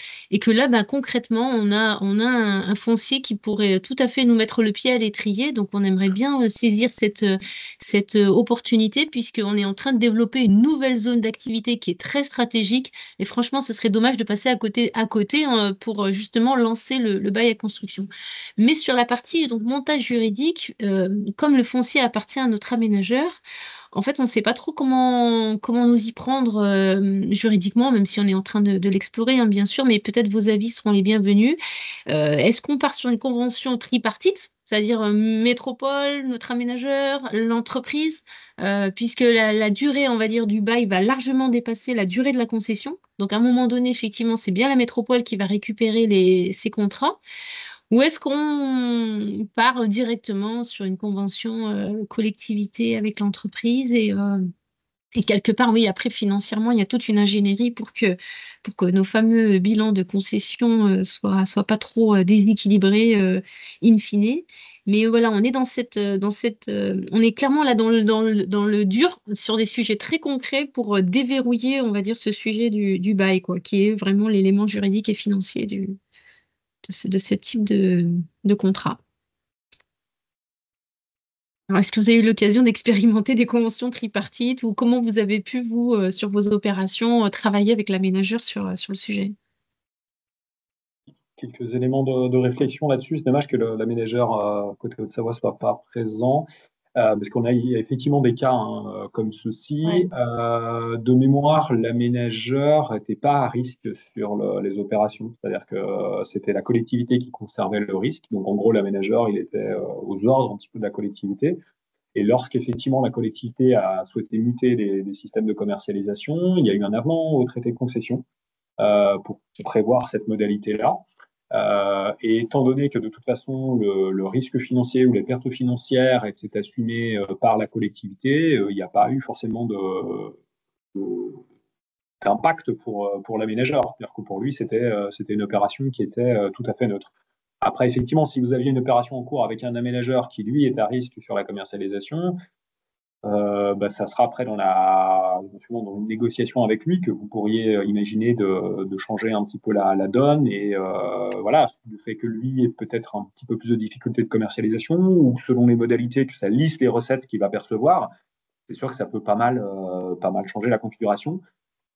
là, bah, concrètement, on a un foncier qui pourrait tout à fait nous mettre le pied à l'étrier. Donc, on aimerait bien saisir cette opportunité puisqu'on est en train de développer une nouvelle zone d'activité qui est très stratégique. Et franchement, ce serait dommage de passer à côté pour justement lancer le bail à construction. Mais sur la partie donc montage juridique, comme le foncier appartient à notre aménageur, en fait, on ne sait pas trop comment nous y prendre juridiquement, même si on est en train de l'explorer, hein, bien sûr, mais peut-être vos avis seront les bienvenus. Est-ce qu'on part sur une convention tripartite, c'est-à-dire métropole, notre aménageur, l'entreprise, puisque la durée, on va dire, du bail va largement dépasser la durée de la concession. Donc, à un moment donné, effectivement, c'est bien la métropole qui va récupérer ces contrats. Ou est-ce qu'on part directement sur une convention collectivité avec l'entreprise et quelque part, oui, après, financièrement, il y a toute une ingénierie pour que nos fameux bilans de concession soient pas trop déséquilibrés in fine. Mais voilà, on est on est clairement là dans le dur, sur des sujets très concrets pour déverrouiller, on va dire, ce sujet du bail, quoi, qui est vraiment l'élément juridique et financier de ce type de contrat. Alors, est-ce que vous avez eu l'occasion d'expérimenter des conventions tripartites ou comment vous avez pu, vous, sur vos opérations, travailler avec l'aménageur sur le sujet? Quelques éléments de réflexion là-dessus. C'est dommage que l'aménageur côté Haute-Savoie ne soit pas présent, parce qu'on a effectivement des cas comme ceci. Ouais. De mémoire, l'aménageur n'était pas à risque sur les opérations, c'est-à-dire que c'était la collectivité qui conservait le risque. Donc en gros, l'aménageur, il était aux ordres un petit peu de la collectivité. Et lorsqu'effectivement la collectivité a souhaité muter les systèmes de commercialisation, il y a eu un avenant au traité de concession pour prévoir cette modalité-là. Et étant donné que de toute façon le risque financier ou les pertes financières étaient assumées par la collectivité, il n'y a pas eu forcément d'impact pour l'aménageur. C'est-à-dire que pour lui, c'était une opération qui était tout à fait neutre. Après, effectivement, si vous aviez une opération en cours avec un aménageur qui, lui, est à risque sur la commercialisation, ça sera après éventuellement dans une négociation avec lui que vous pourriez imaginer de changer un petit peu la donne. Et voilà, le fait que lui ait peut-être un petit peu plus de difficultés de commercialisation ou selon les modalités que ça lisse les recettes qu'il va percevoir, c'est sûr que ça peut pas mal changer la configuration.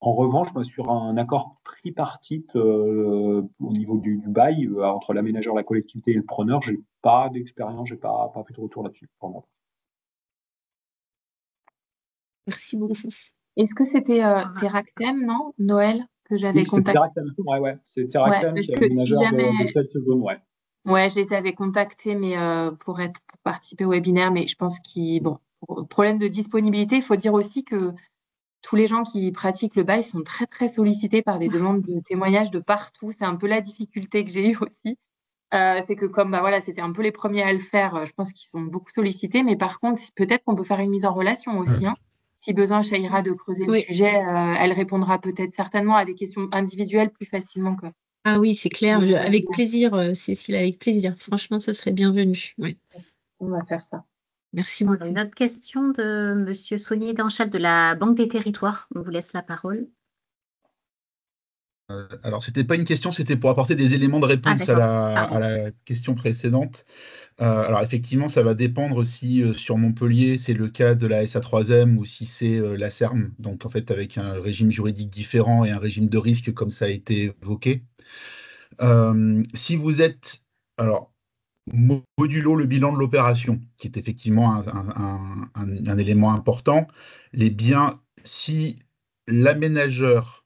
En revanche, moi, sur un accord tripartite au niveau du bail entre l'aménageur, la collectivité et le preneur, j'ai pas d'expérience, j'ai pas fait de retour là-dessus pour moi. Merci beaucoup. Est-ce que c'était Terractem, non, Noël, que j'avais Oui, c'est contacté? Terractem. Ouais, c'est Terractem Ouais, qui est parce que si aménageur jamais... de cette zone, ouais. Ouais, je les avais contactés, mais pour participer au webinaire, mais je pense pour problème de disponibilité, il faut dire aussi que tous les gens qui pratiquent le bail sont très, très sollicités par des demandes de témoignages de partout. C'est un peu la difficulté que j'ai eue aussi. C'est que comme voilà, c'était un peu les premiers à le faire, je pense qu'ils sont beaucoup sollicités. Mais par contre, peut-être qu'on peut faire une mise en relation aussi. Hein. Si besoin, Chahira, de creuser le sujet, elle répondra peut-être certainement à des questions individuelles plus facilement. Ah oui, c'est clair. Avec plaisir, Cécile, avec plaisir. Franchement, ce serait bienvenu. Ouais. On va faire ça. Merci beaucoup. On a une autre question de Monsieur Saunier Danchal de la Banque des Territoires. On vous laisse la parole. Alors, ce n'était pas une question, c'était pour apporter des éléments de réponse à la question précédente. Alors, effectivement, ça va dépendre si sur Montpellier, c'est le cas de la SA3M ou si c'est la SERM, donc en fait avec un régime juridique différent et un régime de risque comme ça a été évoqué. Si vous êtes, alors, modulo le bilan de l'opération, qui est effectivement un élément important, les biens, si l'aménageur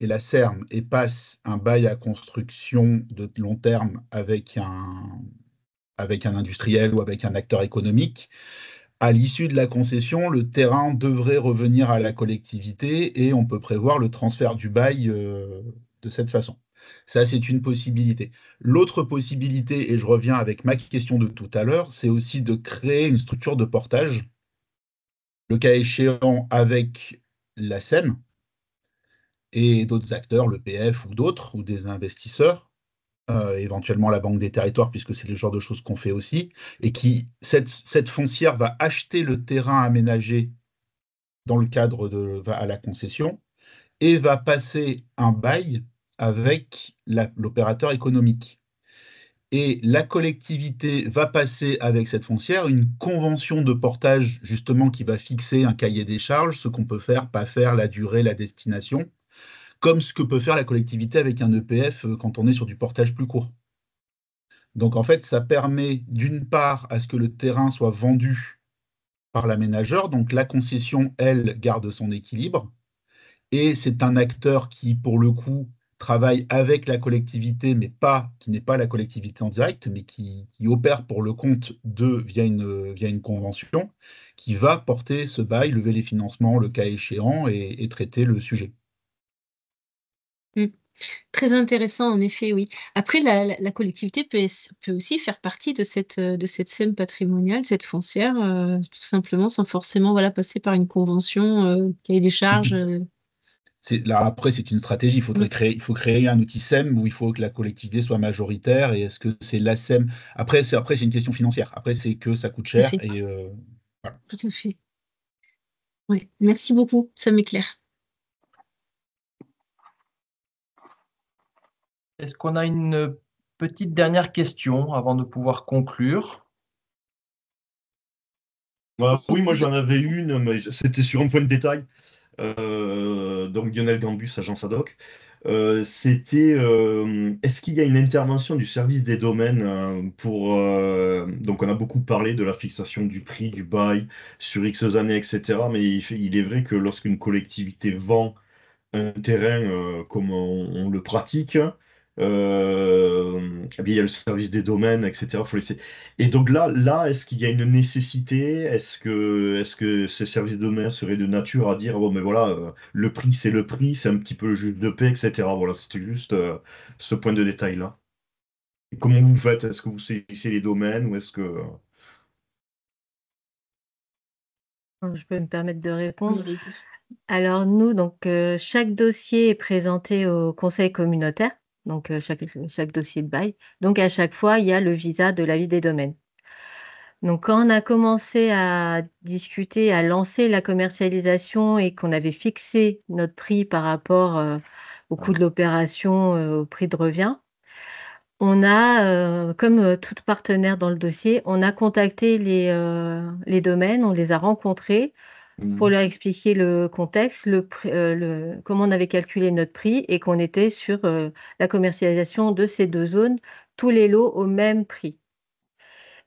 et la SERM et passe un bail à construction de long terme avec un industriel ou avec un acteur économique, à l'issue de la concession, le terrain devrait revenir à la collectivité et on peut prévoir le transfert du bail de cette façon. Ça, c'est une possibilité. L'autre possibilité, et je reviens avec ma question de tout à l'heure, c'est aussi de créer une structure de portage, le cas échéant avec la SEM, et d'autres acteurs, l'EPF ou d'autres, ou des investisseurs, éventuellement la Banque des Territoires, puisque c'est le genre de choses qu'on fait aussi, et qui, cette foncière va acheter le terrain aménagé dans le cadre à la concession et va passer un bail avec l'opérateur économique. Et la collectivité va passer avec cette foncière une convention de portage justement qui va fixer un cahier des charges, ce qu'on peut faire, pas faire, la durée, la destination, comme ce que peut faire la collectivité avec un EPF quand on est sur du portage plus court. Donc en fait, ça permet d'une part à ce que le terrain soit vendu par l'aménageur, donc la concession, elle, garde son équilibre, et c'est un acteur qui, pour le coup, travaille avec la collectivité, mais qui n'est pas la collectivité en direct, mais qui opère pour le compte via une convention, qui va porter ce bail, lever les financements, le cas échéant, et traiter le sujet. Très intéressant, en effet, oui. Après, la collectivité peut aussi faire partie de cette SEM patrimoniale, cette foncière, tout simplement, sans forcément passer par une convention, cahier des charges. Là, après, c'est une stratégie. Il faut créer un outil SEM où il faut que la collectivité soit majoritaire. Et est-ce que c'est la SEM? Après, c'est une question financière. Après, c'est que ça coûte cher. Et, voilà. Tout à fait. Ouais. Merci beaucoup, ça m'éclaire. Est-ce qu'on a une petite dernière question avant de pouvoir conclure? Oui, moi j'en avais une, mais c'était sur un point de détail. Donc Lionel Gambus, agence ad hoc. C'était est-ce qu'il y a une intervention du service des domaines pour donc on a beaucoup parlé de la fixation du prix du bail sur X années, etc. Mais il est vrai que lorsqu'une collectivité vend un terrain comme on le pratique, eh bien, il y a le service des domaines, etc. Faut laisser. Et donc là, est-ce qu'il y a une nécessité? Est-ce que ce service des domaines serait de nature à dire, bon, mais voilà, le prix, c'est le prix, c'est un petit peu le juge de paix, etc. Voilà, c'était juste ce point de détail-là. Et comment vous faites? Est-ce que vous saisissez les domaines ou est-ce que... Je peux me permettre de répondre. Allez-y. Alors nous, donc chaque dossier est présenté au conseil communautaire, donc chaque dossier de bail. Donc à chaque fois, il y a le visa de l'avis des domaines. Donc quand on a commencé à discuter, à lancer la commercialisation et qu'on avait fixé notre prix par rapport au coût de l'opération, au prix de revient, on a, comme tout partenaire dans le dossier, on a contacté les domaines, on les a rencontrés pour leur expliquer le contexte, comment on avait calculé notre prix et qu'on était sur la commercialisation de ces deux zones, tous les lots au même prix.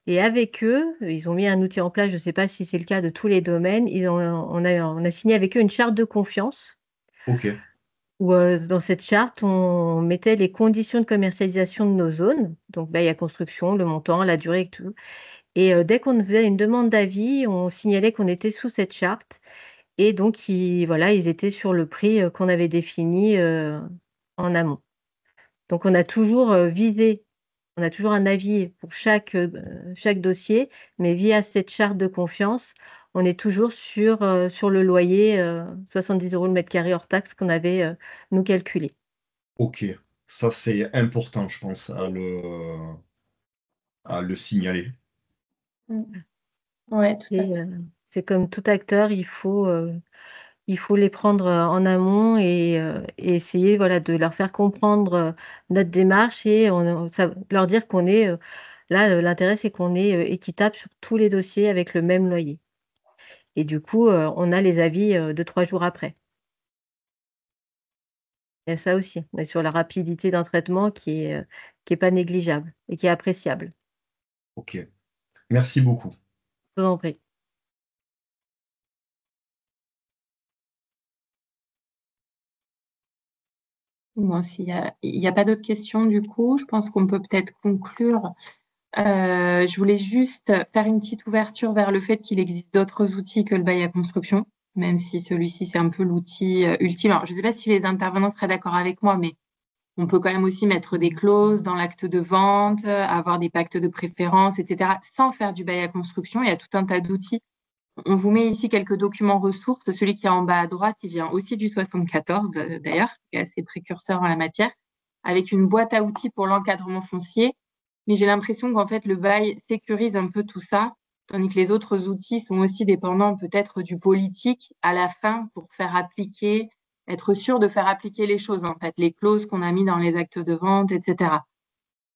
Et avec eux, ils ont mis un outil en place, je ne sais pas si c'est le cas de tous les domaines, on a signé avec eux une charte de confiance. Ok. Où dans cette charte, on mettait les conditions de commercialisation de nos zones, donc bail à construction, le montant, la durée et tout. Et dès qu'on faisait une demande d'avis, on signalait qu'on était sous cette charte. Et donc, ils étaient sur le prix qu'on avait défini en amont. Donc, on a toujours visé, on a toujours un avis pour chaque dossier, mais via cette charte de confiance, on est toujours sur le loyer, 70 € le mètre carré hors taxe qu'on avait nous calculé. Ok, ça c'est important, je pense, à le signaler. Ouais, tout à fait. C'est comme tout acteur, il faut les prendre en amont et essayer de leur faire comprendre notre démarche et leur dire qu'on est là, l'intérêt c'est qu'on est équitable sur tous les dossiers avec le même loyer. Et du coup, on a les avis 2-3 jours après. Il y a ça aussi. On est sur la rapidité d'un traitement qui est pas négligeable et qui est appréciable. Ok, merci beaucoup. Je vous en prie. Bon, s'il n'y a pas d'autres questions, du coup, je pense qu'on peut peut-être conclure. Je voulais juste faire une petite ouverture vers le fait qu'il existe d'autres outils que le bail à construction, même si celui-ci, c'est un peu l'outil ultime. Alors, je ne sais pas si les intervenants seraient d'accord avec moi, mais on peut quand même aussi mettre des clauses dans l'acte de vente, avoir des pactes de préférence, etc., sans faire du bail à construction. Il y a tout un tas d'outils. On vous met ici quelques documents ressources. Celui qui est en bas à droite, il vient aussi du 74, d'ailleurs, qui est assez précurseur en la matière, avec une boîte à outils pour l'encadrement foncier. Mais j'ai l'impression qu'en fait, le bail sécurise un peu tout ça tandis que les autres outils sont aussi dépendants peut-être du politique à la fin pour faire appliquer, être sûr de faire appliquer les choses, en fait, les clauses qu'on a mis dans les actes de vente, etc.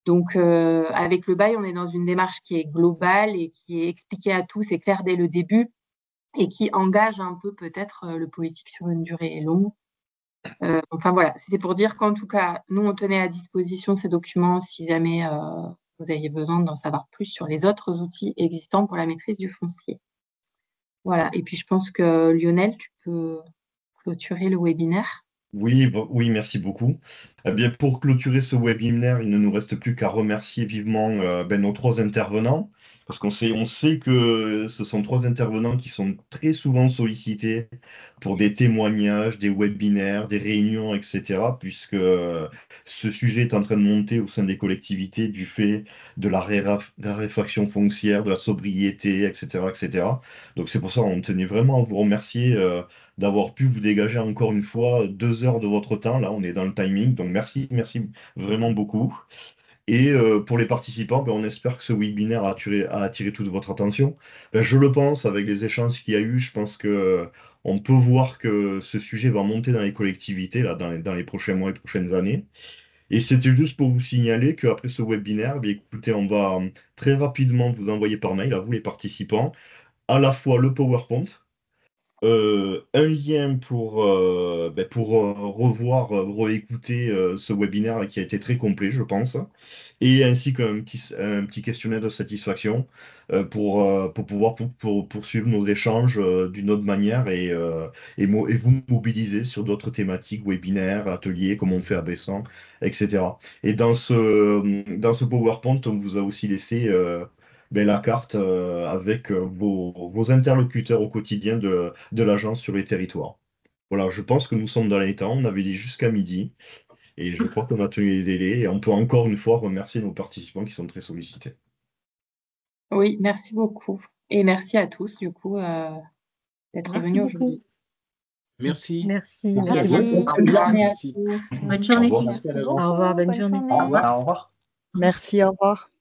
Donc, avec le bail, on est dans une démarche qui est globale et qui est expliquée à tous et claire dès le début et qui engage un peu peut-être le politique sur une durée longue. Enfin voilà, c'était pour dire qu'en tout cas, nous, on tenait à disposition ces documents si jamais vous aviez besoin d'en savoir plus sur les autres outils existants pour la maîtrise du foncier. Voilà, et puis je pense que Lionel, tu peux clôturer le webinaire. Oui, oui, merci beaucoup. Eh bien, pour clôturer ce webinaire, il ne nous reste plus qu'à remercier vivement nos 3 intervenants, parce on sait que ce sont 3 intervenants qui sont très souvent sollicités pour des témoignages, des webinaires, des réunions, etc., puisque ce sujet est en train de monter au sein des collectivités du fait de la raréfaction foncière, de la sobriété, etc., etc. Donc c'est pour ça qu'on tenait vraiment à vous remercier d'avoir pu vous dégager encore une fois 2 heures de votre temps. Là, on est dans le timing, donc merci vraiment beaucoup. Et pour les participants, on espère que ce webinaire a attiré toute votre attention. Je le pense, avec les échanges qu'il y a eu, je pense que on peut voir que ce sujet va monter dans les collectivités là, dans les prochains mois et prochaines années. Et c'était juste pour vous signaler qu'après ce webinaire, écoutez, on va très rapidement vous envoyer par mail, à vous les participants, à la fois le PowerPoint, un lien pour revoir, réécouter ce webinaire qui a été très complet, je pense, et ainsi qu'un petit questionnaire de satisfaction pour pouvoir poursuivre nos échanges d'une autre manière et vous mobiliser sur d'autres thématiques, webinaires, ateliers, comme on fait à Bessan, etc. Et dans ce PowerPoint, on vous a aussi laissé la carte avec vos interlocuteurs au quotidien de l'agence sur les territoires. Voilà, je pense que nous sommes dans les temps. On avait dit jusqu'à midi. Et je crois qu'on a tenu les délais. Et on peut encore une fois remercier nos participants qui sont très sollicités. Oui, merci beaucoup. Et merci à tous, du coup, d'être venus aujourd'hui. Merci. Merci. Merci. Bonne journée à Merci. tous. Bonne journée. Au revoir. Au revoir, bonne journée. Au revoir. Merci, au revoir.